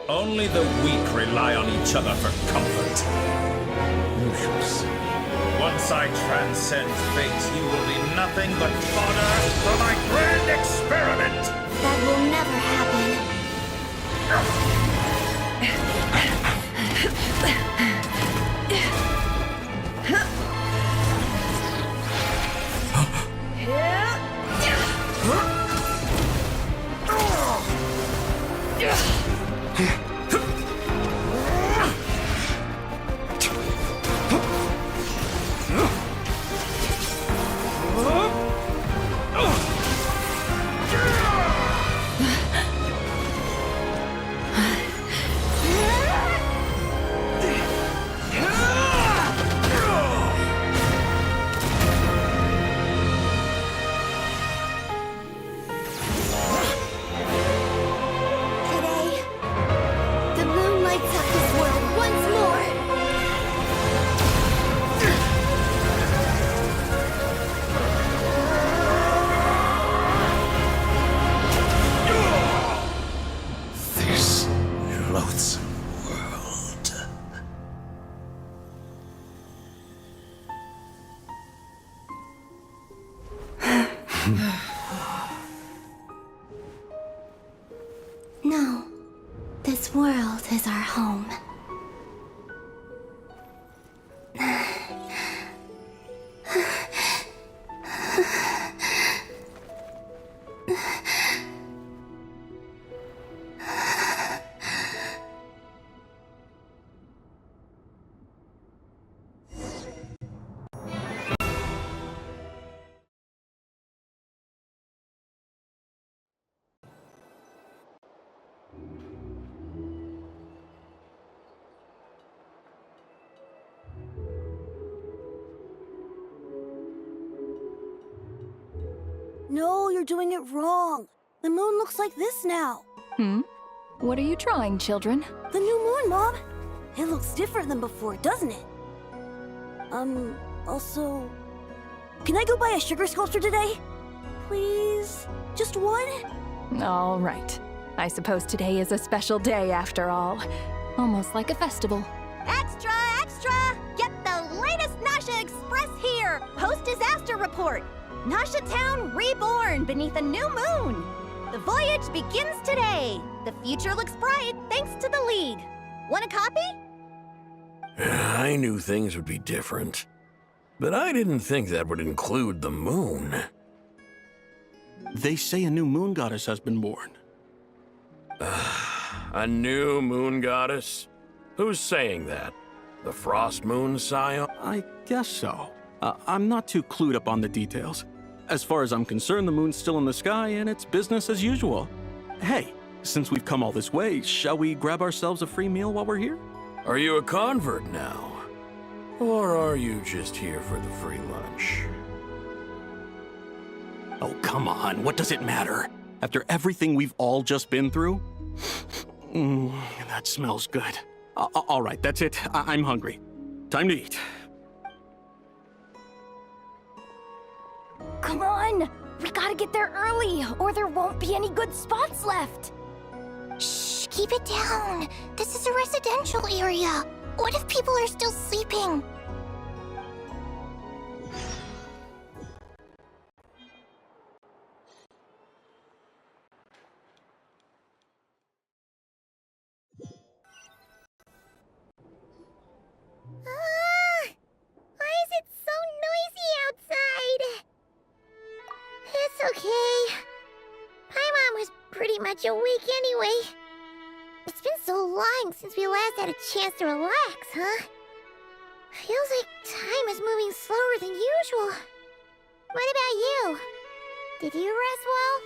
[SPEAKER 1] Only the weak rely on each other for comfort. Lucius, once I transcend fate, you will be nothing but fodder for my grand experiment!
[SPEAKER 12] That will never happen. No, this world is our home.
[SPEAKER 20] No, you're doing it wrong. The moon looks like this now.
[SPEAKER 21] What are you trying, children?
[SPEAKER 20] The new moon, Mom. It looks different than before, doesn't it? Also... Can I go buy a sugar sculpture today? Please? Just one?
[SPEAKER 21] All right. I suppose today is a special day after all. Almost like a festival.
[SPEAKER 6] Extra, extra! Get the latest Nasha Express here! Post-disaster report! Nasha Town reborn beneath a new moon! The voyage begins today! The future looks bright thanks to the League. Want a copy?
[SPEAKER 19] I knew things would be different, but I didn't think that would include the moon.
[SPEAKER 22] They say a new moon goddess has been born.
[SPEAKER 19] A new moon goddess? Who's saying that? The Frost Moon Scion?
[SPEAKER 22] I guess so. I'm not too clued up on the details. As far as I'm concerned, the moon's still in the sky and it's business as usual. Hey, since we've come all this way, shall we grab ourselves a free meal while we're here?
[SPEAKER 19] Are you a convert now? Or are you just here for the free lunch?
[SPEAKER 22] Oh, come on, what does it matter? After everything we've all just been through? That smells good. All right, that's it. I'm hungry. Time to eat.
[SPEAKER 11] Come on! We gotta get there early, or there won't be any good spots left!
[SPEAKER 12] Shh, keep it down. This is a residential area. What if people are still sleeping?
[SPEAKER 6] Why is it so noisy outside? It's okay. Paimon was pretty much awake anyway. It's been so long since we last had a chance to relax, huh? Feels like time is moving slower than usual. What about you? Did you rest well?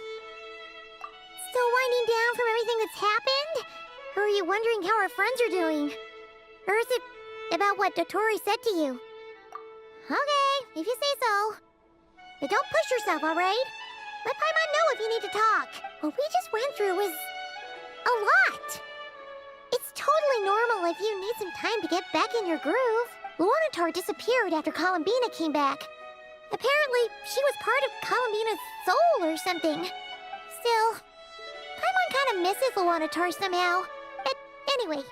[SPEAKER 6] Still winding down from everything that's happened? Or are you wondering how our friends are doing? Or is it about what dottore said to you? Okay, if you say so. But don't push yourself, alright? Let Paimon know if you need to talk. What we just went through was a lot. It's totally normal if you need some time to get back in your groove. Luonatar disappeared after Columbina came back. Apparently, she was part of Columbina's soul or something. Still, Paimon kind gonna miss his Luanatar somehow. But anyway,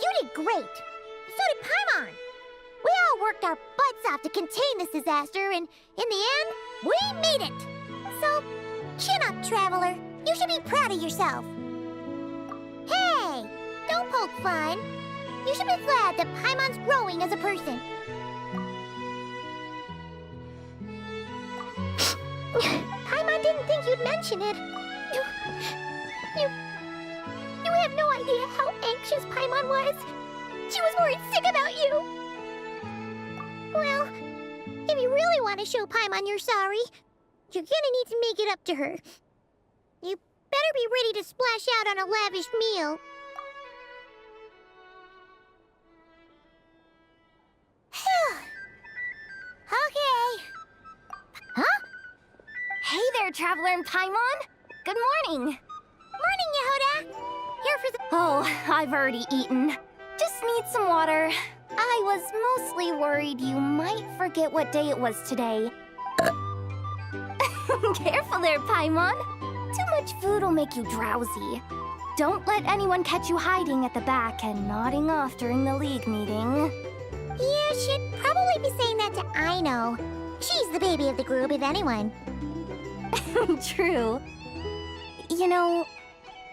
[SPEAKER 6] you did great. So did Paimon. We all worked our butts off to contain this disaster, and in the end, we made it. So, chin up, Traveler. You should be proud of yourself. Hey, don't poke fun. You should be glad that Paimon's growing as a person. Paimon didn't think you'd mention it. You have no idea how anxious Paimon was. She was worried sick about you. Well, if you really want to show Paimon you're sorry, you're gonna need to make it up to her. You better be ready to splash out on a lavish meal. Okay. Huh? Hey there, Traveler and Paimon. Good morning. Morning, Yehuda. Here for the... Oh, I've already eaten. Just need some water. I was mostly worried you might forget what day it was today. Careful there, Paimon. Too much food will make you drowsy. Don't let anyone catch you hiding at the back and nodding off during the league meeting. You should probably be saying that to Aino. She's the baby of the group, if anyone. True. You know,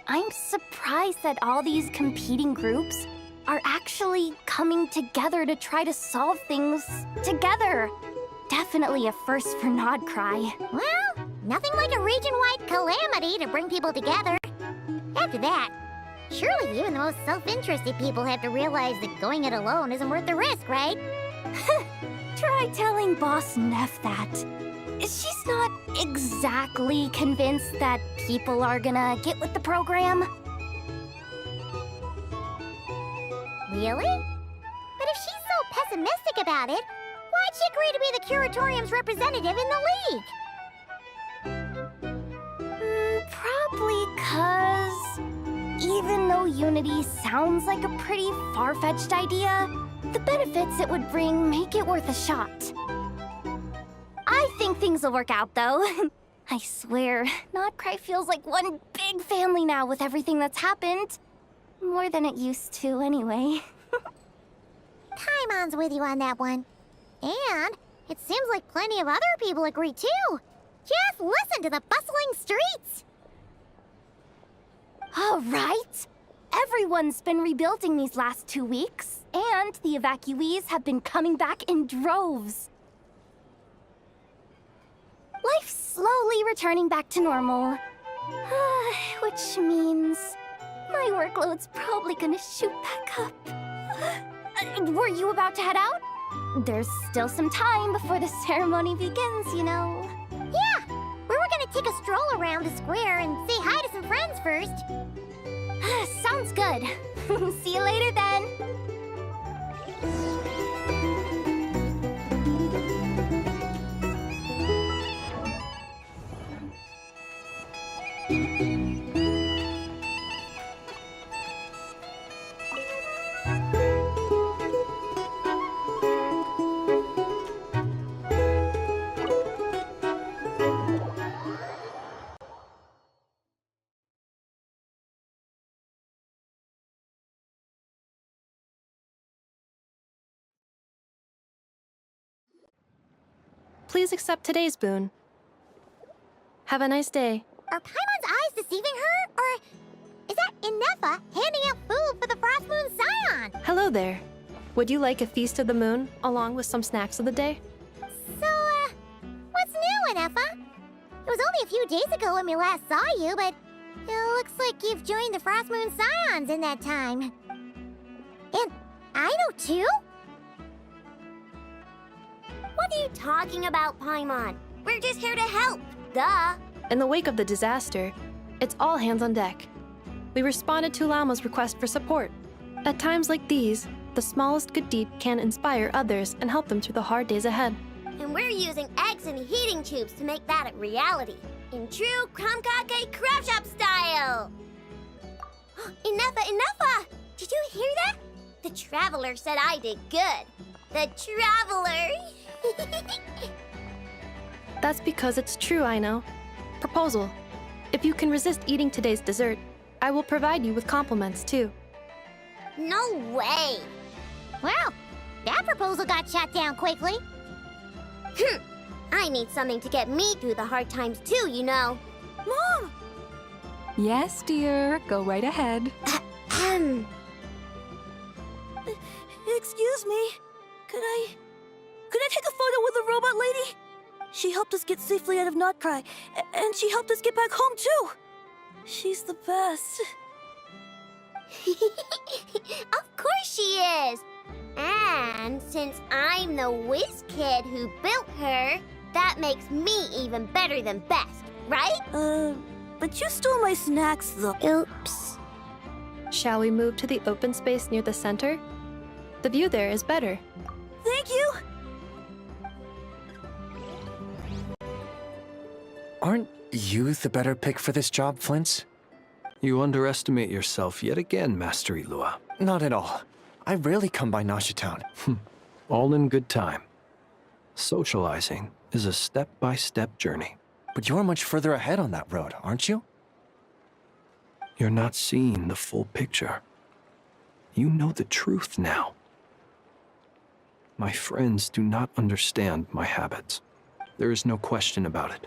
[SPEAKER 6] I'm surprised that all these competing groups are actually coming together to try to solve things together. Definitely a first for nodkrai. Well, nothing like a region-wide calamity to bring people together. After that, surely even the most self-interested people have to realize that going it alone isn't worth the risk, right? Try telling Boss Neff that. She's not exactly convinced that people are gonna get with the program. Really? But if she's so pessimistic about it, why'd she agree to be the Curatorium's representative in the League? Probably 'cause even though Unity sounds like a pretty far-fetched idea, the benefits it would bring make it worth a shot. I think things will work out, though. I swear, nodkrai feels like one big family now with everything that's happened. More than it used to, anyway. Paimon's with you on that one. And it seems like plenty of other people agree, too. Just listen to the bustling streets. All right. Everyone's been rebuilding these last 2 weeks, and the evacuees have been coming back in droves. Life's slowly returning back to normal. Which means my workload's probably gonna shoot back up. Were you about to head out? There's still some time before the ceremony begins, you know. Yeah, we were gonna take a stroll around the square and say hi to some friends first. Sounds good. See you later then.
[SPEAKER 3] Please accept today's boon. Have a nice day.
[SPEAKER 6] Are Paimon's eyes deceiving her? Or is that Inefa handing out food for the Frostmoon Scion?
[SPEAKER 3] Hello there. Would you like a feast of the moon, along with some snacks of the day?
[SPEAKER 6] So, what's new, Inefa? It was only a few days ago when we last saw you, but it looks like you've joined the Frostmoon Scions in that time. And Aino, too? What are you talking about, Paimon? We're just here to help, duh.
[SPEAKER 3] In the wake of the disaster, it's all hands on deck. We responded to Lauma's request for support. At times like these, the smallest good deed can inspire others and help them through the hard days ahead.
[SPEAKER 6] And we're using eggs and heating tubes to make that a reality. In true Kromkake Craft Shop style! Inefa! Did you hear that? The Traveler said I did good. The Traveler!
[SPEAKER 3] That's because it's true, I know. Proposal. If you can resist eating today's dessert, I will provide you with compliments, too.
[SPEAKER 6] No way! Well, that proposal got shot down quickly. I need something to get me through the hard times too, you know.
[SPEAKER 20] Mom!
[SPEAKER 21] Yes, dear. Go right ahead.
[SPEAKER 20] Excuse me. Could I take a photo with the robot lady? She helped us get safely out of Nodkrai, and she helped us get back home too. She's the best.
[SPEAKER 6] Of course she is! And since I'm the whiz kid who built her, that makes me even better than best, right?
[SPEAKER 20] But you stole my snacks though.
[SPEAKER 6] Oops.
[SPEAKER 3] Shall we move to the open space near the center? The view there is better.
[SPEAKER 20] Thank you!
[SPEAKER 13] Aren't you the better pick for this job, Flint's?
[SPEAKER 8] You underestimate yourself yet again, Master Ilua.
[SPEAKER 13] Not at all. I rarely come by Nasha Town.
[SPEAKER 8] All in good time. Socializing is a step-by-step journey.
[SPEAKER 13] But you're much further ahead on that road, aren't you?
[SPEAKER 8] You're not seeing the full picture. You know the truth now. My friends do not understand my habits. There is no question about it.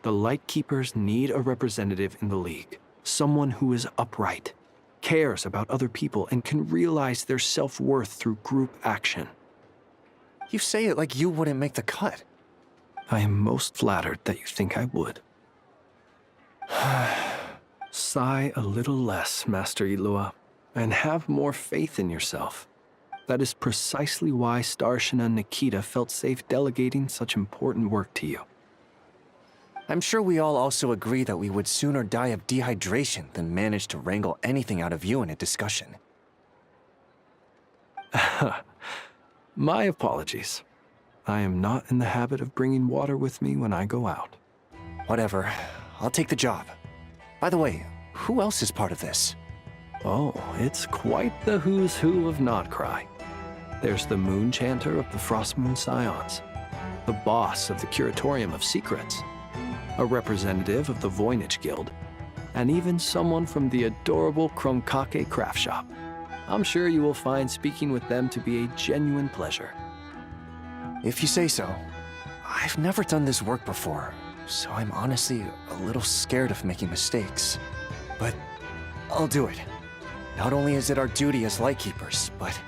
[SPEAKER 8] The Lightkeepers need a representative in the League. Someone who is upright, cares about other people, and can realize their self-worth through group action.
[SPEAKER 13] You say it like you wouldn't make the cut.
[SPEAKER 8] I am most flattered that you think I would. Sigh a little less, Master Ilua, and have more faith in yourself. That is precisely why Starshina Nikita felt safe delegating such important work to you.
[SPEAKER 13] I'm sure we all also agree that we would sooner die of dehydration than manage to wrangle anything out of you in a discussion.
[SPEAKER 8] My apologies. I am not in the habit of bringing water with me when I go out.
[SPEAKER 13] Whatever. I'll take the job. By the way, who else is part of this?
[SPEAKER 8] Oh, it's quite the who's who of Nodkrai. There's the Moon Chanter of the Frostmoonscions, the boss of the Curatorium of Secrets, a representative of the Voynichguild, and even someone from the adorable Kromkake craft shop. I'm sure you will find speaking with them to be a genuine pleasure.
[SPEAKER 13] If you say so. I've never done this work before, so I'm honestly a little scared of making mistakes. But I'll do it. Not only is it our duty as Lightkeepers, but...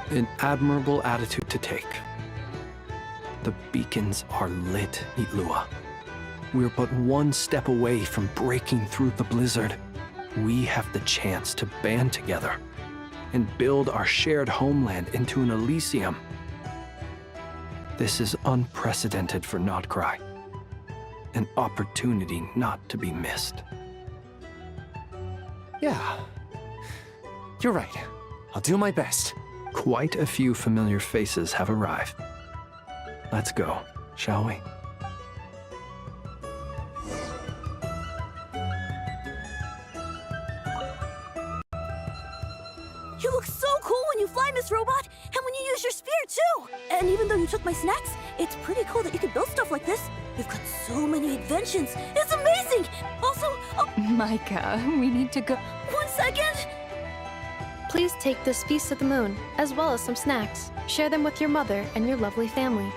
[SPEAKER 8] An admirable attitude to take. The beacons are lit, Ilua. We're but one step away from breaking through the blizzard. We have the chance to band together and build our shared homeland into an Elysium. This is unprecedented for Nodkrai. An opportunity not to be missed.
[SPEAKER 13] Yeah. You're right. I'll do my best.
[SPEAKER 8] Quite a few familiar faces have arrived. Let's go, shall we?
[SPEAKER 20] You look so cool when you fly, Miss Robot, and when you use your spear, too! And even though you took my snacks, it's pretty cool that you can build stuff like this. You've got so many inventions. It's amazing! Also,
[SPEAKER 21] Micah, we need to go.
[SPEAKER 20] 1 second!
[SPEAKER 3] Please take this Feast of the Moon, as well as some snacks. Share them with your mother and your lovely family.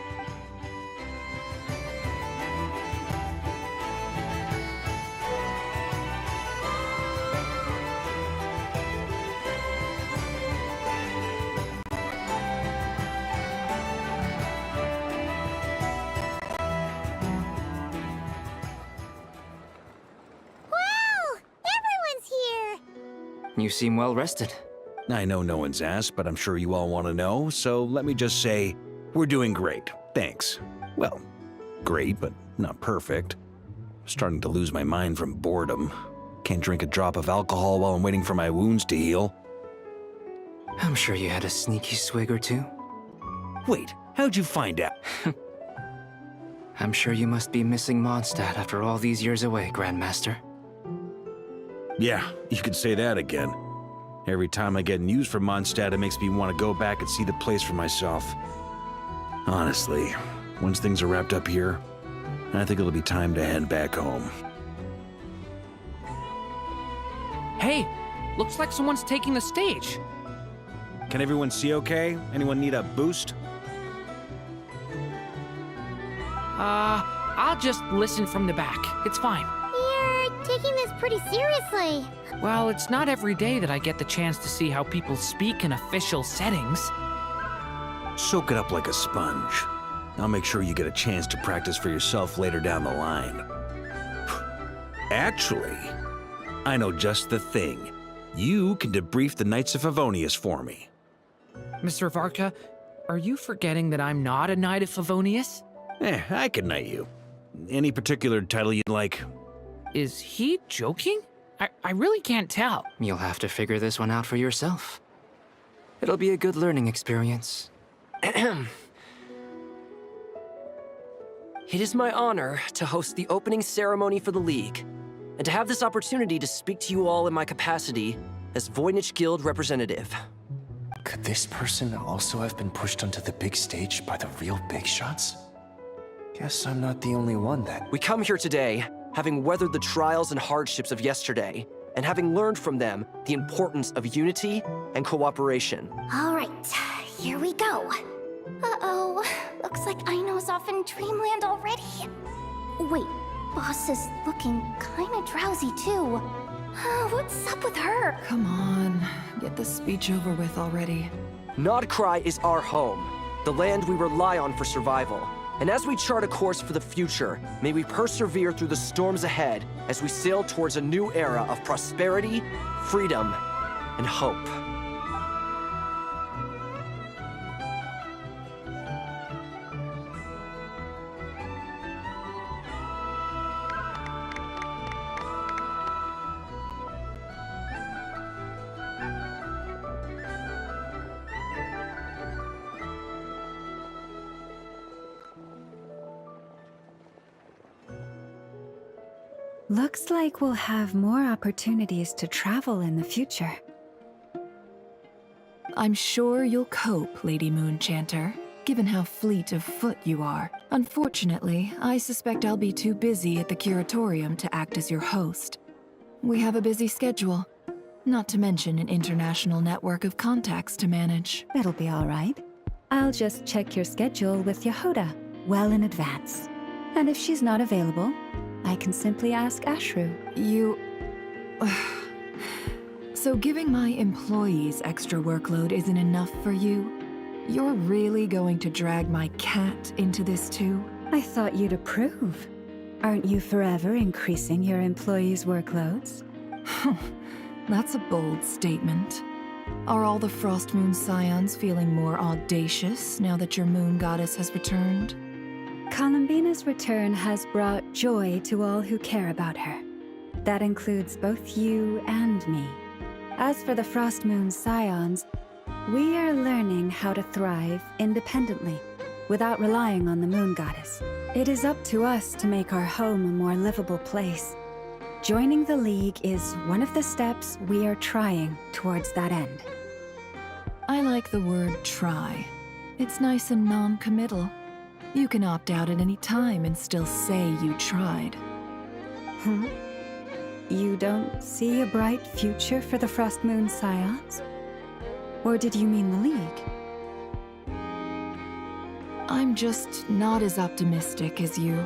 [SPEAKER 5] You seem well rested.
[SPEAKER 10] I know no one's asked, but I'm sure you all want to know, so let me just say, we're doing great. Thanks. Well, great, but not perfect. Starting to lose my mind from boredom. Can't drink a drop of alcohol while I'm waiting for my wounds to heal.
[SPEAKER 5] I'm sure you had a sneaky swig or two.
[SPEAKER 10] Wait, how'd you find out?
[SPEAKER 5] I'm sure you must be missing Mondstadt after all these years away, Grandmaster.
[SPEAKER 10] Yeah, you could say that again. Every time I get news from Mondstadt, it makes me want to go back and see the place for myself. Honestly, once things are wrapped up here, I think it'll be time to head back home.
[SPEAKER 4] Hey, looks like someone's taking the stage.
[SPEAKER 10] Can everyone see okay? Anyone need a boost?
[SPEAKER 4] I'll just listen from the back. It's fine.
[SPEAKER 17] You're taking this pretty seriously.
[SPEAKER 4] Well, it's not every day that I get the chance to see how people speak in official settings.
[SPEAKER 10] Soak it up like a sponge. I'll make sure you get a chance to practice for yourself later down the line. Actually, I know just the thing. You can debrief the Knights of Favonius for me.
[SPEAKER 4] Mr. Varka, are you forgetting that I'm not a Knight of Favonius?
[SPEAKER 10] I can knight you. Any particular title you'd like?
[SPEAKER 4] Is he joking? I really can't tell.
[SPEAKER 5] You'll have to figure this one out for yourself. It'll be a good learning experience.
[SPEAKER 18] It is my honor to host the opening ceremony for the League, and to have this opportunity to speak to you all in my capacity as voynichguild representative.
[SPEAKER 13] Could this person also have been pushed onto the big stage by the real big shots? Guess I'm not the only one then.
[SPEAKER 18] We come here today, having weathered the trials and hardships of yesterday, and having learned from them the importance of unity and cooperation.
[SPEAKER 12] All right, here we go. Uh-oh, looks like Aino's off in Dreamland already. Wait, Boss is looking kinda drowsy too. What's up with her?
[SPEAKER 15] Come on, get the speech over with already.
[SPEAKER 18] Nodkrai is our home, the land we rely on for survival. And as we chart a course for the future, may we persevere through the storms ahead as we sail towards a new era of prosperity, freedom, and hope.
[SPEAKER 9] Looks like we'll have more opportunities to travel in the future.
[SPEAKER 15] I'm sure you'll cope, Lady Moonchanter, given how fleet of foot you are. Unfortunately, I suspect I'll be too busy at the curatorium to act as your host. We have a busy schedule, not to mention an international network of contacts to manage.
[SPEAKER 9] It'll be all right. I'll just check your schedule with Yehuda well in advance. And if she's not available, I can simply ask Ashru.
[SPEAKER 15] So giving my employees extra workload isn't enough for you? You're really going to drag my cat into this too?
[SPEAKER 9] I thought you'd approve. Aren't you forever increasing your employees' workloads?
[SPEAKER 15] That's a bold statement. Are all the Frostmoon scions feeling more audacious now that your moon goddess has returned?
[SPEAKER 9] Columbina's return has brought joy to all who care about her. That includes both you and me. As for the Frostmoon scions, we are learning how to thrive independently, without relying on the moon goddess. It is up to us to make our home a more livable place. Joining the League is one of the steps we are trying towards that end.
[SPEAKER 15] I like the word try. It's nice and non-committal. You can opt out at any time and still say you tried.
[SPEAKER 9] You don't see a bright future for the Frostmoon scions? Or did you mean the League?
[SPEAKER 15] I'm just not as optimistic as you.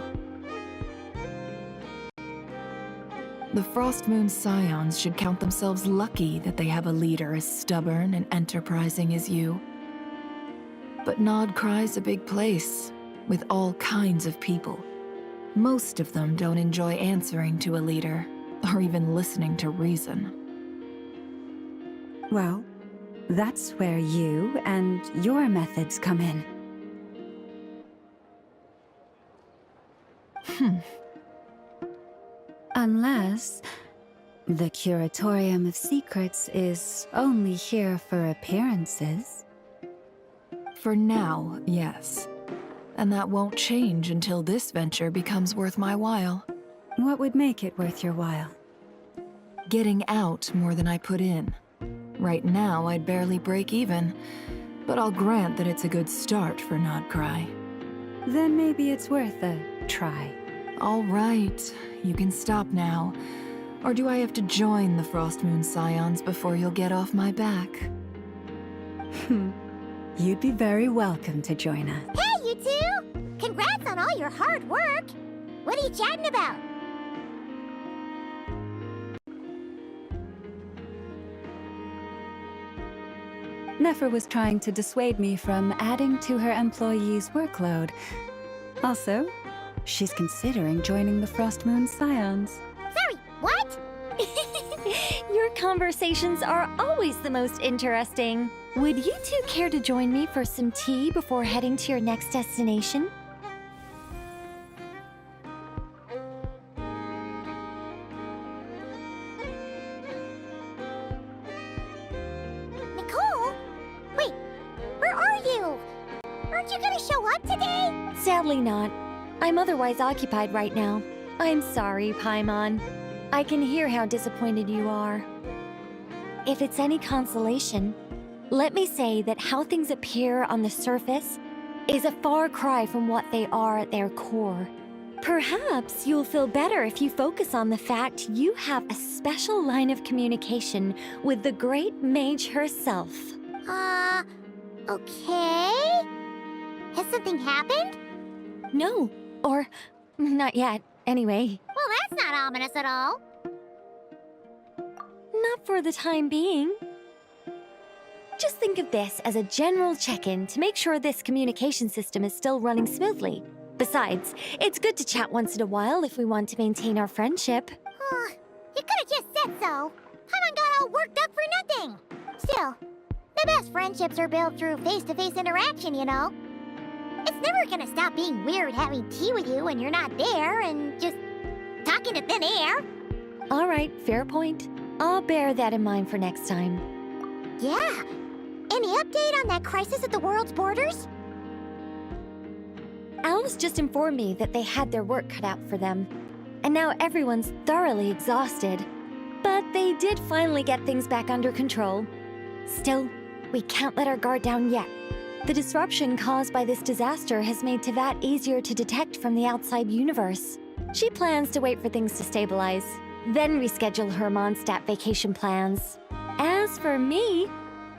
[SPEAKER 15] The Frostmoon scions should count themselves lucky that they have a leader as stubborn and enterprising as you. But Nodkrai's a big place, with all kinds of people. Most of them don't enjoy answering to a leader, or even listening to reason.
[SPEAKER 9] Well, that's where you and your methods come in. Unless the Curatorium of Secrets is only here for appearances.
[SPEAKER 15] For now, yes. And that won't change until this venture becomes worth my while.
[SPEAKER 9] What would make it worth your while?
[SPEAKER 15] Getting out more than I put in. Right now, I'd barely break even, but I'll grant that it's a good start for Nodkrai.
[SPEAKER 9] Then maybe it's worth a try.
[SPEAKER 15] All right, you can stop now. Or do I have to join the frostmoonscions before you'll get off my back?
[SPEAKER 9] You'd be very welcome to join us.
[SPEAKER 17] Hey, you two! Congrats on all your hard work! What are you chatting about?
[SPEAKER 9] Nefer was trying to dissuade me from adding to her employees' workload. Also, she's considering joining the frostmoonscions.
[SPEAKER 17] Sorry, what?
[SPEAKER 11] Your conversations are always the most interesting. Would you two care to join me for some tea before heading to your next destination?
[SPEAKER 17] Nicole? Wait, where are you? Aren't you gonna show up today?
[SPEAKER 11] Sadly not. I'm otherwise occupied right now. I'm sorry, Paimon. I can hear how disappointed you are. If it's any consolation, let me say that how things appear on the surface is a far cry from what they are at their core. Perhaps you'll feel better if you focus on the fact you have a special line of communication with the great mage herself.
[SPEAKER 17] Okay? Has something happened?
[SPEAKER 11] No, or not yet, anyway.
[SPEAKER 17] Well, that's not ominous at all.
[SPEAKER 11] Not for the time being. Just think of this as a general check-in to make sure this communication system is still running smoothly. Besides, it's good to chat once in a while if we want to maintain our friendship.
[SPEAKER 17] You could have just said so. Haven't got all worked up for nothing. Still, the best friendships are built through face-to-face interaction, you know. It's never gonna stop being weird having tea with you when you're not there and just talking to thin air.
[SPEAKER 11] All right, fair point. I'll bear that in mind for next time.
[SPEAKER 17] Yeah. Any update on that crisis at the world's borders?
[SPEAKER 11] Alice just informed me that they had their work cut out for them. And now everyone's thoroughly exhausted. But they did finally get things back under control. Still, we can't let our guard down yet. The disruption caused by this disaster has made Teyvat easier to detect from the outside universe. She plans to wait for things to stabilize, then reschedule her Mondstadt vacation plans. As for me,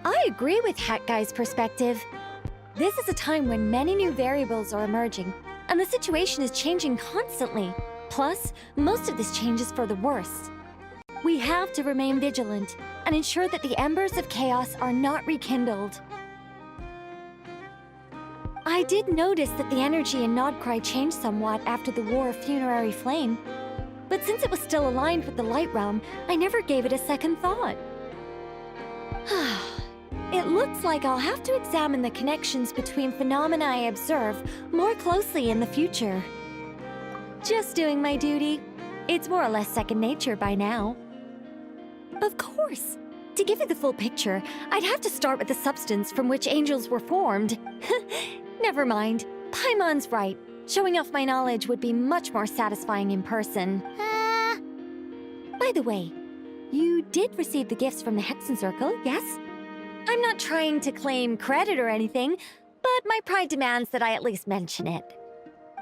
[SPEAKER 11] I agree with Hat Guy's perspective. This is a time when many new variables are emerging, and the situation is changing constantly. Plus, most of this change is for the worse. We have to remain vigilant and ensure that the embers of chaos are not rekindled. I did notice that the energy in nodkrai changed somewhat after the War of Funerary Flame, but since it was still aligned with the Light Realm, I never gave it a second thought. It looks like I'll have to examine the connections between phenomena I observe more closely in the future. Just doing my duty. It's more or less second nature by now. Of course. To give you the full picture, I'd have to start with the substance from which angels were formed. Never mind. Paimon's right. Showing off my knowledge would be much more satisfying in person. By the way, you did receive the gifts from the Hexen Circle, yes? I'm not trying to claim credit or anything, but my pride demands that I at least mention it.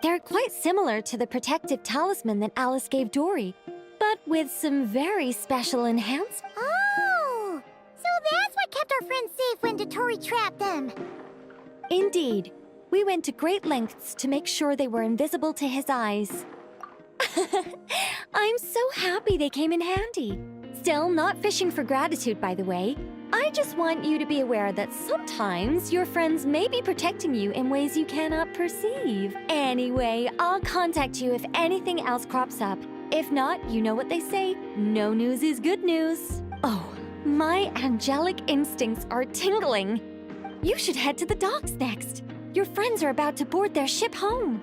[SPEAKER 11] They're quite similar to the protective talisman that Alice gave Dory, but with some very special enhancements.
[SPEAKER 17] Oh! So that's what kept our friends safe when dottore trapped them.
[SPEAKER 11] Indeed. We went to great lengths to make sure they were invisible to his eyes. I'm so happy they came in handy. Still, not fishing for gratitude, by the way. I just want you to be aware that sometimes your friends may be protecting you in ways you cannot perceive. Anyway, I'll contact you if anything else crops up. If not, you know what they say, no news is good news. Oh, my angelic instincts are tingling. You should head to the docks next. Your friends are about to board their ship home.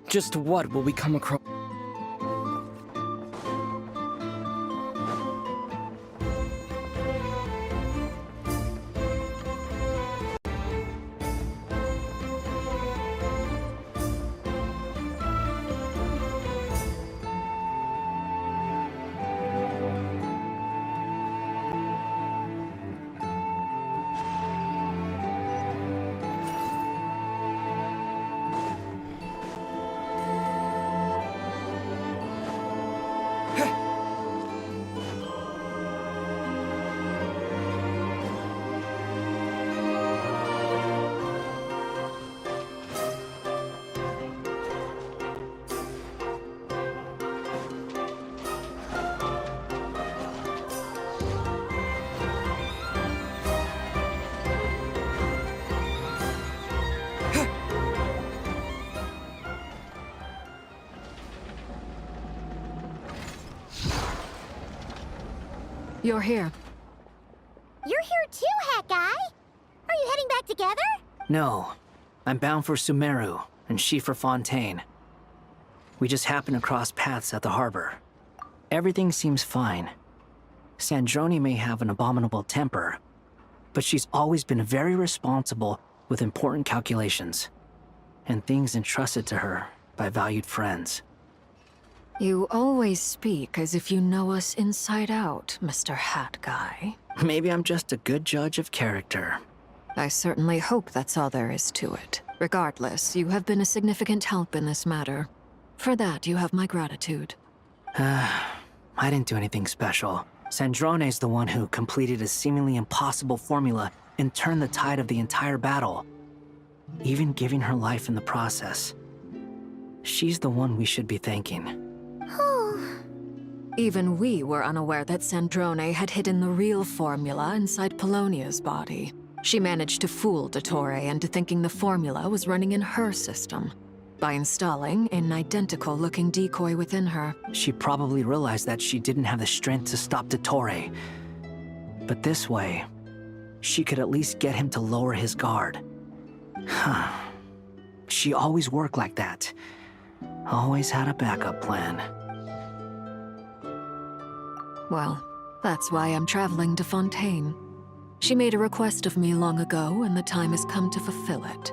[SPEAKER 2] Just what will we come across?
[SPEAKER 21] You're here.
[SPEAKER 17] You're here too, Hat Guy! Are you heading back together?
[SPEAKER 5] No. I'm bound for Sumeru, and she for Fontaine. We just happened to cross paths at the harbor. Everything seems fine. Sandrone may have an abominable temper, but she's always been very responsible with important calculations, and things entrusted to her by valued friends.
[SPEAKER 21] You always speak as if you know us inside out, Mr. Hat Guy.
[SPEAKER 5] Maybe I'm just a good judge of character.
[SPEAKER 21] I certainly hope that's all there is to it. Regardless, you have been a significant help in this matter. For that, you have my gratitude.
[SPEAKER 5] I didn't do anything special. Sandrone's the one who completed a seemingly impossible formula and turned the tide of the entire battle, even giving her life in the process. She's the one we should be thanking.
[SPEAKER 21] Even we were unaware that Sandrone had hidden the real formula inside Polonia's body. She managed to fool dottore into thinking the formula was running in her system by installing an identical-looking decoy within her.
[SPEAKER 5] She probably realized that she didn't have the strength to stop dottore. But this way, she could at least get him to lower his guard. She always worked like that. Always had a backup plan.
[SPEAKER 21] Well, that's why I'm traveling to Fontaine. She made a request of me long ago, and the time has come to fulfill it.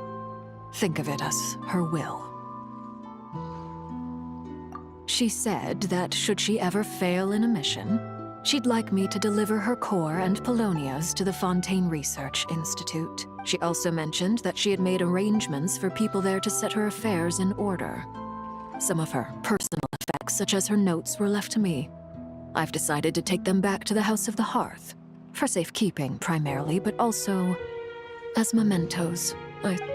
[SPEAKER 21] Think of it as her will. She said that should she ever fail in a mission, she'd like me to deliver her core and Polonia's to the Fontaine Research Institute. She also mentioned that she had made arrangements for people there to set her affairs in order. Some of her personal effects, such as her notes, were left to me. I've decided to take them back to the House of the Hearth. For safekeeping, primarily, but also as mementos.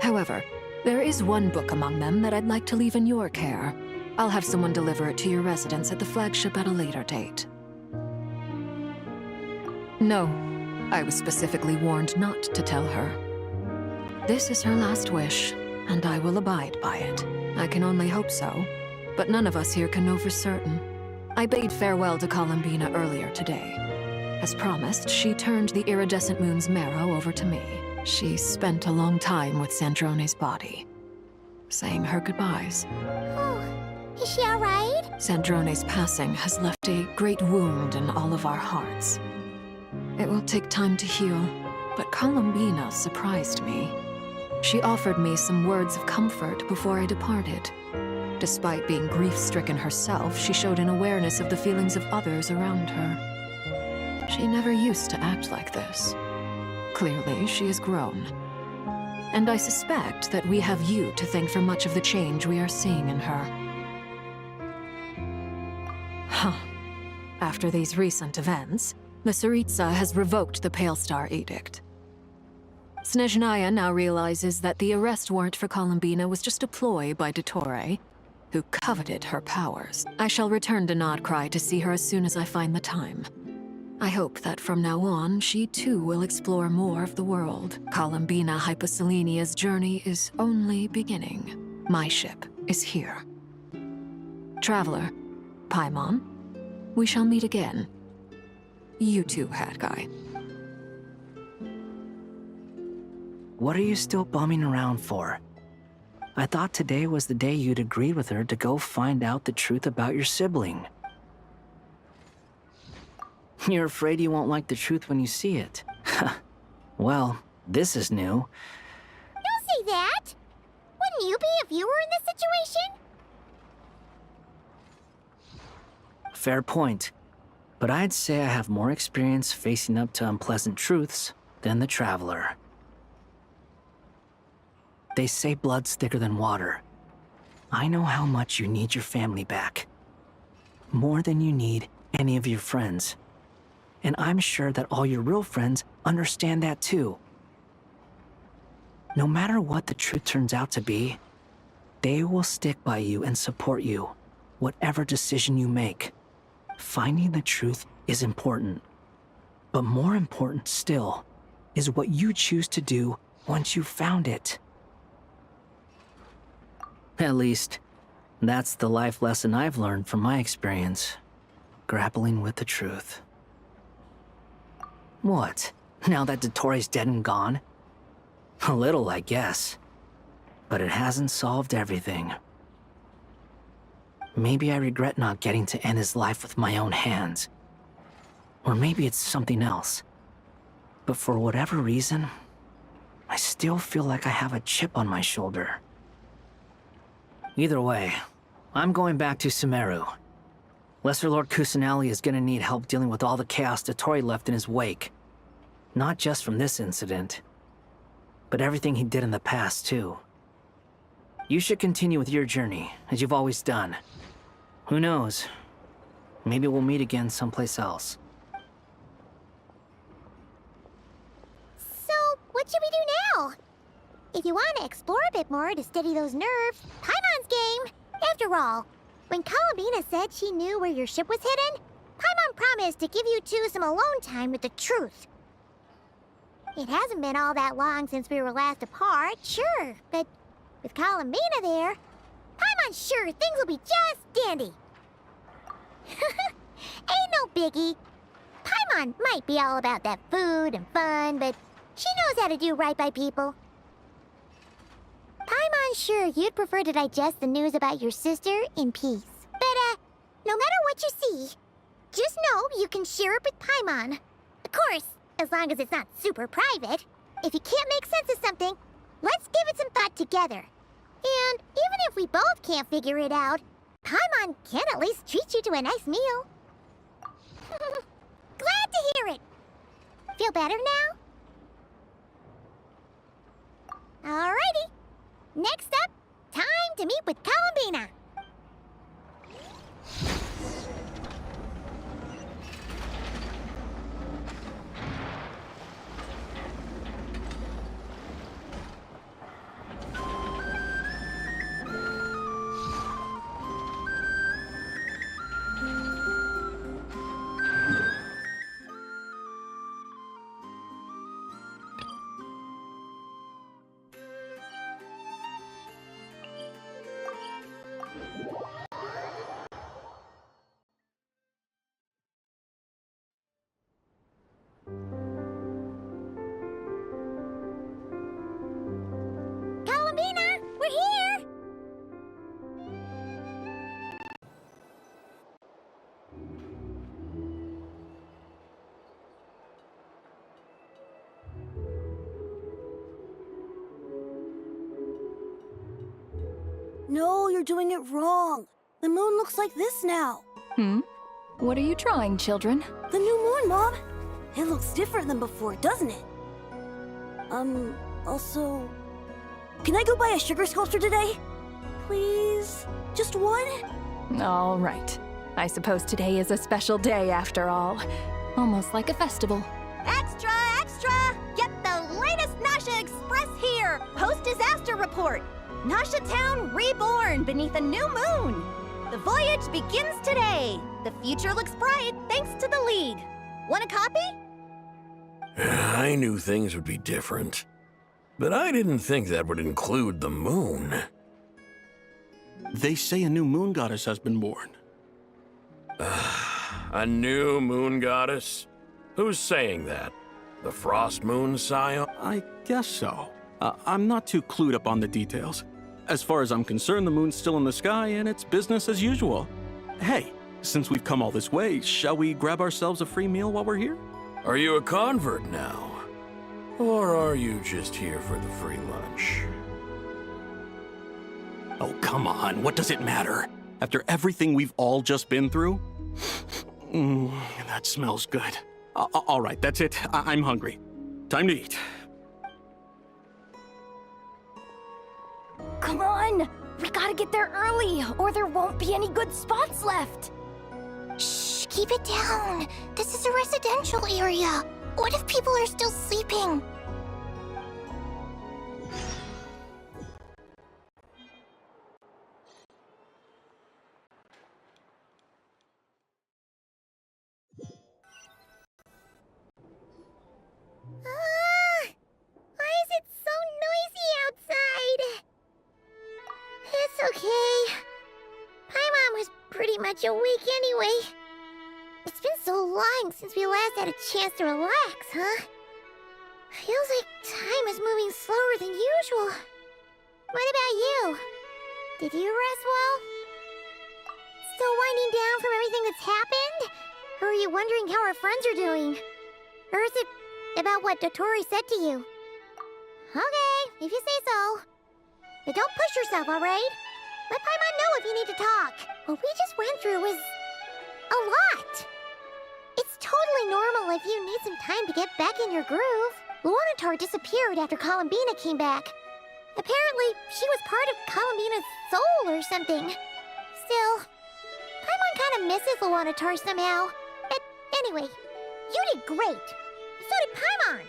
[SPEAKER 21] However, there is one book among them that I'd like to leave in your care. I'll have someone deliver it to your residence at the flagship at a later date. No, I was specifically warned not to tell her. This is her last wish, and I will abide by it. I can only hope so, but none of us here can know for certain. I bade farewell to Columbina earlier today. As promised, she turned the iridescent moon's marrow over to me. She spent a long time with Sandrone's body, saying her goodbyes.
[SPEAKER 17] Oh, is she alright?
[SPEAKER 21] Sandrone's passing has left a great wound in all of our hearts. It will take time to heal, but Columbina surprised me. She offered me some words of comfort before I departed. Despite being grief-stricken herself, she showed an awareness of the feelings of others around her. She never used to act like this. Clearly, she has grown. And I suspect that we have you to thank for much of the change we are seeing in her. After these recent events, the Tsaritsa has revoked the Pale Star Edict. Snezhnaya now realizes that the arrest warrant for Columbina was just a ploy by dottore, who coveted her powers. I shall return to Nodkrai to see her as soon as I find the time. I hope that from now on, she too will explore more of the world. Columbina Hyposelenia's journey is only beginning. My ship is here. Traveler, Paimon, we shall meet again. You too, Hat Guy.
[SPEAKER 5] What are you still bumming around for? I thought today was the day you'd agreed with her to go find out the truth about your sibling. You're afraid you won't like the truth when you see it. Well, this is new.
[SPEAKER 17] Don't say that! Wouldn't you be if you were in this situation?
[SPEAKER 5] Fair point. But I'd say I have more experience facing up to unpleasant truths than the Traveler. They say blood's thicker than water. I know how much you need your family back. More than you need any of your friends. And I'm sure that all your real friends understand that too. No matter what the truth turns out to be, they will stick by you and support you, whatever decision you make. Finding the truth is important. But more important still is what you choose to do once you've found it. At least, that's the life lesson I've learned from my experience, grappling with the truth. What? Now that Dottore's dead and gone? A little, I guess. But it hasn't solved everything. Maybe I regret not getting to end his life with my own hands. Or maybe it's something else. But for whatever reason, I still feel like I have a chip on my shoulder. Either way, I'm going back to Sumeru. Lesser Lord Kusanali is gonna need help dealing with all the chaos Dottore left in his wake. Not just from this incident, but everything he did in the past, too. You should continue with your journey, as you've always done. Who knows? Maybe we'll meet again someplace else.
[SPEAKER 17] So, what should we do now? If you want to explore a bit more to steady those nerves, Paimon's game. After all, when Columbina said she knew where your ship was hidden, Paimon promised to give you two some alone time with the truth. It hasn't been all that long since we were last apart, sure, but with Columbina there, Paimon's sure things will be just dandy. Ain't no biggie. Paimon might be all about that food and fun, but she knows how to do right by people. Paimon's sure you'd prefer to digest the news about your sister in peace. But, no matter what you see, just know you can share it with Paimon. Of course, as long as it's not super private. If you can't make sense of something, let's give it some thought together. And even if we both can't figure it out, Paimon can at least treat you to a nice meal. Glad to hear it. Feel better now? Alrighty. Next up, time to meet with Columbina. Columbina, we're here!
[SPEAKER 20] No, you're doing it wrong. The moon looks like this now.
[SPEAKER 21] What are you trying, children?
[SPEAKER 20] The new moon, Mom. It looks different than before, doesn't it? Also... Can I go buy a sugar sculpture today? Please? Just one?
[SPEAKER 21] All right. I suppose today is a special day after all. Almost like a festival.
[SPEAKER 7] Extra, extra! Get the latest Nasha Express here! Post-disaster report! Nasha Town reborn beneath a new moon! The voyage begins today! The future looks bright thanks to the League. Want a copy?
[SPEAKER 19] I knew things would be different. But I didn't think that would include the moon.
[SPEAKER 22] They say a new moon goddess has been born.
[SPEAKER 19] A new moon goddess? Who's saying that? The frost moon scion?
[SPEAKER 22] I guess so. I'm not too clued up on the details. As far as I'm concerned, the moon's still in the sky and it's business as usual. Hey, since we've come all this way, shall we grab ourselves a free meal while we're here?
[SPEAKER 19] Are you a convert now? Or are you just here for the free lunch?
[SPEAKER 22] Oh, come on. What does it matter? After everything we've all just been through? That smells good. All right, that's it. I'm hungry. Time to eat.
[SPEAKER 7] Come on! We gotta get there early, or there won't be any good spots left!
[SPEAKER 12] Shh, keep it down. This is a residential area. What if people are still sleeping?
[SPEAKER 17] Why is it so noisy outside? It's okay. Paimon was pretty much awake anyway. It's been so long since we last had a chance to relax, huh? Feels like time is moving slower than usual. What about you? Did you rest well? Still winding down from everything that's happened? Or are you wondering how our friends are doing? Or is it about what dottore said to you? Okay, if you say so. But don't push yourself, alright? Let Paimon know if you need to talk. What we just went through was a lot. It's totally normal if you need some time to get back in your groove. Luanatar disappeared after Columbina came back. Apparently, she was part of Columbina's soul or something. Still, Paimon kind of misses Luanatar somehow. But anyway, you did great. So did Paimon.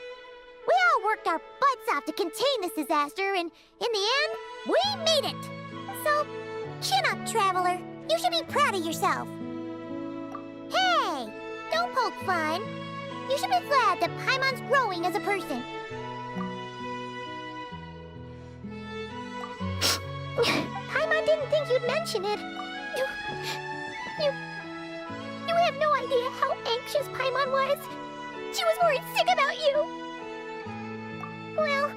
[SPEAKER 17] We all worked our butts off to contain this disaster, and in the end, we made it. So, chin up, Traveler. You should be proud of yourself. Hey, don't poke fun. You should be glad that Paimon's growing as a person. Paimon didn't think you'd mention it. You have no idea how anxious Paimon was. She was worried sick about you. Well,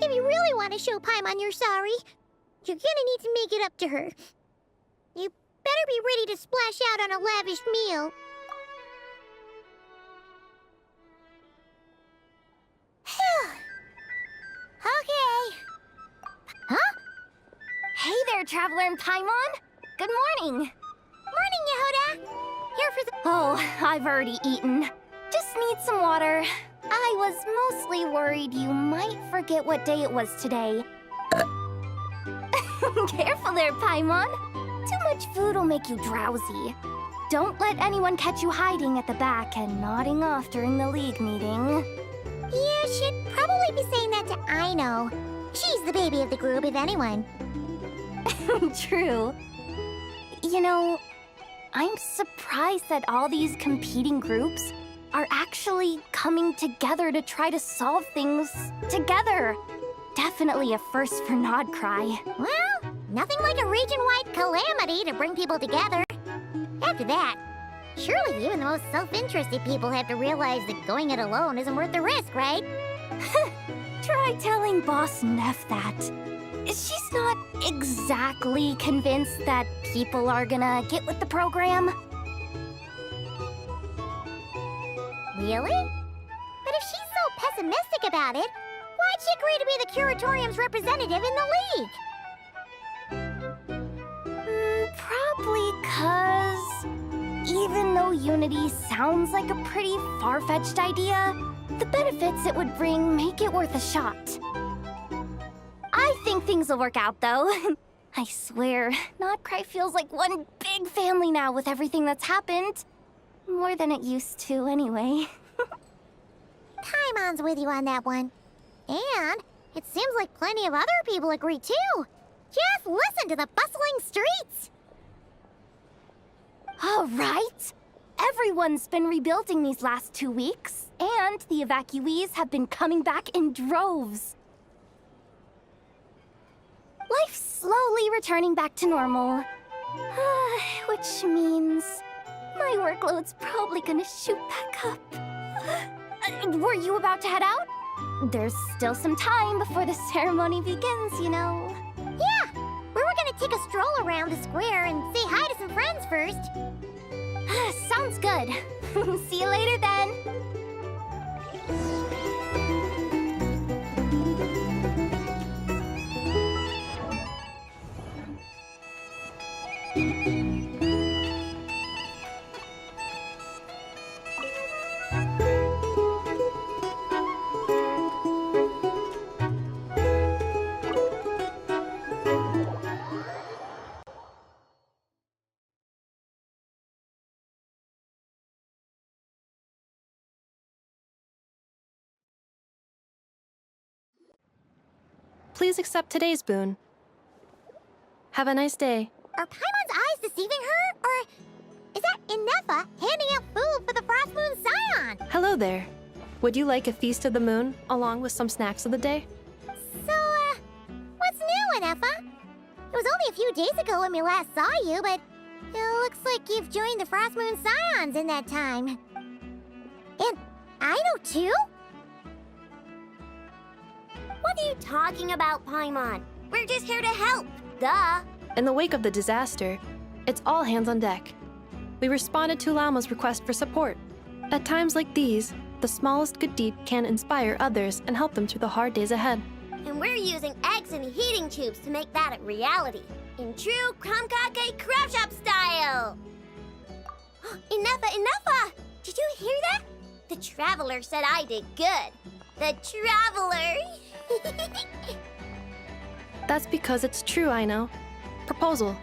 [SPEAKER 17] if you really want to show Paimon you're sorry, you're gonna need to make it up to her. You better be ready to splash out on a lavish meal. Okay. Huh? Hey there, Traveler and Paimon. Good morning. Morning, Yehuda. Here for the... Oh, I've already eaten. Just need some water. I was mostly worried you might forget what day it was today. Careful there, Paimon. Too much food will make you drowsy. Don't let anyone catch you hiding at the back and nodding off during the league meeting. Yeah, she'd probably be saying that to Aino. She's the baby of the group, if anyone. True. You know, I'm surprised that all these competing groups are actually coming together to try to solve things together. Definitely a first for nodkrai. Well, nothing like a region-wide calamity to bring people together. After that, surely even the most self-interested people have to realize that going it alone isn't worth the risk, right? Try telling Boss Neff that. She's not exactly convinced that people are gonna get with the program. Really? But if she's so pessimistic about it, why'd she agree to be the Curatorium's representative in the League? Probably 'cause even though unity sounds like a pretty far-fetched idea, the benefits it would bring make it worth a shot. I think things will work out, though. I swear, nodkrai feels like one big family now with everything that's happened. More than it used to, anyway. Paimon's with you on that one. And it seems like plenty of other people agree, too. Just listen to the bustling streets! All right. Everyone's been rebuilding these last 2 weeks, and the evacuees have been coming back in droves. Life's slowly returning back to normal. Which means my workload's probably gonna shoot back up. Were you about to head out? There's still some time before the ceremony begins, you know. Yeah, we were gonna take a stroll around the square and say hi to some friends first. Sounds good. See you later then.
[SPEAKER 3] Please accept today's boon. Have a nice day.
[SPEAKER 17] Are Paimon's eyes deceiving her? Or is that Inefa handing out food for the Frostmoon Scion?
[SPEAKER 3] Hello there. Would you like a feast of the moon, along with some snacks of the day?
[SPEAKER 17] So, what's new, Inefa? It was only a few days ago when we last saw you, but It looks like you've joined the frostmoonscions in that time. And I know too?
[SPEAKER 7] What are you talking about, Paimon? We're just here to help. Duh.
[SPEAKER 3] In the wake of the disaster, it's all hands on deck. We responded to Llama's request for support. At times like these, the smallest good deed can inspire others and help them through the hard days ahead.
[SPEAKER 7] And we're using eggs and heating tubes to make that a reality. In true Kromkake craft shop style! Enough! Did you hear that? The Traveler said I did good. The Traveler!
[SPEAKER 3] That's because it's true, I know. Proposal.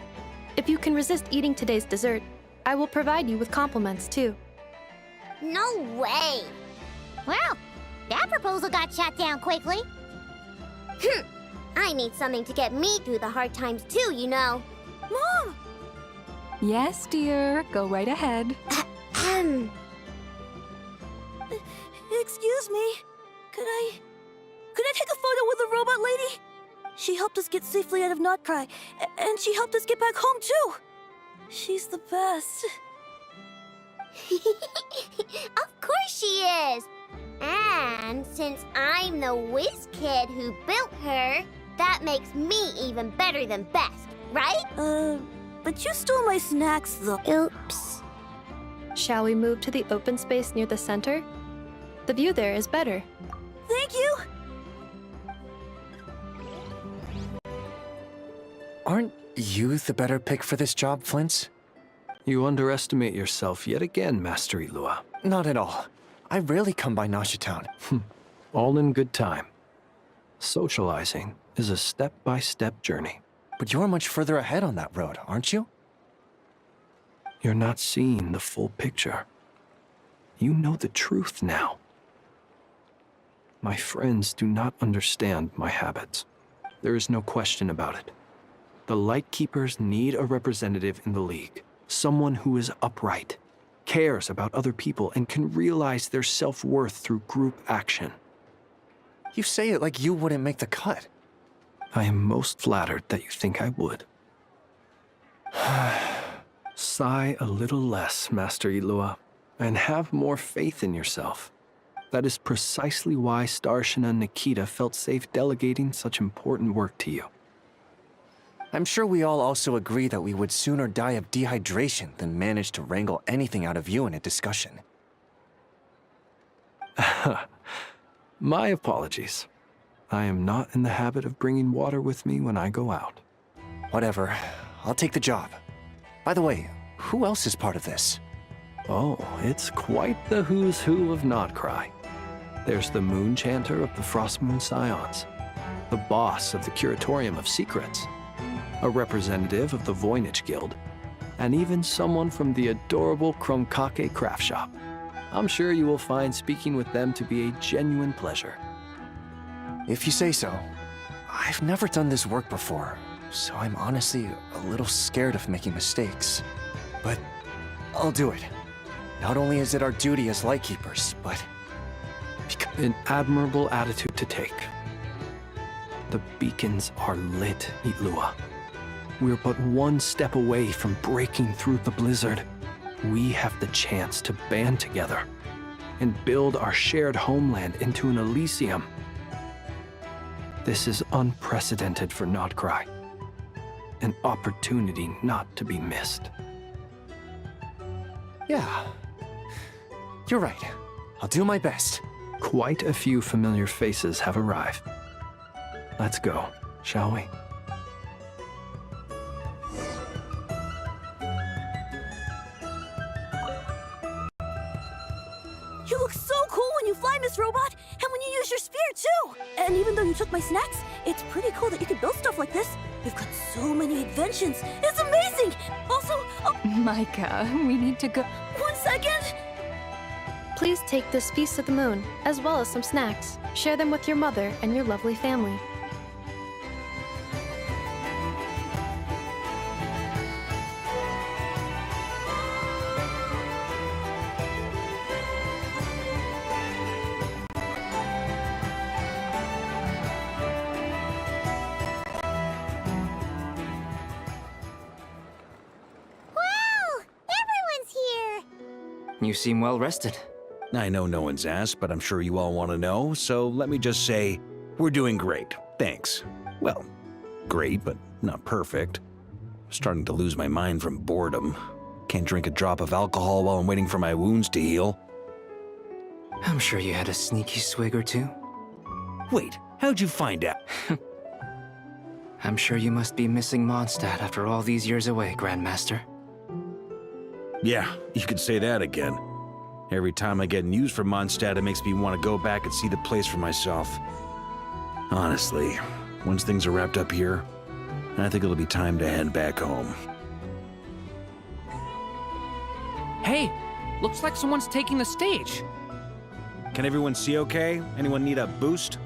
[SPEAKER 3] If you can resist eating today's dessert, I will provide you with compliments, too.
[SPEAKER 7] No way!
[SPEAKER 17] Well, that proposal got shot down quickly.
[SPEAKER 7] I need something to get me through the hard times too, you know.
[SPEAKER 20] Mom!
[SPEAKER 15] Yes, dear. Go right ahead.
[SPEAKER 20] Excuse me. Could I take a photo with the robot lady? She helped us get safely out of Nodkrai, and she helped us get back home too. She's the best.
[SPEAKER 7] Of course she is! And since I'm the whiz kid who built her, that makes me even better than best, right?
[SPEAKER 20] But you stole my snacks though.
[SPEAKER 7] Oops.
[SPEAKER 3] Shall we move to the open space near the center? The view there is better.
[SPEAKER 20] Thank you!
[SPEAKER 13] Aren't you the better pick for this job, Flint's?
[SPEAKER 8] You underestimate yourself yet again, Master Ilua.
[SPEAKER 13] Not at all. I rarely come by Nasha Town.
[SPEAKER 8] All in good time. Socializing is a step-by-step journey.
[SPEAKER 13] But you're much further ahead on that road, aren't you?
[SPEAKER 8] You're not seeing the full picture. You know the truth now. My friends do not understand my habits. There is no question about it. The Lightkeepers need a representative in the League. Someone who is upright, cares about other people, and can realize their self-worth through group action.
[SPEAKER 13] You say it like you wouldn't make the cut.
[SPEAKER 8] I am most flattered that you think I would. Sigh a little less, Master Ilua, and have more faith in yourself. That is precisely why Starshina Nikita felt safe delegating such important work to you.
[SPEAKER 13] I'm sure we all also agree that we would sooner die of dehydration than manage to wrangle anything out of you in a discussion.
[SPEAKER 8] My apologies. I am not in the habit of bringing water with me when I go out.
[SPEAKER 13] Whatever. I'll take the job. By the way, who else is part of this?
[SPEAKER 8] Oh, it's quite the who's who of Nodkrai. There's the Moon Chanter of the Frostmoonscions, the boss of the Curatorium of Secrets, a representative of the Voynichguild, and even someone from the adorable Kromkake craft shop. I'm sure you will find speaking with them to be a genuine pleasure.
[SPEAKER 13] If you say so. I've never done this work before, so I'm honestly a little scared of making mistakes. But I'll do it. Not only is it our duty as Lightkeepers, but...
[SPEAKER 8] An admirable attitude to take. The beacons are lit, Ilua. We're but one step away from breaking through the blizzard. We have the chance to band together and build our shared homeland into an Elysium. This is unprecedented for Nodkrai. An opportunity not to be missed.
[SPEAKER 13] Yeah. You're right. I'll do my best.
[SPEAKER 8] Quite a few familiar faces have arrived. Let's go, shall we?
[SPEAKER 20] You look so cool when you fly, Miss Robot, and when you use your spear too! And even though you took my snacks, it's pretty cool that you can build stuff like this. You've got so many inventions. It's amazing! Also,
[SPEAKER 15] Micah, we need to go.
[SPEAKER 20] 1 second!
[SPEAKER 3] Please take this feast of the moon, as well as some snacks. Share them with your mother and your lovely family.
[SPEAKER 5] You seem well rested.
[SPEAKER 10] I know no one's asked, but I'm sure you all want to know, so let me just say, we're doing great. Thanks. Well, great, but not perfect. Starting to lose my mind from boredom. Can't drink a drop of alcohol while I'm waiting for my wounds to heal.
[SPEAKER 5] I'm sure you had a sneaky swig or two.
[SPEAKER 10] Wait, how'd you find out?
[SPEAKER 5] I'm sure you must be missing Mondstadt after all these years away, Grandmaster.
[SPEAKER 10] Yeah, you could say that again. Every time I get news from Mondstadt, it makes me want to go back and see the place for myself. Honestly, once things are wrapped up here, I think it'll be time to head back home.
[SPEAKER 4] Hey, looks like someone's taking the stage.
[SPEAKER 10] Can everyone see okay? Anyone need a boost?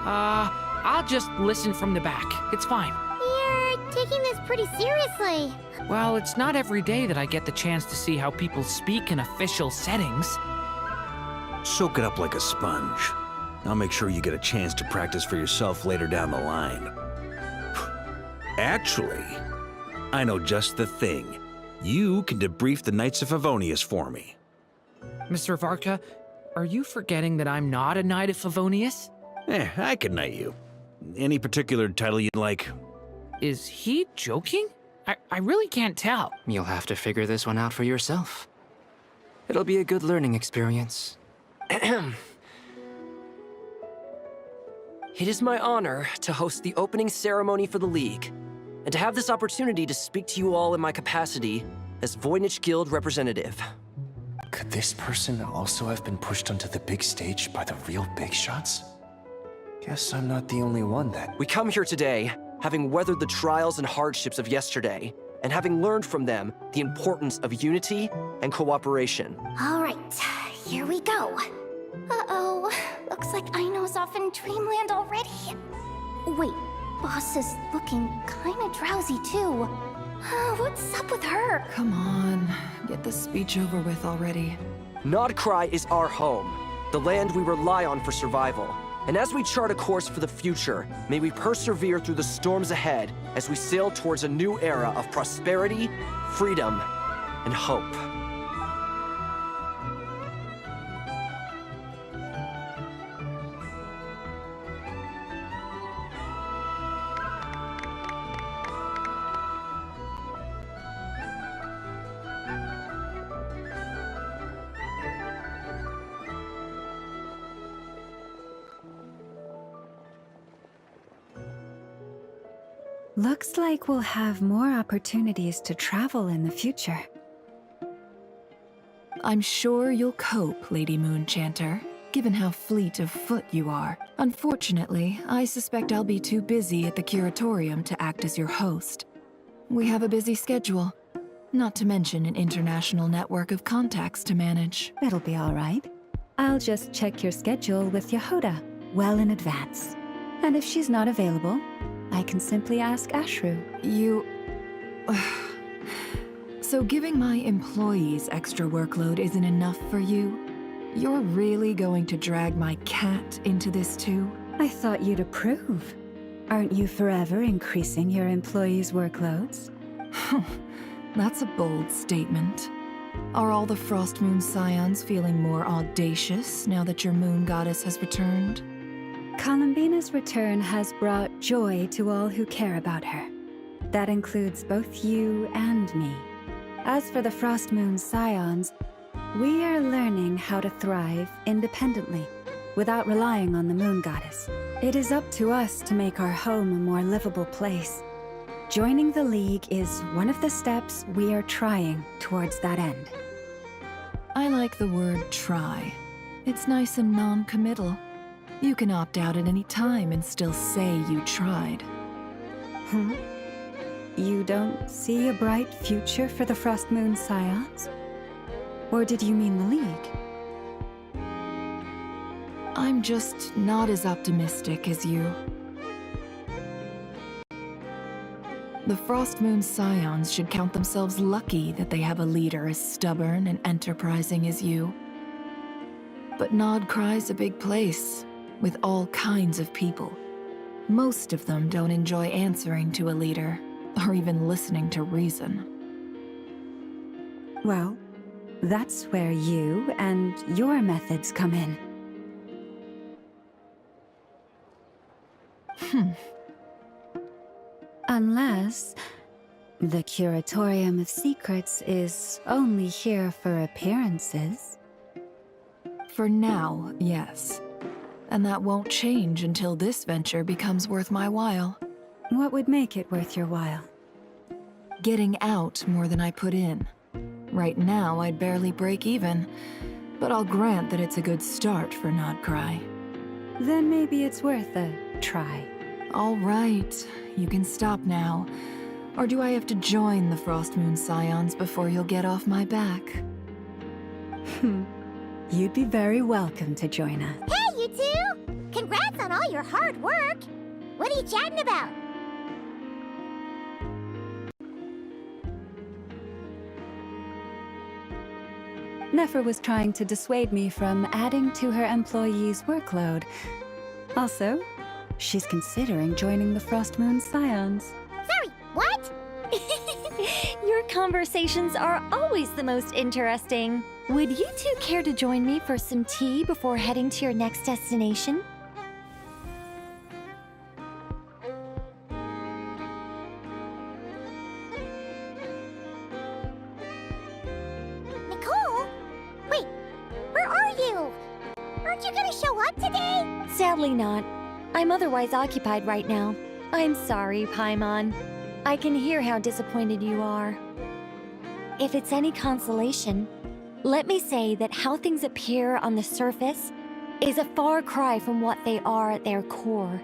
[SPEAKER 4] I'll just listen from the back. It's fine.
[SPEAKER 17] You're taking this pretty seriously.
[SPEAKER 4] Well, it's not every day that I get the chance to see how people speak in official settings.
[SPEAKER 10] Soak it up like a sponge. I'll make sure you get a chance to practice for yourself later down the line. Actually, I know just the thing. You can debrief the Knights of Favonius for me.
[SPEAKER 4] Mr. Varka, are you forgetting that I'm not a Knight of Favonius?
[SPEAKER 10] I can knight you. Any particular title you'd like?
[SPEAKER 4] Is he joking? I really can't tell.
[SPEAKER 5] You'll have to figure this one out for yourself. It'll be a good learning experience.
[SPEAKER 18] It is my honor to host the opening ceremony for the League, and to have this opportunity to speak to you all in my capacity as Voynichguild representative.
[SPEAKER 13] Could this person also have been pushed onto the big stage by the real big shots? Guess I'm not the only one then.
[SPEAKER 18] We come here today, having weathered the trials and hardships of yesterday, and having learned from them the importance of unity and cooperation.
[SPEAKER 17] All right, here we go. Uh-oh, looks like Aino's off in Dreamland already. Wait, Boss is looking kinda drowsy too. What's up with her?
[SPEAKER 15] Come on, get the speech over with already.
[SPEAKER 18] Nodkrai is our home, the land we rely on for survival. And as we chart a course for the future, may we persevere through the storms ahead as we sail towards a new era of prosperity, freedom, and hope.
[SPEAKER 9] Looks like we'll have more opportunities to travel in the future.
[SPEAKER 15] I'm sure you'll cope, Lady Moonchanter, given how fleet of foot you are. Unfortunately, I suspect I'll be too busy at the curatorium to act as your host. We have a busy schedule, not to mention an international network of contacts to manage.
[SPEAKER 9] It'll be all right. I'll just check your schedule with Yehuda well in advance. And if she's not available, I can simply ask Ashru.
[SPEAKER 15] So giving my employees extra workload isn't enough for you? You're really going to drag my cat into this too?
[SPEAKER 9] I thought you'd approve. Aren't you forever increasing your employees' workloads?
[SPEAKER 15] That's a bold statement. Are all the frostmoonscions feeling more audacious now that your moon goddess has returned?
[SPEAKER 9] Columbina's return has brought joy to all who care about her. That includes both you and me. As for the frostmoonscions, we are learning how to thrive independently, without relying on the moon goddess. It is up to us to make our home a more livable place. Joining the League is one of the steps we are trying towards that end.
[SPEAKER 15] I like the word try. It's nice and non-committal. You can opt out at any time and still say you tried.
[SPEAKER 9] You don't see a bright future for the frostmoonscions? Or did you mean the League?
[SPEAKER 15] I'm just not as optimistic as you. The frostmoonscions should count themselves lucky that they have a leader as stubborn and enterprising as you. But nodkrai's a big place, with all kinds of people. Most of them don't enjoy answering to a leader, or even listening to reason.
[SPEAKER 9] Well, that's where you and your methods come in. Unless the Curatorium of Secrets is only here for appearances.
[SPEAKER 21] For now, yes. And that won't change until this venture becomes worth my while.
[SPEAKER 9] What would make it worth your while?
[SPEAKER 21] Getting out more than I put in. Right now, I'd barely break even, but I'll grant that it's a good start for nodkrai.
[SPEAKER 9] Then maybe it's worth a try.
[SPEAKER 21] All right, you can stop now. Or do I have to join the frostmoonscions before you'll get off my back?
[SPEAKER 9] You'd be very welcome to join us.
[SPEAKER 17] Hey, you two! Congrats on all your hard work! What are you chatting about?
[SPEAKER 9] Nefer was trying to dissuade me from adding to her employees' workload. Also, she's considering joining the frostmoonscions.
[SPEAKER 17] Sorry, what?
[SPEAKER 11] Your conversations are always the most interesting. Would you two care to join me for some tea before heading to your next destination?
[SPEAKER 17] Nicole? Wait, where are you? Aren't you gonna show up today?
[SPEAKER 11] Sadly not. I'm otherwise occupied right now. I'm sorry, Paimon. I can hear how disappointed you are. If it's any consolation, let me say that how things appear on the surface is a far cry from what they are at their core.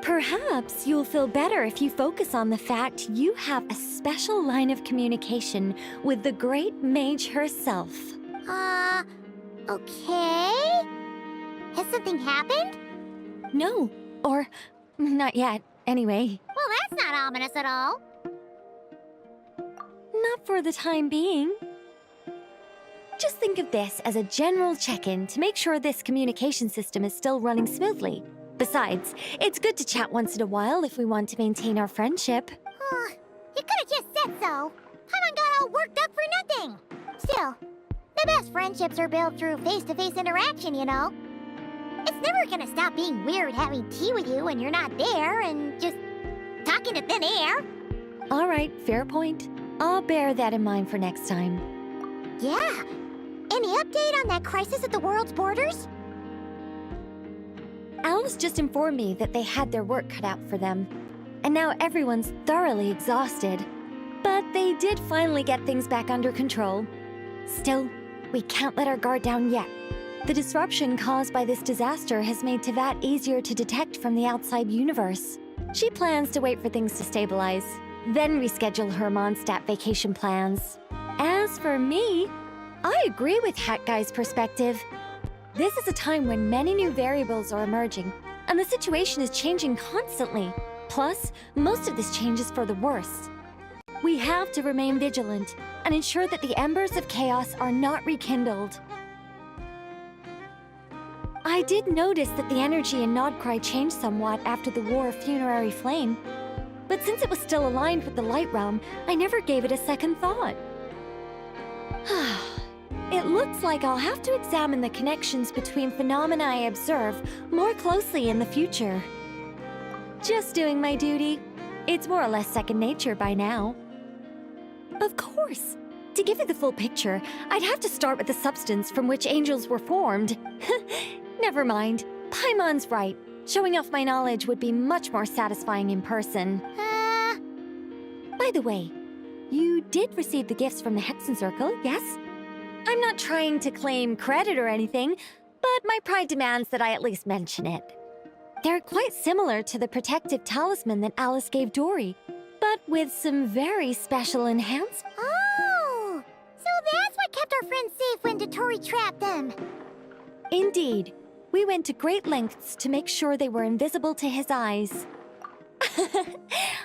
[SPEAKER 11] Perhaps you'll feel better if you focus on the fact you have a special line of communication with the great mage herself.
[SPEAKER 17] Okay? Has something happened?
[SPEAKER 11] No, or not yet, anyway.
[SPEAKER 17] Well, that's not ominous at all.
[SPEAKER 11] Not for the time being. Just think of this as a general check-in to make sure this communication system is still running smoothly. Besides, it's good to chat once in a while if we want to maintain our friendship.
[SPEAKER 17] You could've just said so. Haven't got all worked up for nothing. Still, the best friendships are built through face-to-face interaction, you know? It's never gonna stop being weird having tea with you when you're not there and just talking to thin air.
[SPEAKER 11] All right, fair point. I'll bear that in mind for next time.
[SPEAKER 17] Yeah. Any update on that crisis at the world's borders?
[SPEAKER 11] Alice just informed me that they had their work cut out for them. And now everyone's thoroughly exhausted. But they did finally get things back under control. Still, we can't let our guard down yet. The disruption caused by this disaster has made Teyvat easier to detect from the outside universe. She plans to wait for things to stabilize, then reschedule her Mondstadt vacation plans. As for me, I agree with Hat Guy's perspective. This is a time when many new variables are emerging, and the situation is changing constantly. Plus, most of this change is for the worse. We have to remain vigilant and ensure that the embers of chaos are not rekindled. I did notice that the energy in nodkrai changed somewhat after the War of Funerary Flame, but since it was still aligned with the Light Realm, I never gave it a second thought. It looks like I'll have to examine the connections between phenomena I observe more closely in the future. Just doing my duty. It's more or less second nature by now. Of course. To give you the full picture, I'd have to start with the substance from which angels were formed. Never mind. Paimon's right. Showing off my knowledge would be much more satisfying in person. By the way, you did receive the gifts from the Hexen Circle, yes? I'm not trying to claim credit or anything, but my pride demands that I at least mention it. They're quite similar to the protective talisman that Alice gave Dory, but with some very special enhancements.
[SPEAKER 17] Oh! So that's what kept our friends safe when dottore trapped them.
[SPEAKER 11] Indeed. We went to great lengths to make sure they were invisible to his eyes.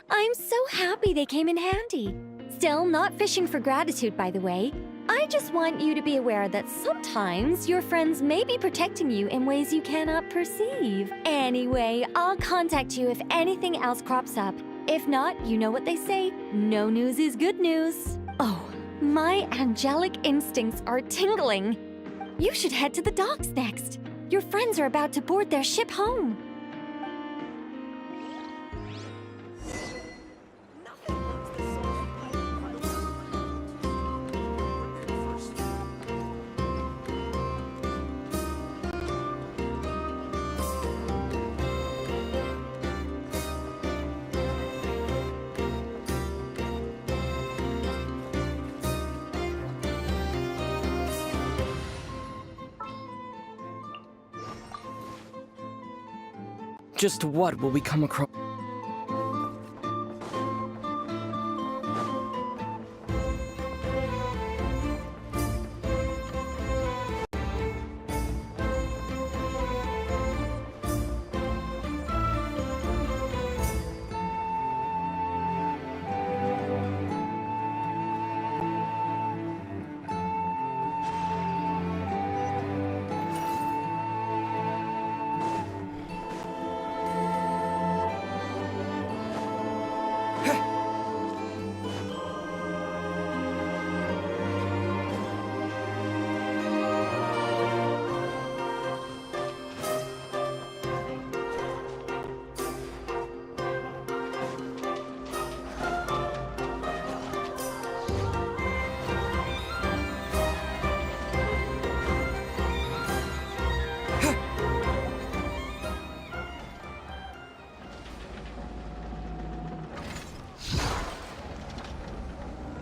[SPEAKER 11] I'm so happy they came in handy. Still, not fishing for gratitude, by the way. I just want you to be aware that sometimes your friends may be protecting you in ways you cannot perceive. Anyway, I'll contact you if anything else crops up. If not, you know what they say, no news is good news. Oh, My angelic instincts are tingling. You should head to the docks next. Your friends are about to board their ship home.
[SPEAKER 2] Just what will we come across?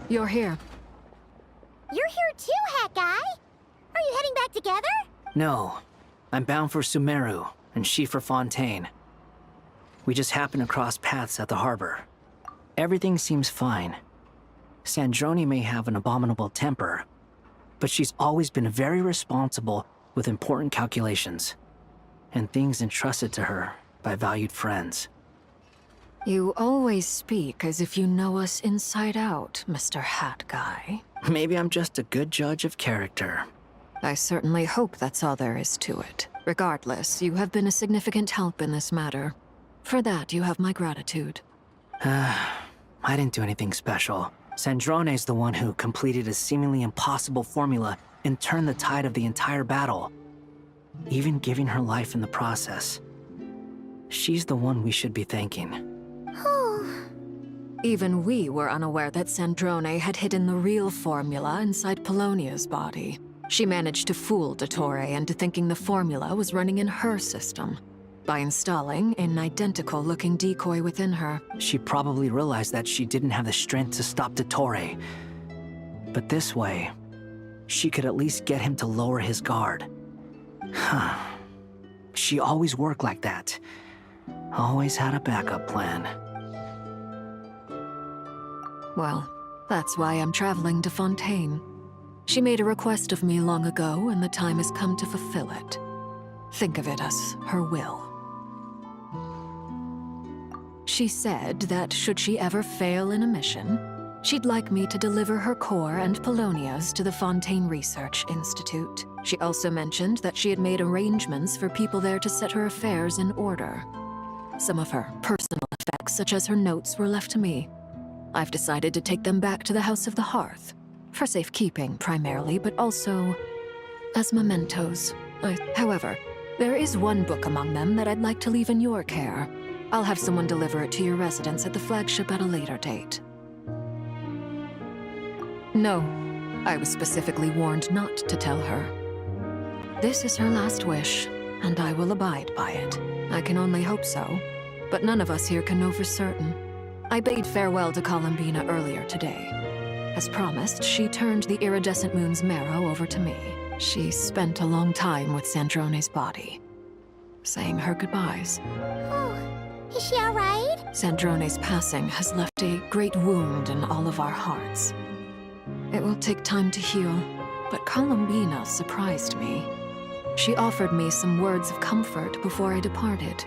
[SPEAKER 21] You're here.
[SPEAKER 17] You're here too, Hat Guy! Are you heading back together?
[SPEAKER 5] No. I'm bound for Sumeru, and she for Fontaine. We just happened to cross paths at the harbor. Everything seems fine. Sandrone may have an abominable temper, but she's always been very responsible with important calculations, and things entrusted to her by valued friends.
[SPEAKER 21] You always speak as if you know us inside out, Mr. Hat Guy.
[SPEAKER 5] Maybe I'm just a good judge of character.
[SPEAKER 21] I certainly hope that's all there is to it. Regardless, you have been a significant help in this matter. For that, you have my gratitude.
[SPEAKER 5] I didn't do anything special. Sandrone's the one who completed a seemingly impossible formula and turned the tide of the entire battle, even giving her life in the process. She's the one we should be thanking.
[SPEAKER 21] Even we were unaware that Sandrone had hidden the real formula inside Polonia's body. She managed to fool dottore into thinking the formula was running in her system by installing an identical-looking decoy within her.
[SPEAKER 5] She probably realized that she didn't have the strength to stop dottore. But this way, she could at least get him to lower his guard. She always worked like that. Always had a backup plan.
[SPEAKER 21] Well, that's why I'm traveling to Fontaine. She made a request of me long ago, and the time has come to fulfill it. Think of it as her will. She said that should she ever fail in a mission, she'd like me to deliver her core and Polonia's to the Fontaine Research Institute. She also mentioned that she had made arrangements for people there to set her affairs in order. Some of her personal effects, such as her notes, were left to me. I've decided to take them back to the House of the Hearth, for safekeeping primarily, but also as mementos. However, there is one book among them that I'd like to leave in your care. I'll have someone deliver it to your residence at the flagship at a later date. No, I was specifically warned not to tell her. This is her last wish, and I will abide by it. I can only hope so, but none of us here can know for certain. I bade farewell to Columbina earlier today. As promised, she turned the iridescent moon's marrow over to me. She spent a long time with Sandrone's body, saying her goodbyes.
[SPEAKER 17] Oh, is she all right?
[SPEAKER 21] Sandrone's passing has left a great wound in all of our hearts. It will take time to heal, but Columbina surprised me. She offered me some words of comfort before I departed.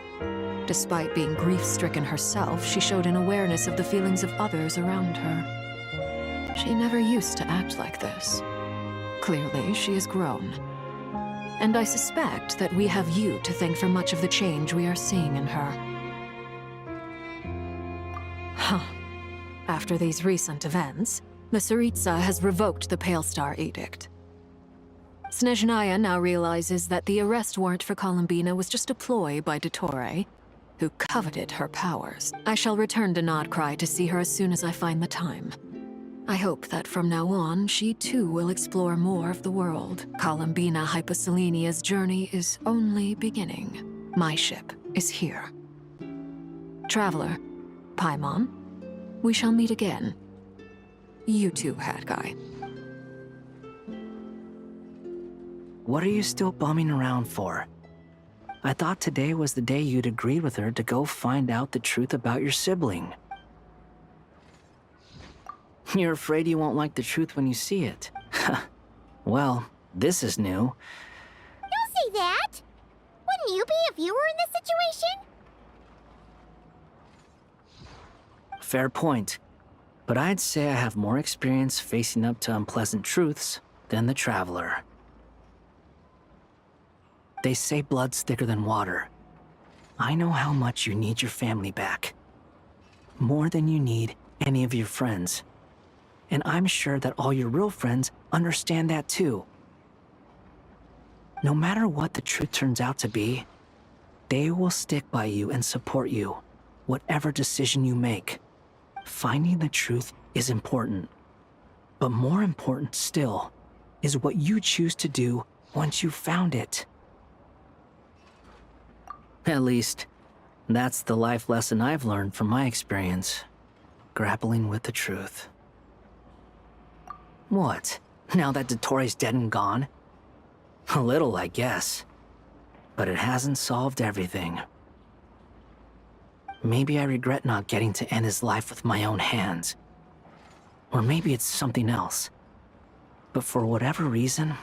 [SPEAKER 21] Despite being grief-stricken herself, she showed an awareness of the feelings of others around her. She never used to act like this. Clearly, she has grown. And I suspect that we have you to thank for much of the change we are seeing in her. After these recent events, The Tsaritsa has revoked the Pale Star Edict. Snezhnaya now realizes that the arrest warrant for Columbina was just a ploy by dottore, who coveted her powers. I shall return to Nodkrai to see her as soon as I find the time. I hope that from now on, she too will explore more of the world. Columbina Hyposelenia's journey is only beginning. My ship is here. Traveler, Paimon, we shall meet again. You too, Hat Guy.
[SPEAKER 5] What are you still bumming around for? I thought today was the day you'd agreed with her to go find out the truth about your sibling. You're afraid you won't like the truth when you see it. Well, this is new.
[SPEAKER 17] Don't say that! Wouldn't you be a viewer in this situation?
[SPEAKER 5] Fair point. But I'd say I have more experience facing up to unpleasant truths than the Traveler. They say blood's thicker than water. I know how much you need your family back. More than you need any of your friends. And I'm sure that all your real friends understand that too. No matter what the truth turns out to be, they will stick by you and support you, whatever decision you make. Finding the truth is important. But more important still is what you choose to do once you've found it. At least, that's the life lesson I've learned from my experience, grappling with the truth. What? Now that Dottore's dead and gone? A little, I guess. But it hasn't solved everything. Maybe I regret not getting to end his life with my own hands. Or maybe it's something else. But for whatever reason,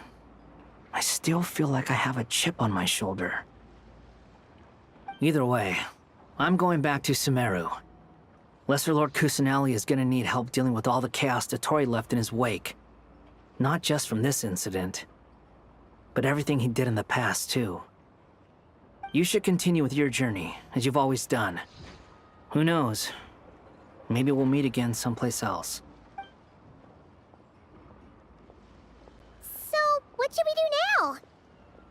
[SPEAKER 5] I still feel like I have a chip on my shoulder. Either way, I'm going back to Sumeru. Lesser Lord Kusanali is gonna need help dealing with all the chaos Dottore left in his wake. Not just from this incident, but everything he did in the past, too. You should continue with your journey, as you've always done. Who knows? Maybe we'll meet again someplace else.
[SPEAKER 17] So, what should we do now?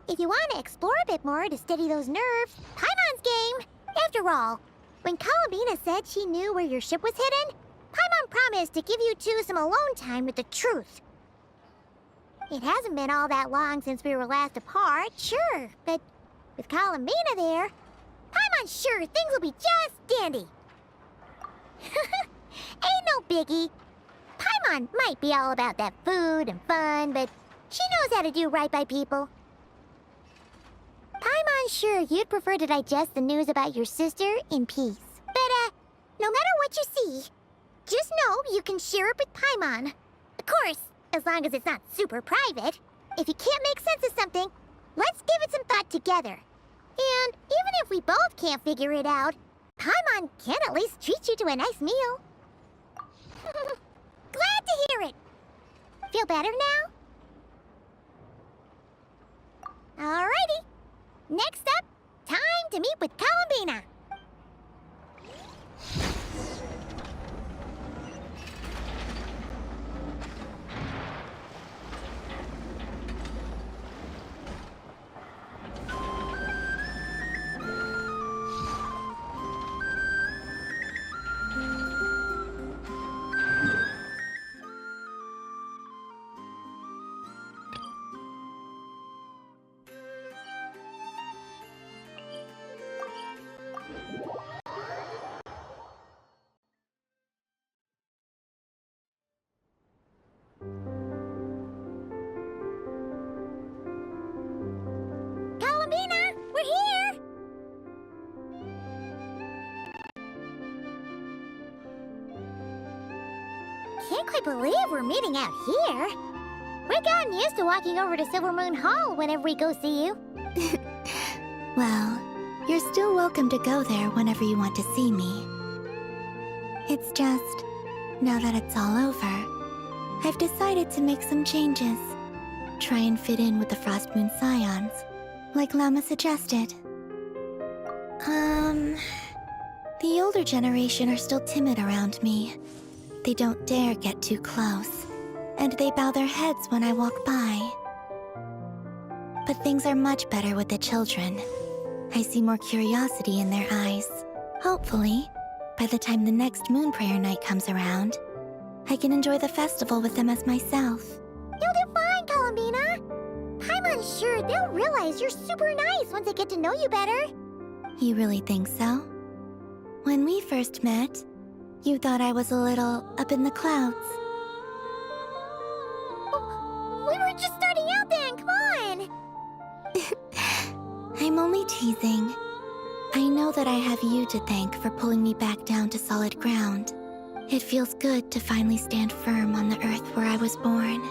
[SPEAKER 17] If you want to explore a bit more to steady those nerves, Paimon's game. After all, when Columbina said she knew where your ship was hidden, Paimon promised to give you two some alone time with the truth. It hasn't been all that long since we were last apart, sure, but with Columbina there, Paimon's sure things will be just dandy. Ain't no biggie. Paimon might be all about that food and fun, but she knows how to do right by people. Paimon's sure you'd prefer to digest the news about your sister in peace. But, no matter what you see, just know you can share it with Paimon. Of course, as long as it's not super private. If you can't make sense of something, let's give it some thought together. And even if we both can't figure it out, Paimon can at least treat you to a nice meal. Glad to hear it. Feel better now? Alrighty. Next up, time to meet with Columbina. Columbina, we're here! Can't quite believe we're meeting out here. We've gotten used to walking over to Silver Moon Hall whenever we go see you.
[SPEAKER 12] Well, you're still welcome to go there whenever you want to see me. It's just, now that it's all over, I've decided to make some changes. Try and fit in with the Frost Moon Scions, like Lama suggested. The older generation are still timid around me. They don't dare get too close, and they bow their heads when I walk by. But things are much better with the children. I see more curiosity in their eyes. Hopefully, by the time the next moon prayer night comes around, I can enjoy the festival with them as myself.
[SPEAKER 17] You'll do fine, Columbina. Paimon's sure they'll realize you're super nice once they get to know you better.
[SPEAKER 12] You really think so? When we first met, you thought I was a little up in the clouds.
[SPEAKER 17] We were just starting out then, come on!
[SPEAKER 12] I'm only teasing. I know that I have you to thank for pulling me back down to solid ground. It feels good to finally stand firm on the earth where I was born.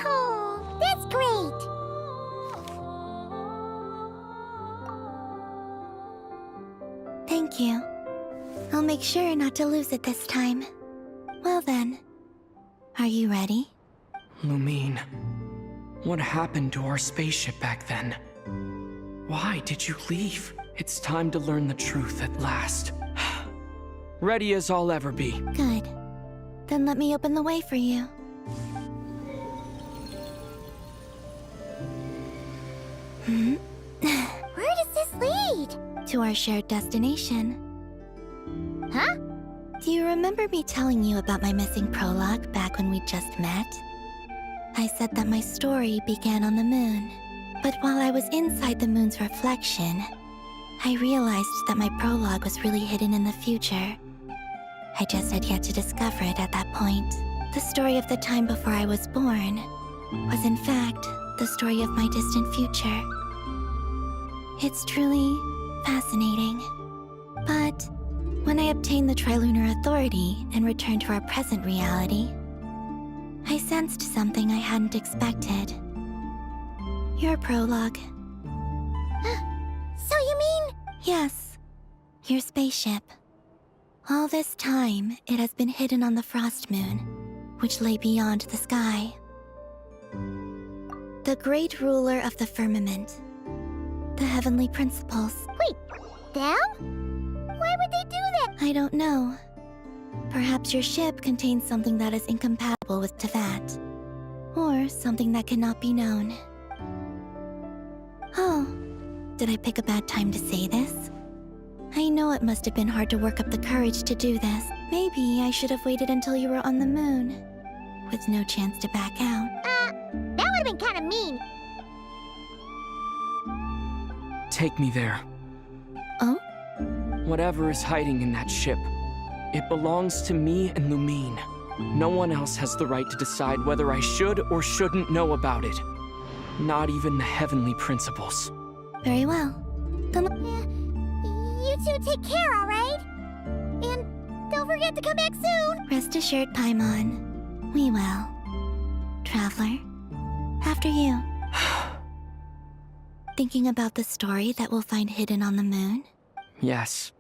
[SPEAKER 17] Oh, that's great!
[SPEAKER 12] Thank you. I'll make sure not to lose it this time. Well then, are you ready?
[SPEAKER 2] Lumine, what happened to our spaceship back then? Why did you leave? It's time to learn the truth at last. Ready as I'll ever be.
[SPEAKER 12] Good. Then let me open the way for you.
[SPEAKER 17] Where does this lead?
[SPEAKER 12] To our shared destination.
[SPEAKER 17] Huh?
[SPEAKER 12] Do you remember me telling you about my missing prologue back when we just met? I said that my story began on the moon. But while I was inside the moon's reflection, I realized that my prologue was really hidden in the future. I just had yet to discover it at that point. The story of the time before I was born was in fact the story of my distant future. It's truly fascinating. But when I obtained the Trilunar Authority and returned to our present reality, I sensed something I hadn't expected. Your prologue.
[SPEAKER 17] So you mean?
[SPEAKER 12] Yes, your spaceship. All this time, it has been hidden on the frost moon, which lay beyond the sky. The great ruler of the firmament. The heavenly principles.
[SPEAKER 17] Wait, them? Why would they do that?
[SPEAKER 12] I don't know. Perhaps your ship contains something that is incompatible with teyvat. Or something that cannot be known. Oh, did I pick a bad time to say this? I know it must have been hard to work up the courage to do this. Maybe I should have waited until you were on the moon, with no chance to back out.
[SPEAKER 17] That would have been kind of mean.
[SPEAKER 2] Take me there.
[SPEAKER 12] Oh?
[SPEAKER 2] Whatever is hiding in that ship, it belongs to me and Lumine. No one else has the right to decide whether I should or shouldn't know about it. Not even the heavenly principles.
[SPEAKER 12] Very well. Come on.
[SPEAKER 17] You two take care, alright? And don't forget to come back soon!
[SPEAKER 12] Rest assured, Paimon. We will. Traveler, after you. Thinking about the story that we'll find hidden on the moon?
[SPEAKER 2] Yes.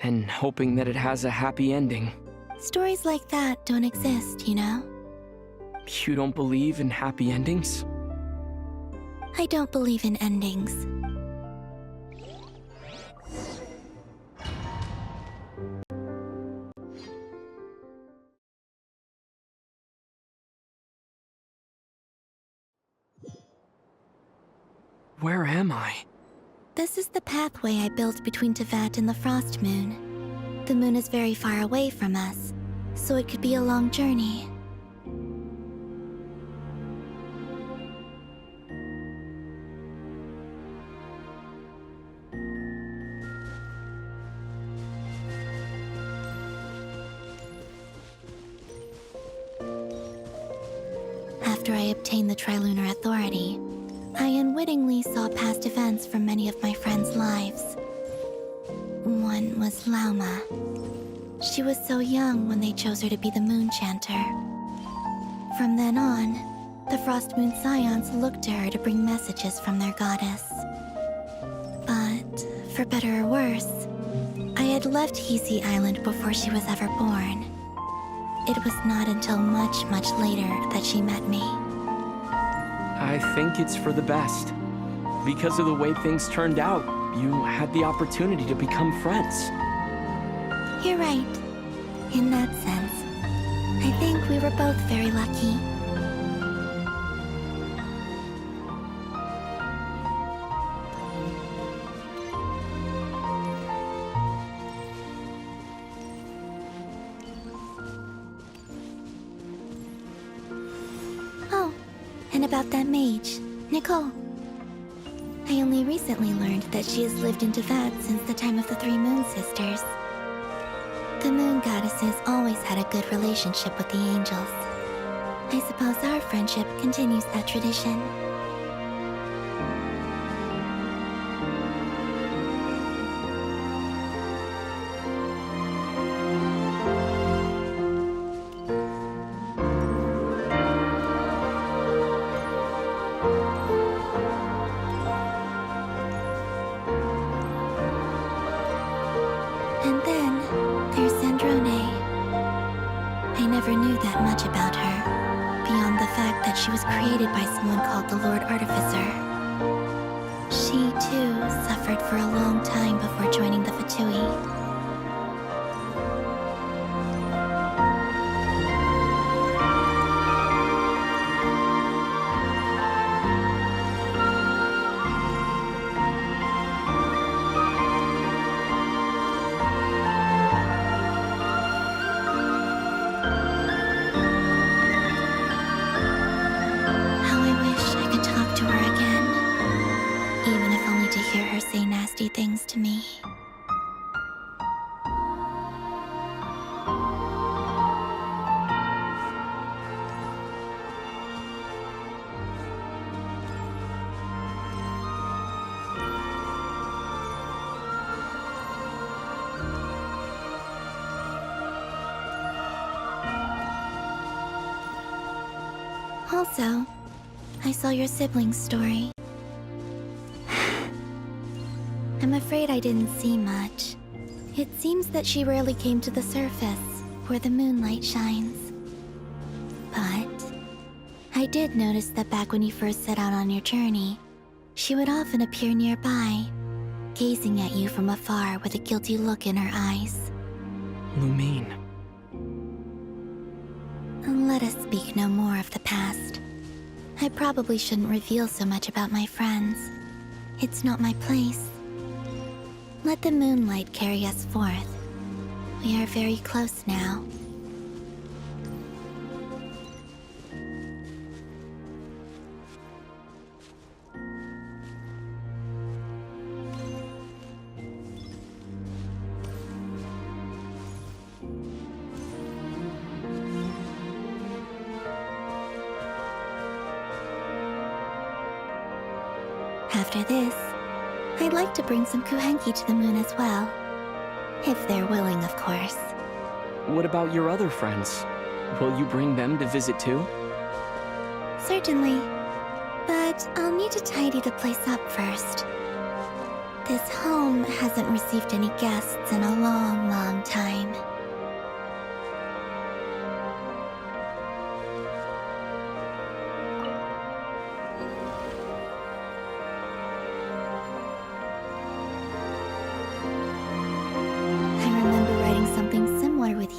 [SPEAKER 2] And hoping that it has a happy ending.
[SPEAKER 12] Stories like that don't exist, you know?
[SPEAKER 2] You don't believe in happy endings?
[SPEAKER 12] I don't believe in endings.
[SPEAKER 2] Where am I?
[SPEAKER 12] This is the pathway I built between teyvat and the frost moon. The moon is very far away from us, so it could be a long journey. After I obtained the Trilunar Authority, I unwittingly saw past events from many of my friends' lives. One was Lauma. She was so young when they chose her to be the Moon Chanter. From then on, the Frost Moon Scions looked to her to bring messages from their goddess. But, for better or worse, I had left Hisi Island before she was ever born. It was not until much, much later that she met me.
[SPEAKER 2] I think it's for the best. Because of the way things turned out. you had the opportunity to become friends.
[SPEAKER 12] You're right. In that sense, I think we were both very lucky. Oh, and about that mage, Nicole. I only recently learned that she has lived in Teyvat since the time of the Three Moon Sisters. The moon goddesses always had a good relationship with the angels. I suppose our friendship continues that tradition. And then, there's Sandrone. I never knew that much about her, beyond the fact that she was created by someone called the Lord Artificer. She, too, suffered for a long time before joining the Fatui. Things to me. Also, I saw your sibling's story. I'm afraid I didn't see much. It seems that she rarely came to the surface, where the moonlight shines. But I did notice that back when you first set out on your journey, she would often appear nearby, gazing at you from afar with a guilty look in her eyes.
[SPEAKER 2] Lumine.
[SPEAKER 12] Let us speak no more of the past. I probably shouldn't reveal so much about my friends. It's not my place. Let the moonlight carry us forth. We are very close now. After this, I'd like to bring some kuhenki to the moon as well. If they're willing, of course.
[SPEAKER 2] What about your other friends? Will you bring them to visit too?
[SPEAKER 12] Certainly. But I'll need to tidy the place up first. This home hasn't received any guests in a long, long time.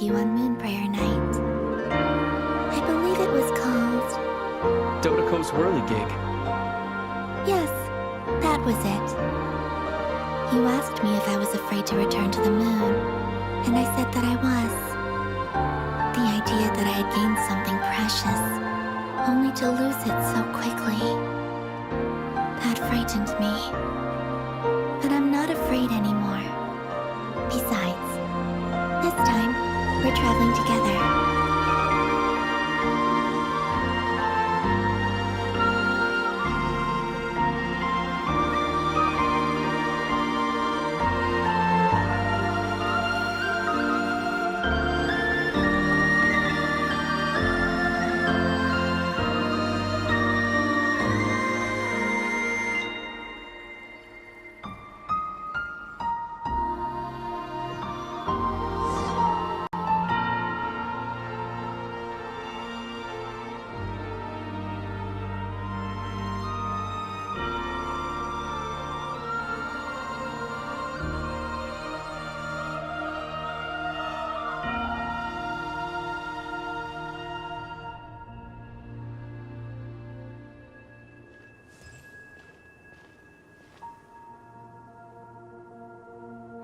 [SPEAKER 12] You on Moon Prayer Night. I believe it was called...
[SPEAKER 2] Dodoko's Whirligig.
[SPEAKER 12] Yes, that was it. You asked me if I was afraid to return to the moon, and I said that I was. The idea that I had gained something precious, only to lose it so quickly, that frightened me. But I'm not afraid anymore. Besides, this time, we're traveling together.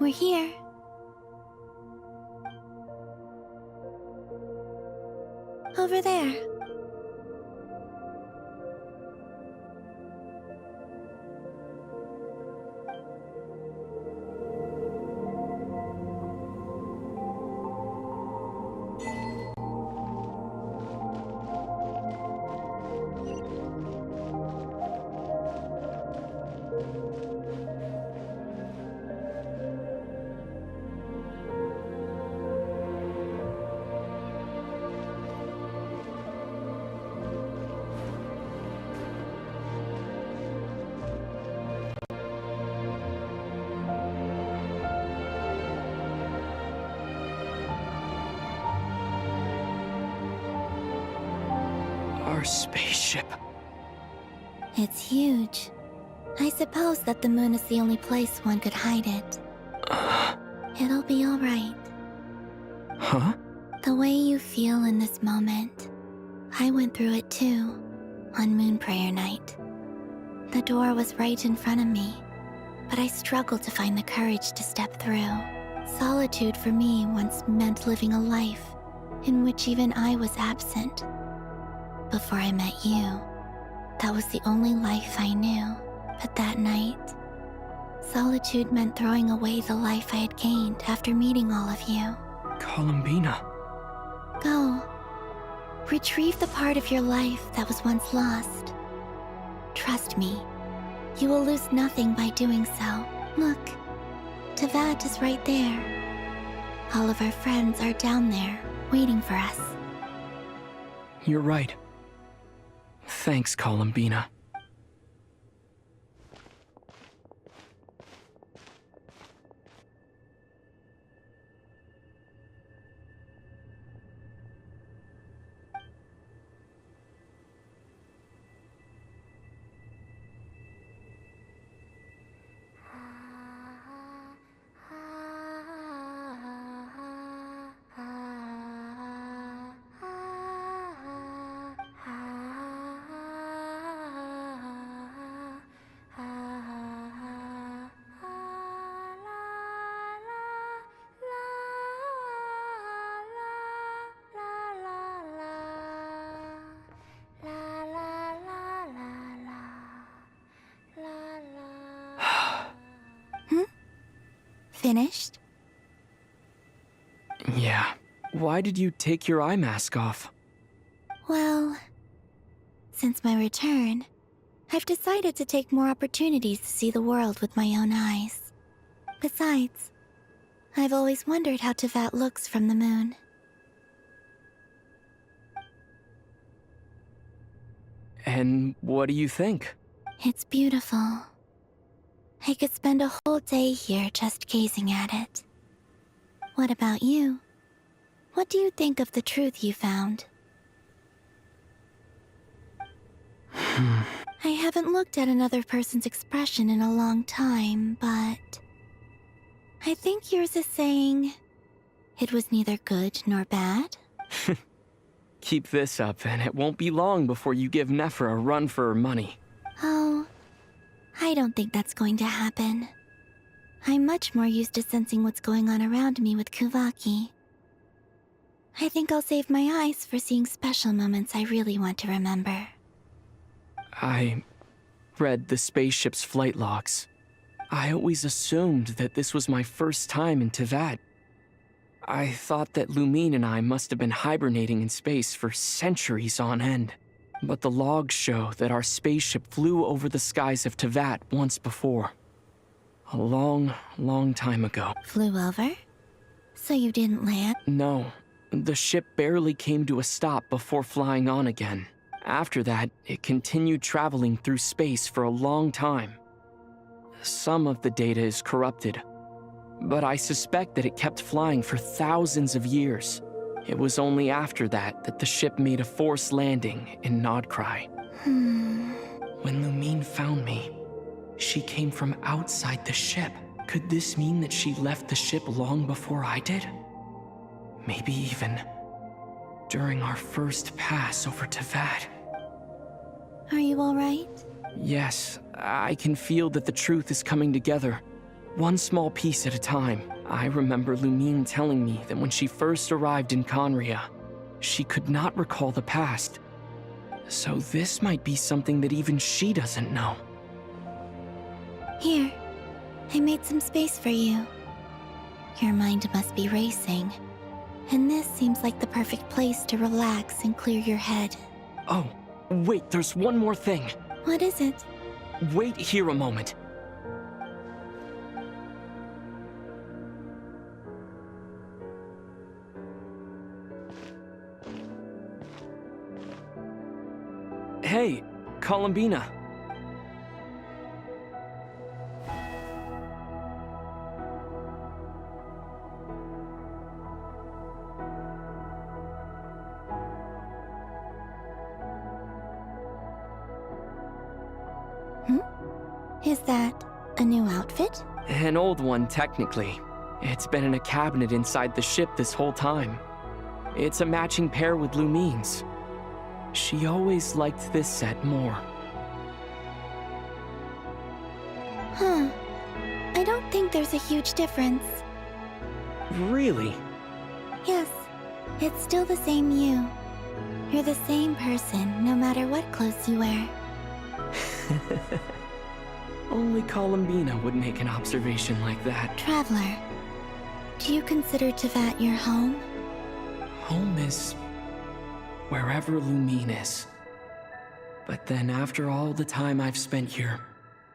[SPEAKER 12] We're here. Over there.
[SPEAKER 2] Our spaceship.
[SPEAKER 12] It's huge. I suppose that the moon is the only place one could hide it. It'll be alright.
[SPEAKER 2] Huh?
[SPEAKER 12] The way you feel in this moment, I went through it too, on Moon Prayer Night. The door was right in front of me, but I struggled to find the courage to step through. Solitude for me once meant living a life in which even I was absent. Before I met you, that was the only life I knew. But that night, solitude meant throwing away the life I had gained after meeting all of you.
[SPEAKER 2] Columbina.
[SPEAKER 12] Go. Retrieve the part of your life that was once lost. Trust me, you will lose nothing by doing so. Look, Teyvat is right there. All of our friends are down there, waiting for us.
[SPEAKER 2] You're right. Thanks, Columbina.
[SPEAKER 12] Finished?
[SPEAKER 2] Yeah. Why did you take your eye mask off?
[SPEAKER 12] Well, since my return, I've decided to take more opportunities to see the world with my own eyes. Besides, I've always wondered how Teyvat looks from the moon.
[SPEAKER 2] And what do you think?
[SPEAKER 12] It's beautiful. I could spend a whole day here just gazing at it. What about you? What do you think of the truth you found? I haven't looked at another person's expression in a long time, but I think yours is saying it was neither good nor bad.
[SPEAKER 2] Keep this up, and it won't be long before you give Nefer a run for her money.
[SPEAKER 12] Oh, I don't think that's going to happen. I'm much more used to sensing what's going on around me with Kuvaki. I think I'll save my eyes for seeing special moments I really want to remember.
[SPEAKER 2] I read the spaceship's flight logs. I always assumed that this was my first time in Teyvat. I thought that Lumine and I must have been hibernating in space for centuries on end. But the logs show that our spaceship flew over the skies of Teyvat once before. A long, long time ago.
[SPEAKER 12] Flew over? So you didn't land?
[SPEAKER 2] No. The ship barely came to a stop before flying on again. After that, it continued traveling through space for a long time. Some of the data is corrupted, but I suspect that it kept flying for thousands of years. It was only after that that the ship made a forced landing in Nodkrai. When Lumine found me, she came from outside the ship. Could this mean that she left the ship long before I did? Maybe even during our first pass over Teyvat.
[SPEAKER 12] Are you all right?
[SPEAKER 2] Yes, I can feel that the truth is coming together. one small piece at a time. I remember Lumine telling me that when she first arrived in Conria, she could not recall the past. So this might be something that even she doesn't know.
[SPEAKER 12] Here, I made some space for you. Your mind must be racing, and this seems like the perfect place to relax and clear your head.
[SPEAKER 2] Oh, wait, there's one more thing.
[SPEAKER 12] What is it?
[SPEAKER 2] Wait here a moment. Hey, Columbina.
[SPEAKER 12] Is that a new outfit?
[SPEAKER 2] An old one, technically. It's been in a cabinet inside the ship this whole time. It's a matching pair with Lumine's. She always liked this set more.
[SPEAKER 12] Huh. I don't think there's a huge difference.
[SPEAKER 2] Really?
[SPEAKER 12] Yes, it's still the same you. You're the same person, no matter what clothes you wear.
[SPEAKER 2] Only Columbina would make an observation like that.
[SPEAKER 12] Traveler, do you consider Teyvat your home?
[SPEAKER 2] Home is wherever Lumine is. But then after all the time I've spent here,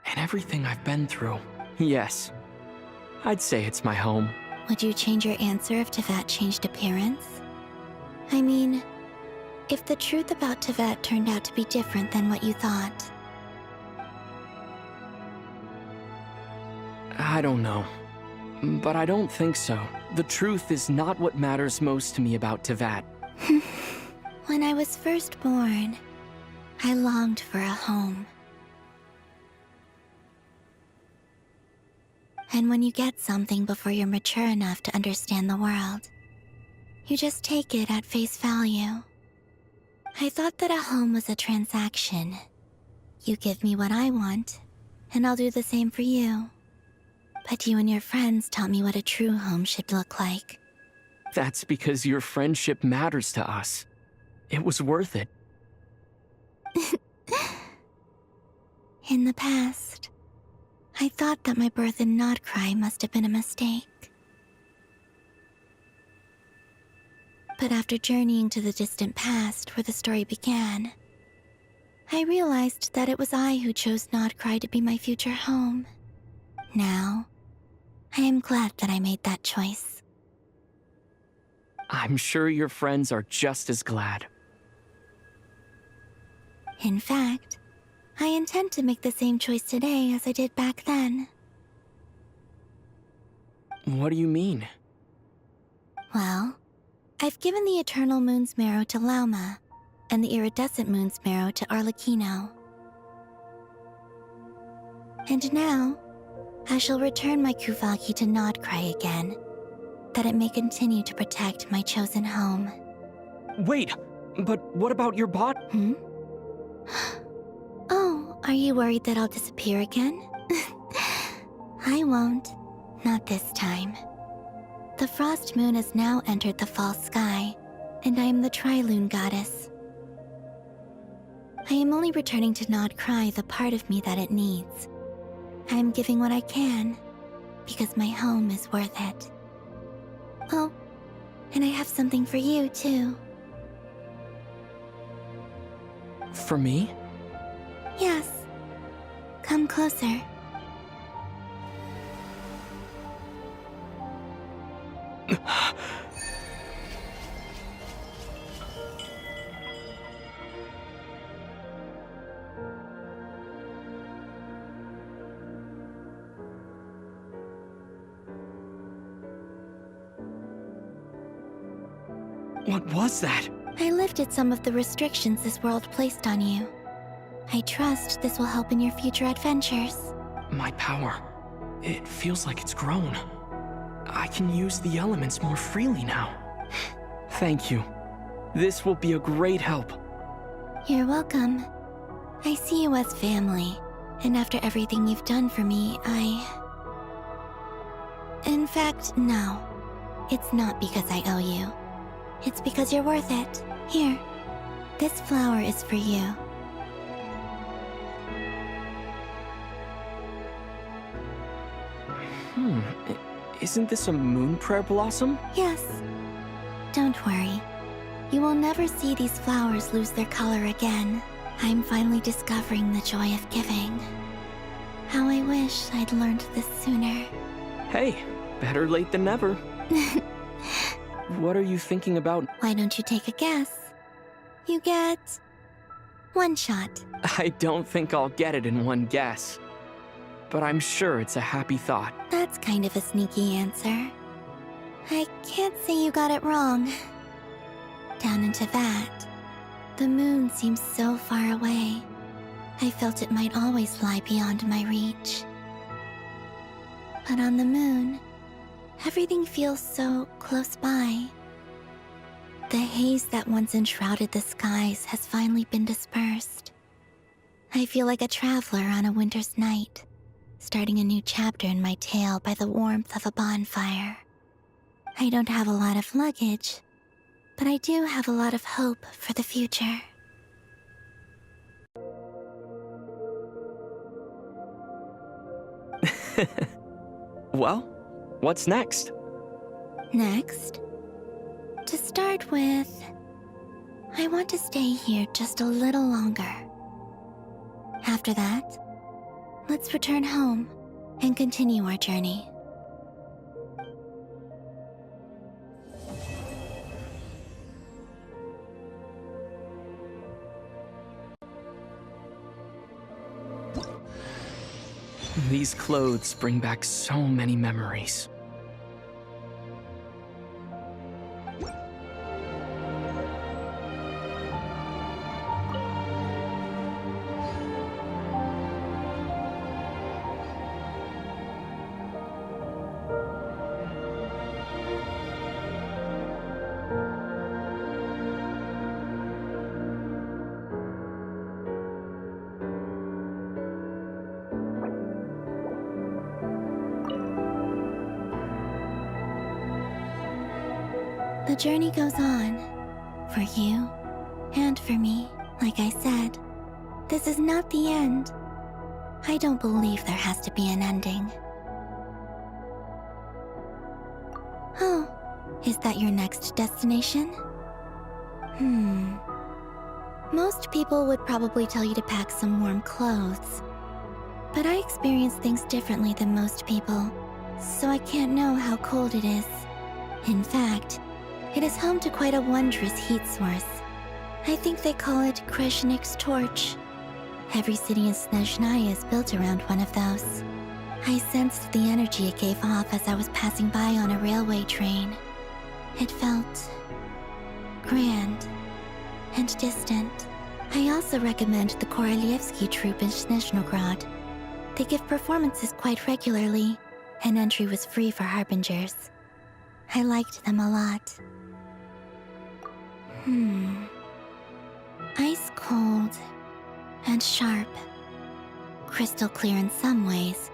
[SPEAKER 2] and everything I've been through, yes, I'd say it's my home.
[SPEAKER 12] Would you change your answer if Teyvat changed appearance? I mean, if the truth about Teyvat turned out to be different than what you thought.
[SPEAKER 2] I don't know. But I don't think so. The truth is not what matters most to me about Teyvat.
[SPEAKER 12] When I was first born, I longed for a home. And when you get something before you're mature enough to understand the world, you just take it at face value. I thought that a home was a transaction. You give me what I want, and I'll do the same for you. But you and your friends taught me what a true home should look like.
[SPEAKER 2] That's because your friendship matters to us. It was worth it.
[SPEAKER 12] In the past, I thought that my birth in Nodkrai must have been a mistake. But after journeying to the distant past where the story began, I realized that it was I who chose Nodkrai to be my future home. Now, I am glad that I made that choice.
[SPEAKER 2] I'm sure your friends are just as glad.
[SPEAKER 12] In fact, I intend to make the same choice today as I did back then.
[SPEAKER 2] What do you mean?
[SPEAKER 12] Well, I've given the Eternal Moon's Marrow to Lauma, and the Iridescent Moon's Marrow to Arlecchino. And now, I shall return my Kuvagi to Nodkrai again, that it may continue to protect my chosen home.
[SPEAKER 2] Wait, but what about your bot?
[SPEAKER 12] Oh, are you worried that I'll disappear again? I won't. Not this time. The Frost Moon has now entered the fall sky, and I am the Trilune goddess. I am only returning to Nodkrai the part of me that it needs. I am giving what I can, because my home is worth it. Oh, and I have something for you, too.
[SPEAKER 2] For me?
[SPEAKER 12] Yes. Come closer.
[SPEAKER 2] What was that?
[SPEAKER 12] I lifted some of the restrictions this world placed on you. I trust this will help in your future adventures.
[SPEAKER 2] My power. It feels like it's grown. I can use the elements more freely now. Thank you. This will be a great help.
[SPEAKER 12] You're welcome. I see you as family, and after everything you've done for me, fact, no. It's not because I owe you. It's because you're worth it. Here, this flower is for you.
[SPEAKER 2] Isn't this a moon prayer blossom?
[SPEAKER 12] Yes. Don't worry. You will never see these flowers lose their color again. I'm finally discovering the joy of giving. How I wish I'd learned this sooner.
[SPEAKER 2] Hey, better late than never. What are you thinking about?
[SPEAKER 12] Why don't you take a guess? You get one shot.
[SPEAKER 2] I don't think I'll get it in one guess. But I'm sure it's a happy thought.
[SPEAKER 12] That's kind of a sneaky answer. I can't say you got it wrong. Down in Teyvat, the moon seems so far away. I felt it might always lie beyond my reach. But on the moon, everything feels so close by. The haze that once enshrouded the skies has finally been dispersed. I feel like a traveler on a winter's night, starting a new chapter in my tale by the warmth of a bonfire. I don't have a lot of luggage, but I do have a lot of hope for the future.
[SPEAKER 2] Well, what's next?
[SPEAKER 12] Next, to start with, I want to stay here just a little longer. After that, let's return home and continue our journey.
[SPEAKER 2] These clothes bring back so many memories.
[SPEAKER 12] The journey goes on, for you and for me. Like I said, this is not the end. I don't believe there has to be an ending. Oh, is that your next destination? Most people would probably tell you to pack some warm clothes. But I experience things differently than most people, so I can't know how cold it is. In fact, it is home to quite a wondrous heat source. I think they call it Kreshnik's torch. Every city in Snezhnaya is built around one of those. I sensed the energy it gave off as I was passing by on a railway train. It felt grand and distant. I also recommend the Korolievsky troupe in Snezhnograd. They give performances quite regularly, and entry was free for harbingers. I liked them a lot. Ice cold and sharp. Crystal clear in some ways,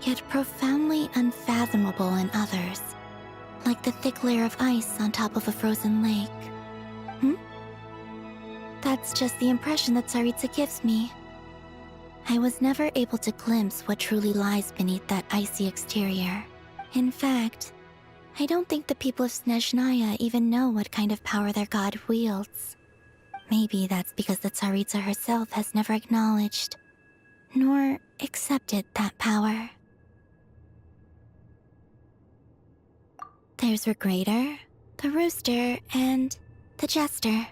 [SPEAKER 12] yet profoundly unfathomable in others. Like the thick layer of ice on top of a frozen lake. That's just the impression that Tsaritsa gives me. I was never able to glimpse what truly lies beneath that icy exterior. In fact, I don't think the people of Snezhnaya even know what kind of power their god wields. Maybe that's because the Tsaritsa herself has never acknowledged, nor accepted that power. There's Regrator, the Rooster, and the Jester.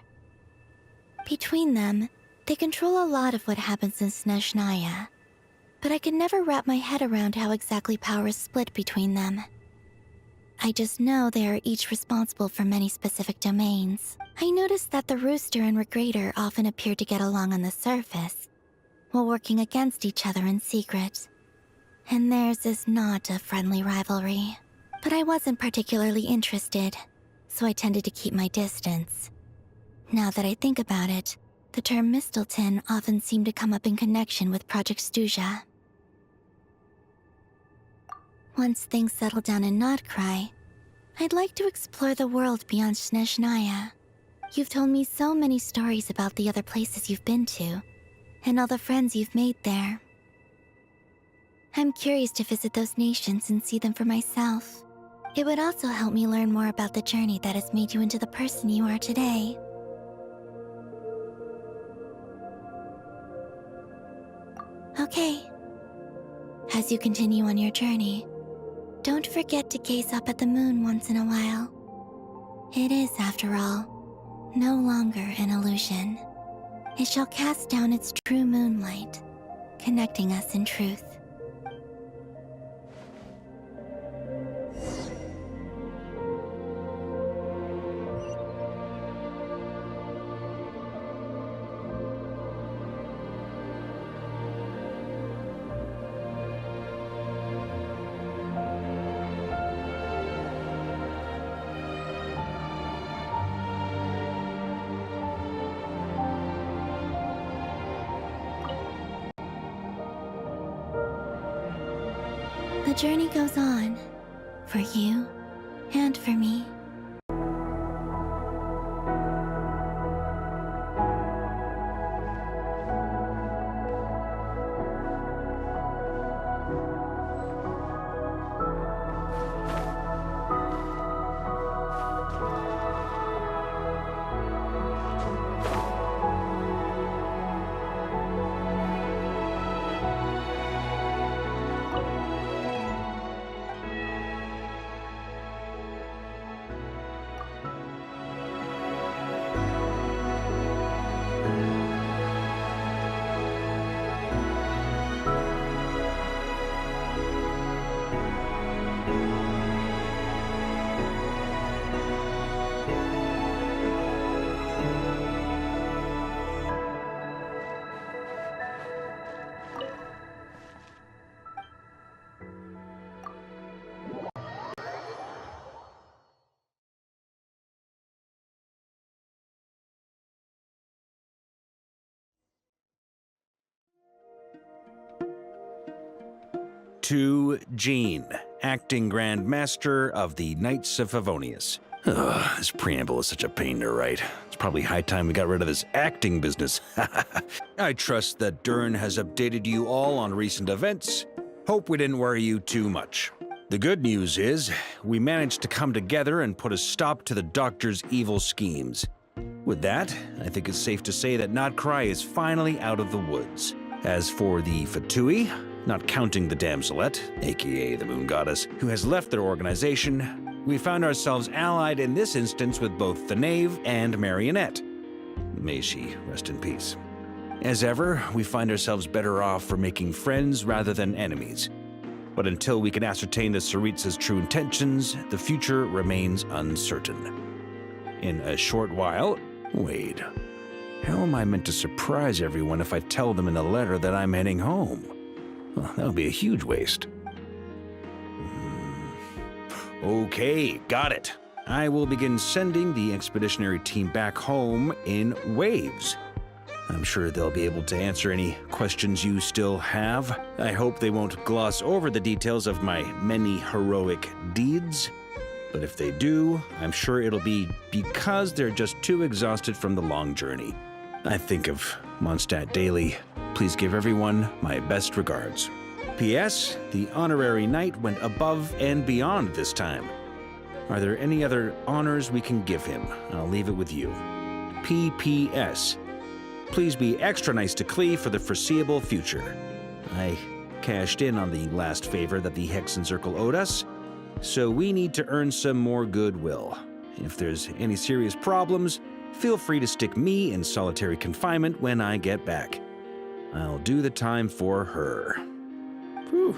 [SPEAKER 12] Between them, they control a lot of what happens in Snezhnaya, but I can never wrap my head around how exactly power is split between them. I just know they are each responsible for many specific domains. I noticed that the Rooster and Regrator often appear to get along on the surface, while working against each other in secret. And theirs is not a friendly rivalry. But I wasn't particularly interested, so I tended to keep my distance. Now that I think about it, the term Mistelton often seemed to come up in connection with Project Stuja. Once things settle down in Nodkrai, I'd like to explore the world beyond Snezhnaya. You've told me so many stories about the other places you've been to, and all the friends you've made there. I'm curious to visit those nations and see them for myself. It would also help me learn more about the journey that has made you into the person you are today. Okay. As you continue on your journey, don't forget to gaze up at the moon once in a while. It is, after all, no longer an illusion. It shall cast down its true moonlight, connecting us in truth. The journey goes on, for you and for me.
[SPEAKER 10] To Jean, acting Grand Master of the Knights of Favonius. Ugh, this preamble is such a pain to write. It's probably high time we got rid of this acting business. I trust that Dern has updated you all on recent events. Hope we didn't worry you too much. The good news is, we managed to come together and put a stop to the Doctor's evil schemes. With that, I think it's safe to say that nodkrai is finally out of the woods. As for the Fatui, not counting the damsellette, aka the moon goddess, who has left their organization, we found ourselves allied in this instance with both the knave and marionette. May she rest in peace. As ever, we find ourselves better off for making friends rather than enemies. But until we can ascertain the Tsaritsa's true intentions, the future remains uncertain. In a short while, wait, how am I meant to surprise everyone if I tell them in the letter that I'm heading home? Well, that would be a huge waste. Okay, got it. I will begin sending the expeditionary team back home in waves. I'm sure they'll be able to answer any questions you still have. I hope they won't gloss over the details of my many heroic deeds. But if they do, I'm sure it'll be because they're just too exhausted from the long journey. I think of Mondstadt daily. Please give everyone my best regards. P.S. The honorary knight went above and beyond this time. Are there any other honors we can give him? I'll leave it with you. P.P.S. Please be extra nice to Klee for the foreseeable future. I cashed in on the last favor that the Hexencircle owed us, so we need to earn some more goodwill. If there's any serious problems, feel free to stick me in solitary confinement when I get back. I'll do the time for her. Whew.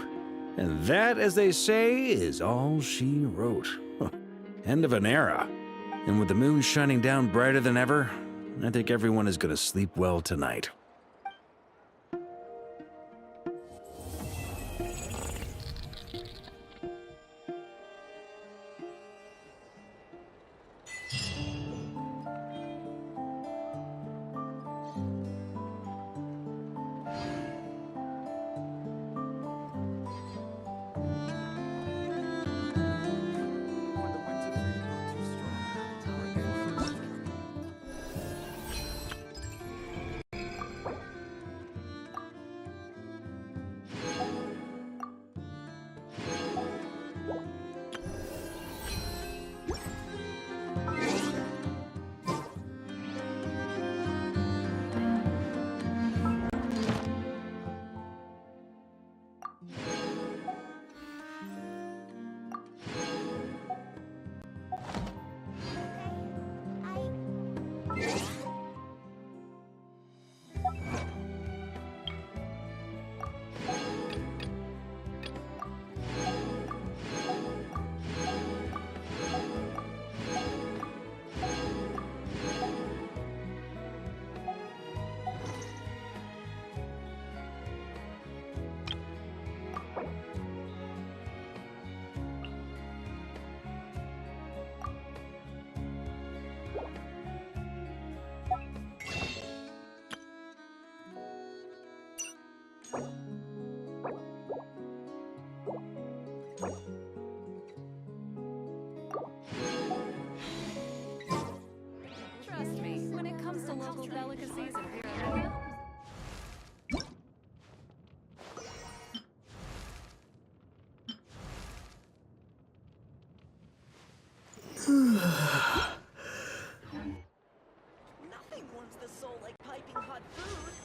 [SPEAKER 10] And that, as they say, is all she wrote. End of an era. And with the moon shining down brighter than ever, I think everyone is going to sleep well tonight.
[SPEAKER 14] warms the soul like piping hot food.